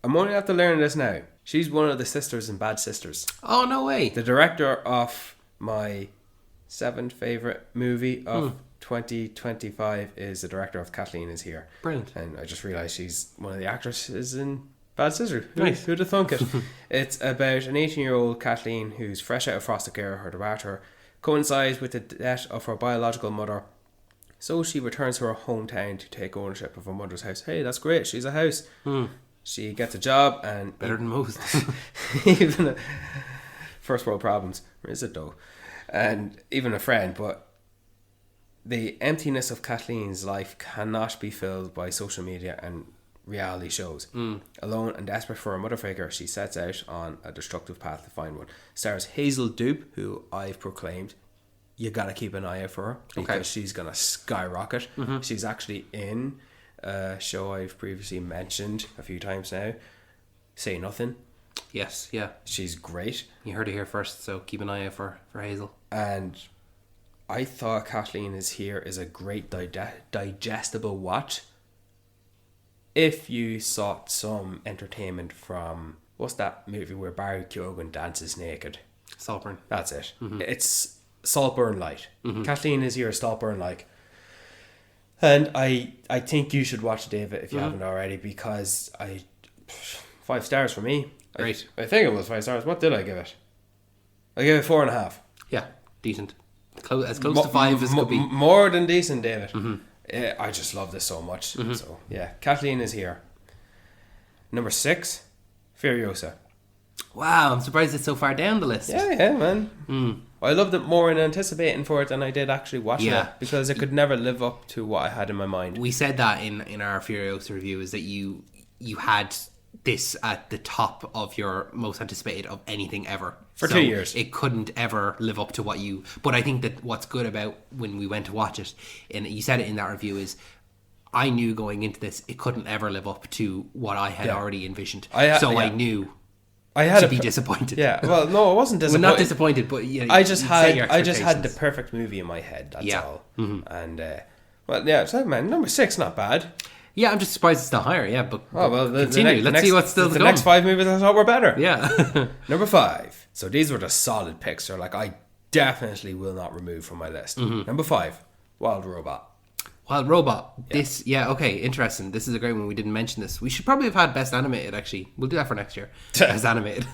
I'm only after learning this now. She's one of the sisters in Bad Sisters. Oh, no way. The director of my 7th favourite movie of 2025 is the director of Kathleen Is Here. Brilliant. And I just realised she's one of the actresses in Bad Sisters. Nice. Who'd have thunk it? It's about an 18-year-old Kathleen who's fresh out of foster care. Her departure coincides with the death of her biological mother. So she returns to her hometown to take ownership of her mother's house. Hey, that's great. She's a house. She gets a job and Better than most. even first world problems. Or is it though? And even a friend, but the emptiness of Kathleen's life cannot be filled by social media and reality shows. Alone and desperate for a mother figure, she sets out on a destructive path to find one. Stars Hazel Dupe, who I've proclaimed you gotta keep an eye out for her because she's gonna skyrocket. She's actually in a show I've previously mentioned a few times now, Say Nothing. Yes, yeah. She's great. You heard it here first, so keep an eye out for Hazel. And I thought Kathleen Is Here is a great digestible watch if you sought some entertainment from, what's that movie where Barry Keoghan dances naked? Saltburn. That's it. It's Saltburn Light. Kathleen Is Here is Saltburn Light. And I think you should watch it, David, if you haven't already, because 5 stars for me. Great. I think it was 5 stars. What did I give it? I gave it 4.5. Yeah, decent. As close to 5 as could be. More than decent, David. I just love this so much. So yeah, Kathleen Is Here. Number 6, Furiosa. Wow, I'm surprised it's so far down the list. Yeah, man. I loved it more in anticipating for it than I did actually watching Yeah. it because it could never live up to what I had in my mind. We said that in our Furiosa review, is that you had this at the top of your most anticipated of anything ever. For 2 years. It couldn't ever live up to what you... But I think that what's good about when we went to watch it, and you said it in that review, is I knew going into this, it couldn't ever live up to what I had already envisioned. I knew I had to a be disappointed. Yeah, well, no, I wasn't Well, disappointed. not disappointed, but you know, I just set your had the expectations. perfect movie in my head. That's Yeah. all. And well, yeah, so man, number 6, not bad. Yeah, I'm just surprised it's not higher. Yeah, but Oh well, continue. Let's see what's still to the come. next 5 movies. I thought were better. Yeah. Number 5. So these were the solid picks. They're like I definitely will not remove from my list. Number 5, Wild Robot. Wild Robot. This, okay, interesting. This is a great one. We didn't mention this. We should probably have had Best Animated, actually. We'll do that for next year. Best Animated.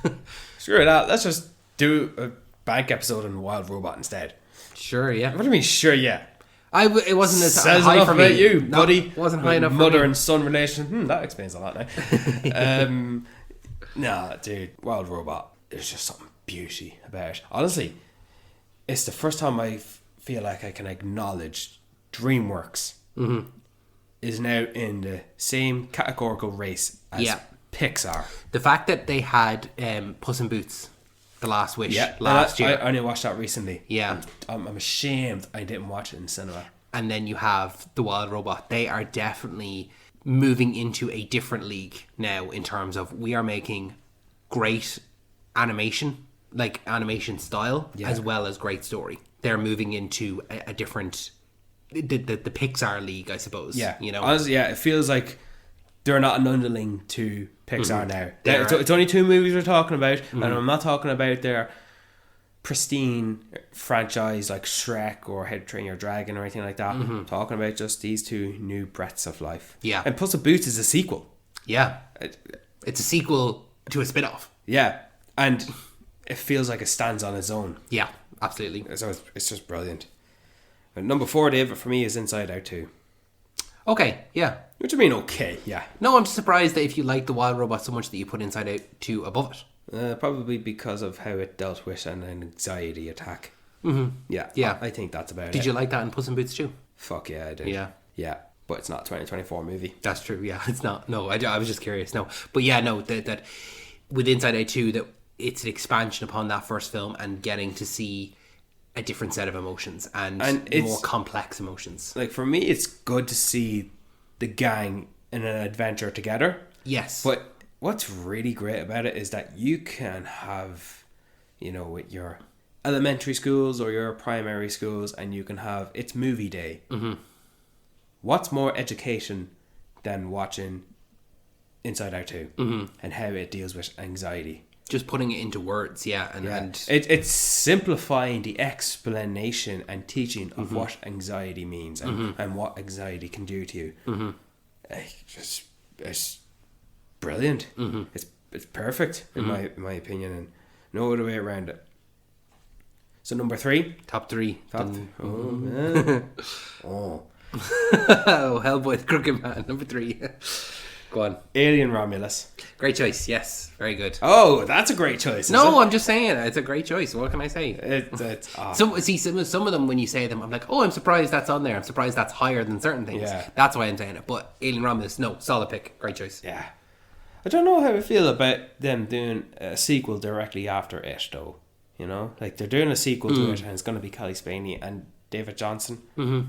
Screw that. Let's just do a bank episode on Wild Robot instead. Sure, yeah. What do you mean? Sure, yeah. It wasn't as Says high enough for about me. you, No, buddy. wasn't high With enough for mother me. and son relation. That explains a lot now. Nah, dude. Wild Robot. There's just something beauty about it. Honestly, it's the first time I feel like I can acknowledge DreamWorks is now in the same categorical race as Yeah. Pixar. The fact that they had Puss in Boots, The Last Wish, Yeah, last year. I only watched that recently. Yeah. I'm ashamed I didn't watch it in cinema. and then you have The Wild Robot. They are definitely moving into a different league now in terms of we are making great animation, like animation style, as well as great story. They're moving into a different, the Pixar league, I suppose. Yeah, you know, honestly, it feels like they're not an underling to Pixar now. They're- It's only 2 movies we're talking about, and I'm not talking about their pristine franchise like Shrek or How to Train Your Dragon or anything like that. I'm talking about just these 2 new breaths of life. Yeah. And Puss in Boots is a sequel. yeah, it's a sequel to a spin-off. Yeah, and it feels like it stands on its own. Yeah, absolutely. So it's just brilliant. And number 4, David, for me is Inside Out 2. Okay, yeah. Which I mean, okay, yeah. No, I'm surprised that if you like The Wild Robot so much that you put Inside Out 2 above it. Probably because of how it dealt with an anxiety attack. Mm-hmm. Yeah, Yeah. I think that's about it. Did you like that in Puss in Boots too? Fuck yeah, I did. Yeah. Yeah, but it's not a 2024 movie. That's true. Yeah, it's not. No, I was just curious. No, but yeah, no. That with Inside Out 2, that it's an expansion upon that first film and getting to see a different set of emotions and it's- more complex emotions. Like, for me, it's good to see the gang in an adventure together. Yes, But what's really great about it is that you can have, you know, with your elementary schools or your primary schools, and you can have, it's movie day. Mm-hmm. What's more education than watching Inside Out 2 and how it deals with anxiety? just putting it into words. Yeah, and It's simplifying the explanation and teaching of what anxiety means and what anxiety can do to you. It's brilliant. It's perfect in my opinion, and no other way around it. So number 3, top 3. oh, Oh, Hellboy, the Crooked Man. Number 3. Go on. Alien Romulus. Great choice. Yes, very good. Oh, that's a great choice. No, I'm just saying it's a great choice. What can I say? it's Some of them, when you say them, I'm like, oh, I'm surprised that's on there. I'm surprised that's higher than certain things. Yeah. That's why I'm saying it. But Alien Romulus, no, solid pick. Great choice. yeah. I don't know how I feel about them doing a sequel directly after it, though. You know, like they're doing a sequel to it, and it's going to be Kelly Spaney and David Johnson. Mm-hmm.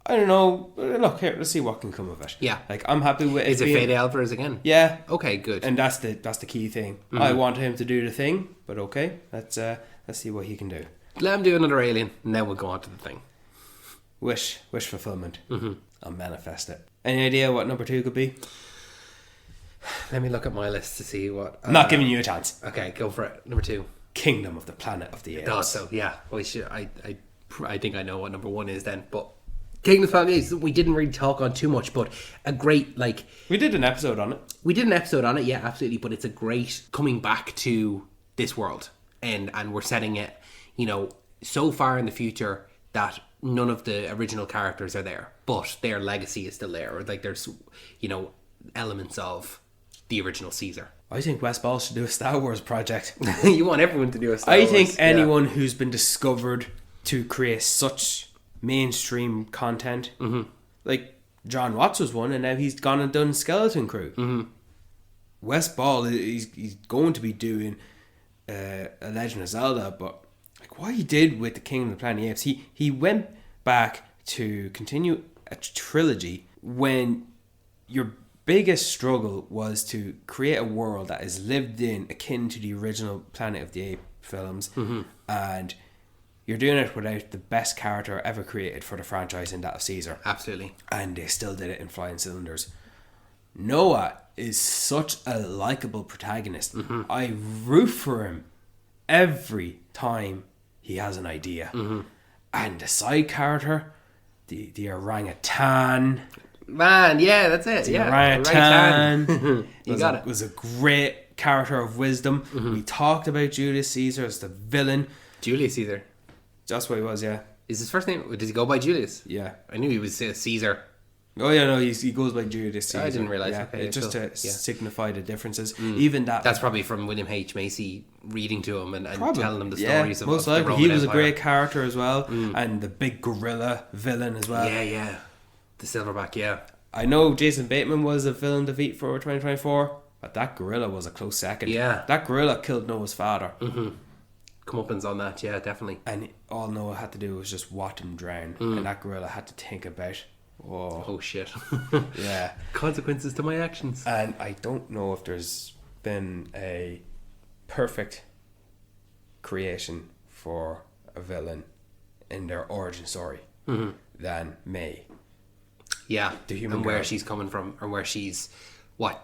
I don't know. Look here, let's see what can come of it. Yeah. like I'm happy with it. Is it being, Fede Alvarez again? Yeah. Okay, good. And that's the key thing. I want him to do the thing, but okay, let's see what he can do. Let him do another Alien, and then we'll go on to the thing. Wish fulfillment. Mm-hmm. I'll manifest it. Any idea what number 2 could be? Let me look at my list to see what. I'm not giving you a chance. Okay, go for it. Number 2. Kingdom of the Planet of the Apes. Oh, so yeah. We should. I think I know what number 1 is then, but Kingdom of the Planet of the Apes, we didn't really talk on too much, but a great We did an episode on it. We did an episode on it, yeah, absolutely. But it's a great coming back to this world, and we're setting it, so far in the future that none of the original characters are there, but their legacy is still there. Or like there's, elements of the original Caesar. I think Wes Ball should do a Star Wars project. You want everyone to do a Star I Wars. think yeah. anyone who's been discovered to create such mainstream content, like John Watts was one, and now he's gone and done Skeleton Crew. Mm-hmm. Wes Ball, he's going to be doing a Legend of Zelda, but like what he did with the Kingdom of the Planet of the Apes, he went back to continue a trilogy when your biggest struggle was to create a world that is lived in, akin to the original Planet of the Apes films, and you're doing it without the best character ever created for the franchise in that of Caesar. Absolutely. And they still did it in flying cylinders. Noah is such a likable protagonist. I root for him every time he has an idea. And the side character, the orangutan. Man, yeah, that's it. Yeah, Orangutan. You got it. Was a great character of wisdom. We talked about Julius Caesar as the villain. Julius Caesar. That's what he was, yeah. Is his first name? Does he go by Julius? Yeah. I knew he was Caesar. Oh yeah, no, he goes by Julius Caesar. I didn't realise. Yeah, Okay, it's just cool. to Yeah. signify the differences. Even that. That's probably from William H. Macy reading to him and telling him the yeah, stories of most the likely. Roman He was Empire. a great character as well, and the big gorilla villain as well. Yeah. The silverback, yeah. I know Jason Bateman was a villain to beat for 2024, but that gorilla was a close second. Yeah. That gorilla killed Noah's father. comeuppance on that. Yeah, definitely. And all Noah had to do was just watch him drown. And that gorilla had to think about, Oh shit. yeah. Consequences to my actions. And I don't know if there's been a perfect creation for a villain in their origin story than May. Yeah, The human and where girl. she's coming from, or where she's what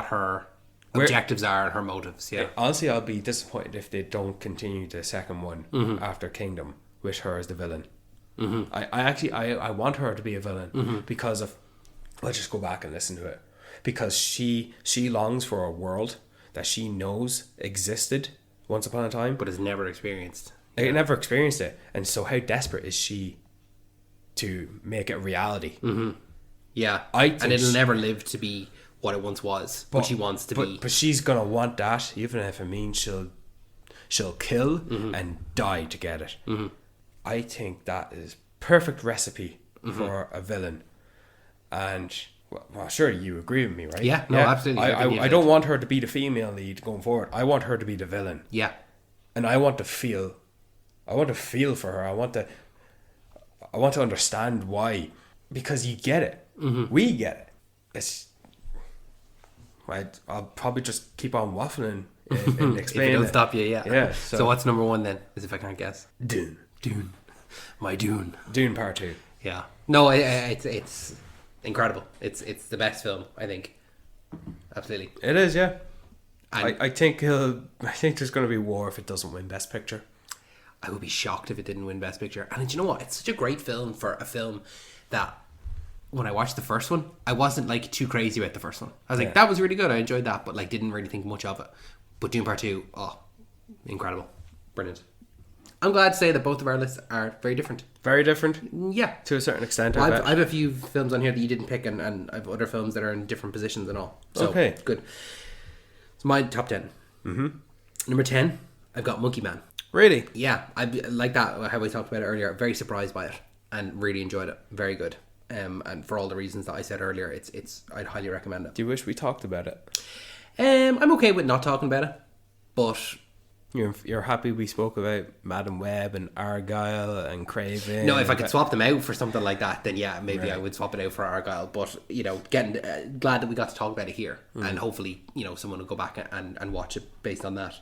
her objectives are and her motives. Yeah, Honestly, I'll be disappointed if they don't continue the second one after Kingdom with her as the villain. I actually want her to be a villain because of, let's just go back and listen to it, because she longs for a world that she knows existed once upon a time, but has never experienced. I never experienced it, and so how desperate is she to make it reality? Yeah, I think and it'll she- never live to be what it once was. What she wants to be. But she's gonna want that, even if it means she'll kill and die to get it. I think that is perfect recipe for a villain, and well, surely you agree with me, right? Yeah, no, absolutely. I think you I did. don't want her to be the female lead going forward. I want her to be the villain, Yeah, and I want to feel for her. I want to understand why, because you get it. We get it. It's. I'll probably just keep on waffling and if it explaining. don't stop you, yeah. Yeah. So what's number one then? As if I can't guess. Dune? Dune, my Dune. Dune Part 2. Yeah. No, it's incredible. It's the best film, I think. Absolutely. It is, yeah. And I think there's going to be war if it doesn't win Best Picture. I would be shocked if it didn't win Best Picture. And do you know what? It's such a great film for a film that when I watched the first one, I wasn't like too crazy about the first one. I was like, that was really good. I enjoyed that, but like didn't really think much of it. But Dune Part 2, incredible. Brilliant. I'm glad to say that both of our lists are very different. Very different Yeah. to a certain extent. Well, I bet. I have a few films on here that you didn't pick, and I have other films that are in different positions and all. So, Okay. good. It's my top 10. Number 10, I've got Monkey Man. Really? Yeah, I like that, how we talked about it earlier. Very surprised by it and really enjoyed it. Very good. And for all the reasons that I said earlier, it's I'd highly recommend it. Do you wish we talked about it? I'm okay with not talking about it, but You're happy we spoke about Madam Web and Argyle and Craven? no, if I could swap them out for something like that, then yeah, maybe I would swap it out for Argyle. But getting glad that we got to talk about it here, and hopefully someone will go back and watch it based on that.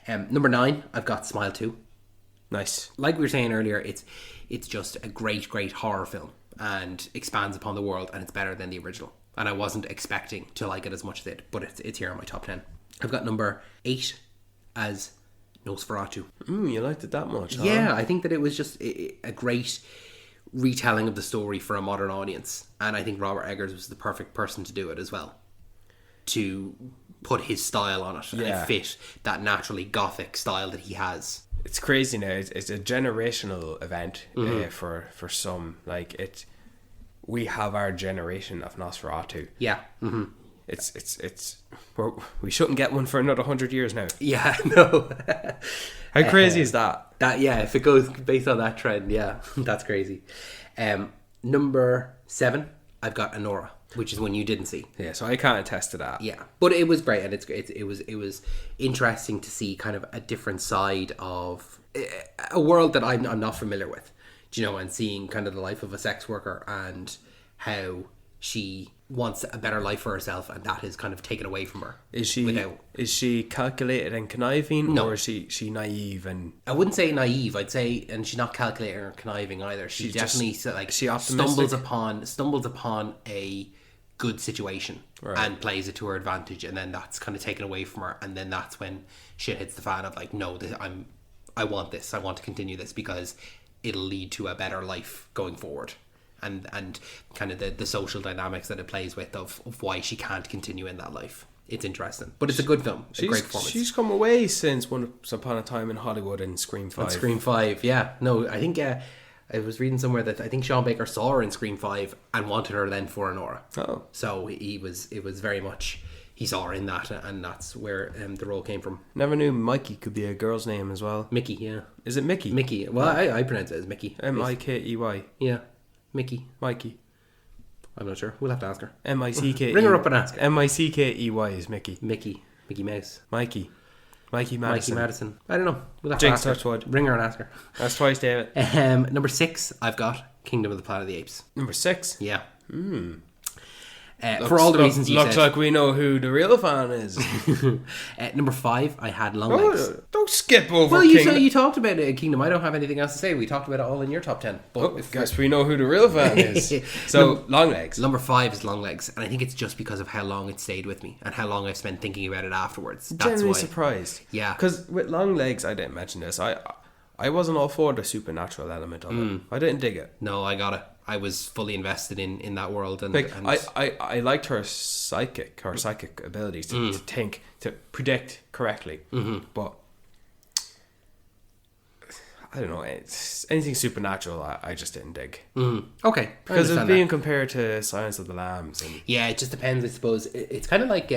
Number 9, I've got Smile 2. Nice. Like we were saying earlier, it's just a great horror film and expands upon the world, and it's better than the original. And I wasn't expecting to like it as much as it, but it's here on my top 10. I've got number 8 as Nosferatu. You liked it that much, huh? Yeah, I think that it was just a great retelling of the story for a modern audience, and I think Robert Eggers was the perfect person to do it as well, to put his style on it and Yeah. it fit that naturally gothic style that he has. It's crazy now. It's a generational event for some. Like we have our generation of Nosferatu. Yeah. We shouldn't get one for another 100 years now. Yeah, no. How crazy is that? That, yeah, if it goes based on that trend, yeah, that's crazy. Number 7, I've got Anora, which is one you didn't see. Yeah, so I can't attest to that. Yeah, but it was great, and it was interesting to see kind of a different side of a world that I'm not familiar with, and seeing kind of the life of a sex worker and how she wants a better life for herself, and that is kind of taken away from her. Is she calculated and conniving, No. or is she naive and? I wouldn't say naive. I'd say, and she's not calculating or conniving either. She She's definitely just- she optimistic? stumbles upon a good situation Right. and plays it to her advantage, and then that's kind of taken away from her, and then that's when shit hits the fan of like, no, I want this. I want to continue this because it'll lead to a better life going forward. And kind of the social dynamics that it plays with of why she can't continue in that life. It's interesting. But it's a good film. A great performance. She's come away since Once Upon a Time in Hollywood and Scream 5. And Scream 5, yeah. No, I think I was reading somewhere that I think Sean Baker saw her in Scream 5 and wanted her then for Anora. Oh. So it was very much, he saw her in that, and that's where the role came from. Never knew Mikey could be a girl's name as well. Mickey, yeah. Is it Mickey? Mickey. Well, I pronounce it as Mickey. Mikey. Yeah. Mickey. Mikey. I'm not sure. We'll have to ask her. Mickey. Ring her up and ask her. Mickey is Mickey. Mickey. Mickey Mouse. Mikey. Mikey Madison. I don't know. We'll have Jinx to ask her. Touchwood. Ring her and ask her. That's twice, David. Number 6, I've got Kingdom of the Planet of the Apes. Number 6. Yeah. For all the reasons you looks said. like we know who the real fan is. Number 5, I had Longlegs. Don't skip over Well, Kingdom. you talked about it, Kingdom. I don't have anything else to say. We talked about it all in your top 10. But Oh, guess we know who the real fan is. So, Longlegs. Number 5 is Longlegs, and I think it's just because of how long it stayed with me and how long I've spent thinking about it afterwards. That's Genuinely why. surprised. Yeah. Because with Longlegs, I didn't mention this. I wasn't all for the supernatural element of it. I didn't dig it. No, I got it. I was fully invested in that world, and, Like and I liked her psychic abilities to think, to predict correctly. But I don't know, it's anything supernatural I just didn't dig. okay, Because it's being compared to Silence of the Lambs and yeah, it just depends. I suppose it's kind of like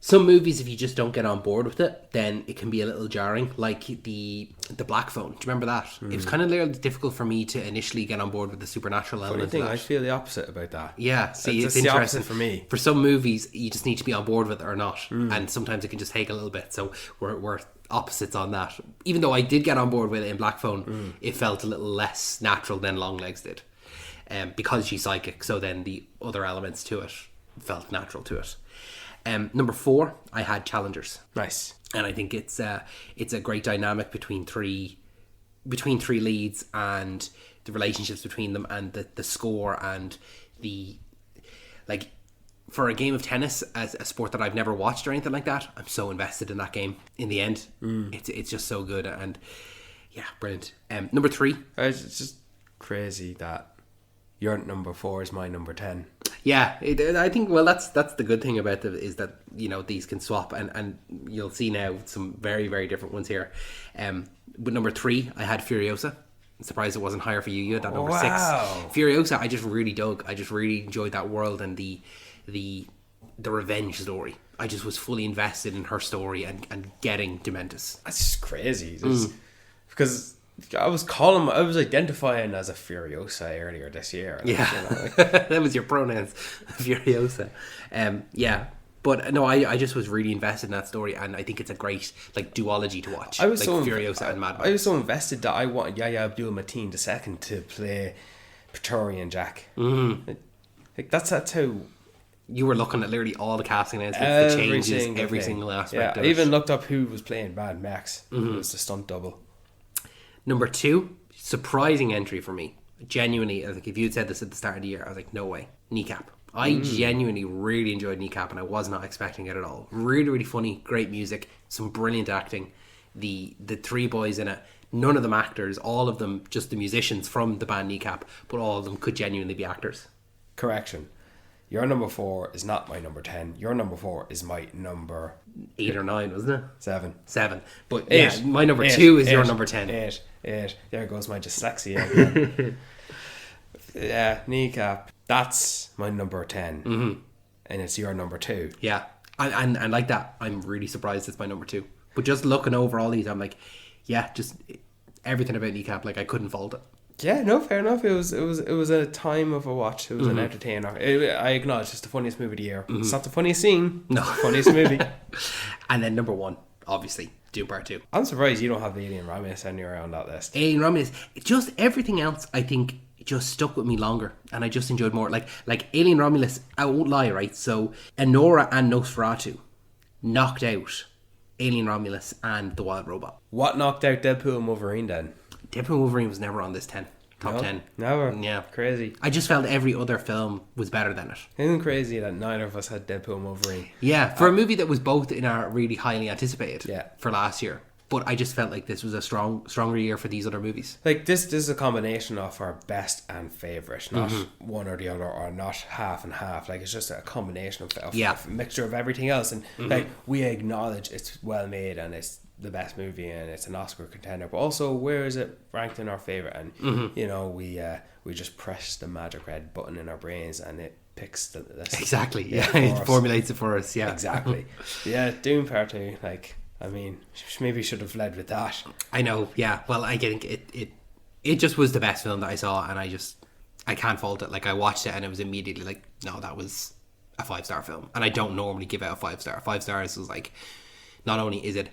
some movies. If you just don't get on board with it, then it can be a little jarring. Like the Black Phone. Do you remember that? It was kind of a little difficult for me to initially get on board with the supernatural funny element. thing, of that. I feel the opposite about that. Yeah, see, That's it's the interesting opposite for me. For some movies, you just need to be on board with it or not, and sometimes it can just take a little bit. So we're opposites on that. Even though I did get on board with it in Black Phone, it felt a little less natural than Longlegs did, because she's psychic. So then the other elements to it felt natural to it. Number 4, I had Challengers. Nice. And I think it's a great dynamic between three leads and the relationships between them and the score and the, like, for a game of tennis, as a sport that I've never watched or anything like that, I'm so invested in that game. In the end, it's just so good, and yeah, brilliant. Number 3, It's just crazy that your number 4 is my number 10. yeah, I think, well, that's the good thing about it, is that, you know, these can swap, and you'll see now some very, very different ones here. With number 3, I had Furiosa. I'm surprised it wasn't higher for you. You had that number 6. Wow. Furiosa, I just really dug. I just really enjoyed that world and the revenge story. I just was fully invested in her story and getting Dementis. That's just crazy. Because I was identifying as a Furiosa earlier this year. Yeah, You know, like, that was your pronouns, Furiosa. Yeah, but no, I just was really invested in that story, and I think it's a great like duology to watch. I was like so Furiosa and Mad Max. I was so invested that I wanted Yahya Abdul-Mateen II to play Praetorian Jack. Like that's how You were looking at literally all the casting announcements, the changes, every thing. single aspect. Yeah, of I even it. looked up who was playing Mad Max. It was the stunt double. Number 2, surprising entry for me. Genuinely, like if you had said this at the start of the year, I was like, no way. Kneecap. I genuinely really enjoyed Kneecap, and I was not expecting it at all. Really, really funny, great music, some brilliant acting. The 3 boys in it, none of them actors, all of them just the musicians from the band Kneecap, but all of them could genuinely be actors. Correction. Your number 4 is not my number 10. Your number 4 is my number 8 or 9, wasn't it? 7. 7. But 8. yeah, my number 8. 2 is your 8. number 10. 8. There goes my dyslexia again. Yeah, Kneecap. That's my number 10. And it's your number 2. Yeah, and like that, I'm really surprised it's my number 2. But just looking over all these, I'm like, yeah, just everything about Kneecap, like I couldn't fault it. Yeah, no, fair enough. It was a time of a watch. It was an entertainer. I acknowledge it's the funniest movie of the year. It's not the funniest scene. No. It's the funniest movie. And then number 1, obviously, Dune Part 2. I'm surprised you don't have Alien Romulus anywhere on that list. Alien Romulus, just everything else, I think, just stuck with me longer, and I just enjoyed more. Like Alien Romulus, I won't lie, right? So Enora and Nosferatu knocked out Alien Romulus and The Wild Robot. What knocked out Deadpool and Wolverine then? Deadpool and Wolverine was never on this top 10. Never. Yeah. Crazy. I just felt every other film was better than it. Isn't it crazy that neither of us had Deadpool and Wolverine? Yeah, for a movie that was both in our really highly anticipated Yeah. for last year. But I just felt like this was a stronger year for these other movies. Like this is a combination of our best and favourite, not one or the other, or not half and half. Like it's just a combination of Yeah. a mixture of everything else. And like we acknowledge it's well made and it's the best movie and it's an Oscar contender, but also where is it ranked in our favourite? And you know we just press the magic red button in our brains and it picks the list. Exactly. Yeah, for it us. formulates it for us. Yeah, Exactly. Yeah, Dune Part 2. Like I mean, maybe should have led with that. I know. Yeah. Well, I think it just was the best film that I saw, and I can't fault it. Like I watched it and it was immediately like, no, that was a 5-star film, and I don't normally give out a 5-star. 5 stars was like not only is it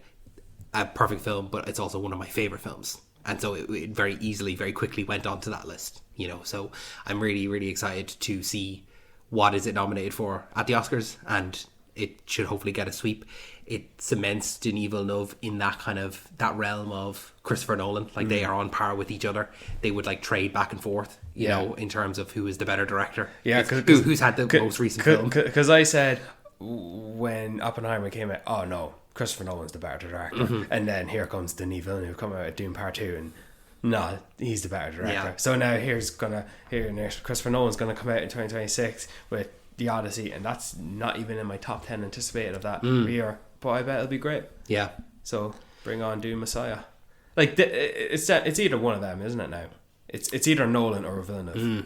a perfect film, but it's also one of my favorite films. And so it very easily, very quickly went onto that list, you know. So I'm really, really excited to see what is it nominated for at the Oscars, and it should hopefully get a sweep. It cements Denis Villeneuve in that realm of Christopher Nolan. Like, they are on par with each other. They would like trade back and forth, you know, in terms of who is the better director. Yeah, who's had the most recent film. Because I said when Oppenheimer came out, oh no, Christopher Nolan's the better director, and then here comes Denis Villeneuve coming out with Dune Part 2, and no, he's the better director. Yeah. So now Christopher Nolan's gonna come out in 2026 with The Odyssey, and that's not even in my top 10 anticipated of that year, but I bet it'll be great. Yeah. So bring on Dune Messiah. Like, it's either one of them, isn't it now? It's either Nolan or Villeneuve.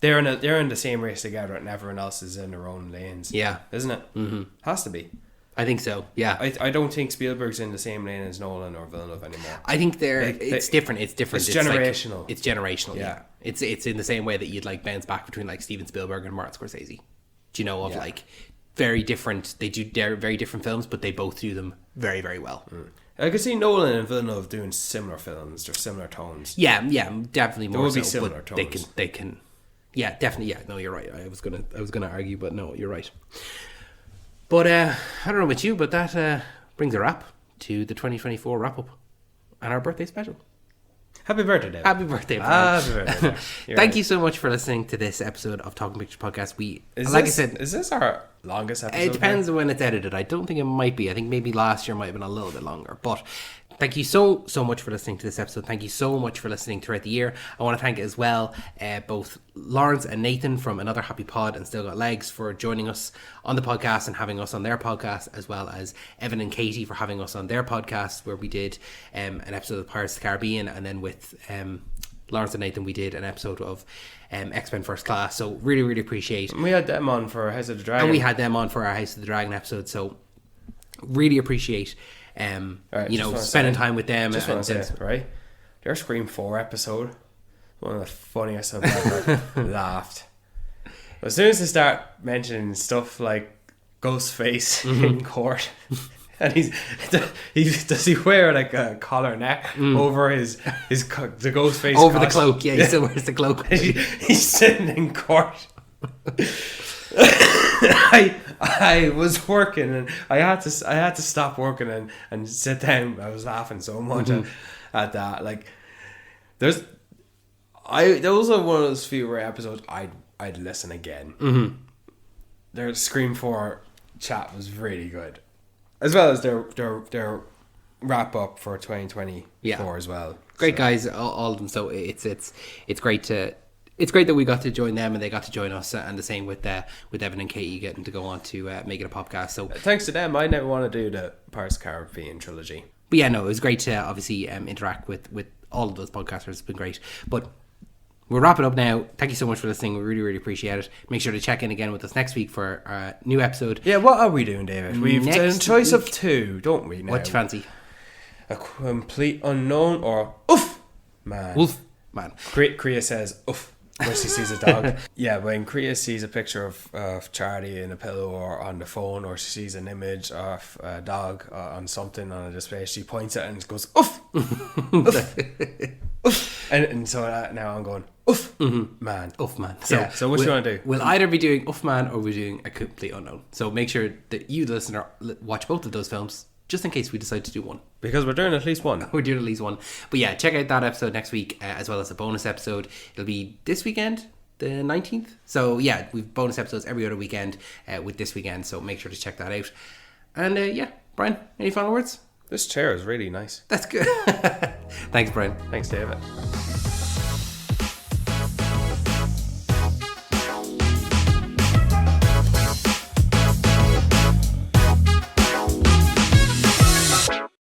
They're in the same race together, and everyone else is in their own lanes. Yeah. Isn't it? Mm-hmm. Has to be. I think so, yeah. I don't think Spielberg's in the same lane as Nolan or Villeneuve anymore. I think it's different. It's different. It's generational. It's generational, Yeah. It's in the same way that you'd like bounce back between like Steven Spielberg and Martin Scorsese. Do you know, of like very different, they do very different films, but they both do them very, very well. I could see Nolan and Villeneuve doing similar films or similar tones. Yeah, definitely more will be so, similar but tones. they can yeah, definitely, yeah. No, you're right. I was gonna argue, but no, you're right. But I don't know about you, but that brings a wrap to the 2024 wrap up and our birthday special. Happy birthday, David. Happy birthday, Brian. Happy birthday. Thank you so much for listening to this episode of Talking Pictures Podcast. I said, is this our longest episode? it depends on when it's edited. I don't think it might be. I think maybe last year might have been a little bit longer. But thank you so much for listening to this episode. Thank you so much for listening throughout the year. I want to thank as well both Lawrence and Nathan from Another Happy Pod and Still Got Legs for joining us on the podcast and having us on their podcast, as well as Evan and Katie for having us on their podcast, where we did an episode of Pirates of the Caribbean, and then with Lawrence and Nathan we did an episode of X-Men First Class. So really, really appreciate. We had them on for House of the Dragon. And we had them on for our House of the Dragon episode. So really appreciate spending time with them. Just want to say, right, their Scream 4 episode, one of the funniest I've ever laughed. As soon as they start mentioning stuff like Ghostface in court, and does he wear like a collar neck over the Ghostface over the costume? cloak? Yeah, he still wears the cloak. He's sitting in court. I was working and I had to stop working and sit down. I was laughing so much at that. Like, those are one of those few rare episodes I'd listen again. Their Scream 4 chat was really good, as well as their wrap up for 2024 as well. Great guys, all of them. So it's great to. It's great that we got to join them and they got to join us, and the same with Evan and Katie getting to go on to make it a podcast. So thanks to them, I never want to do the Pirates of the Caribbean trilogy. But yeah, no, it was great to obviously interact with all of those podcasters. It's been great. But we'll wrap it up now. Thank you so much for listening. We really, really appreciate it. Make sure to check in again with us next week for a new episode. Yeah, what are we doing, David? We've done a choice of two, don't we? Now? What do you fancy? A Complete Unknown or Oof Man? Wolf Man. Kriya says oof when she sees a dog. Yeah, when Kriya sees a picture of Charlie in a pillow or on the phone, or she sees an image of a dog on something on a display, she points at it and goes oof. Oof. Oof. And so now I'm going oof man. Oof Man. So what do you want to do? We'll either be doing Oof Man or we're doing A Complete Unknown. So make sure that you, the listener, watch both of those films, just in case we decide to do one. Because we're doing at least one. We're doing at least one. But yeah, check out that episode next week, as well as a bonus episode. It'll be this weekend, the 19th. So yeah, we've bonus episodes every other weekend with this weekend. So make sure to check that out. And yeah, Brian, any final words? This chair is really nice. That's good. Thanks, Brian. Thanks, David.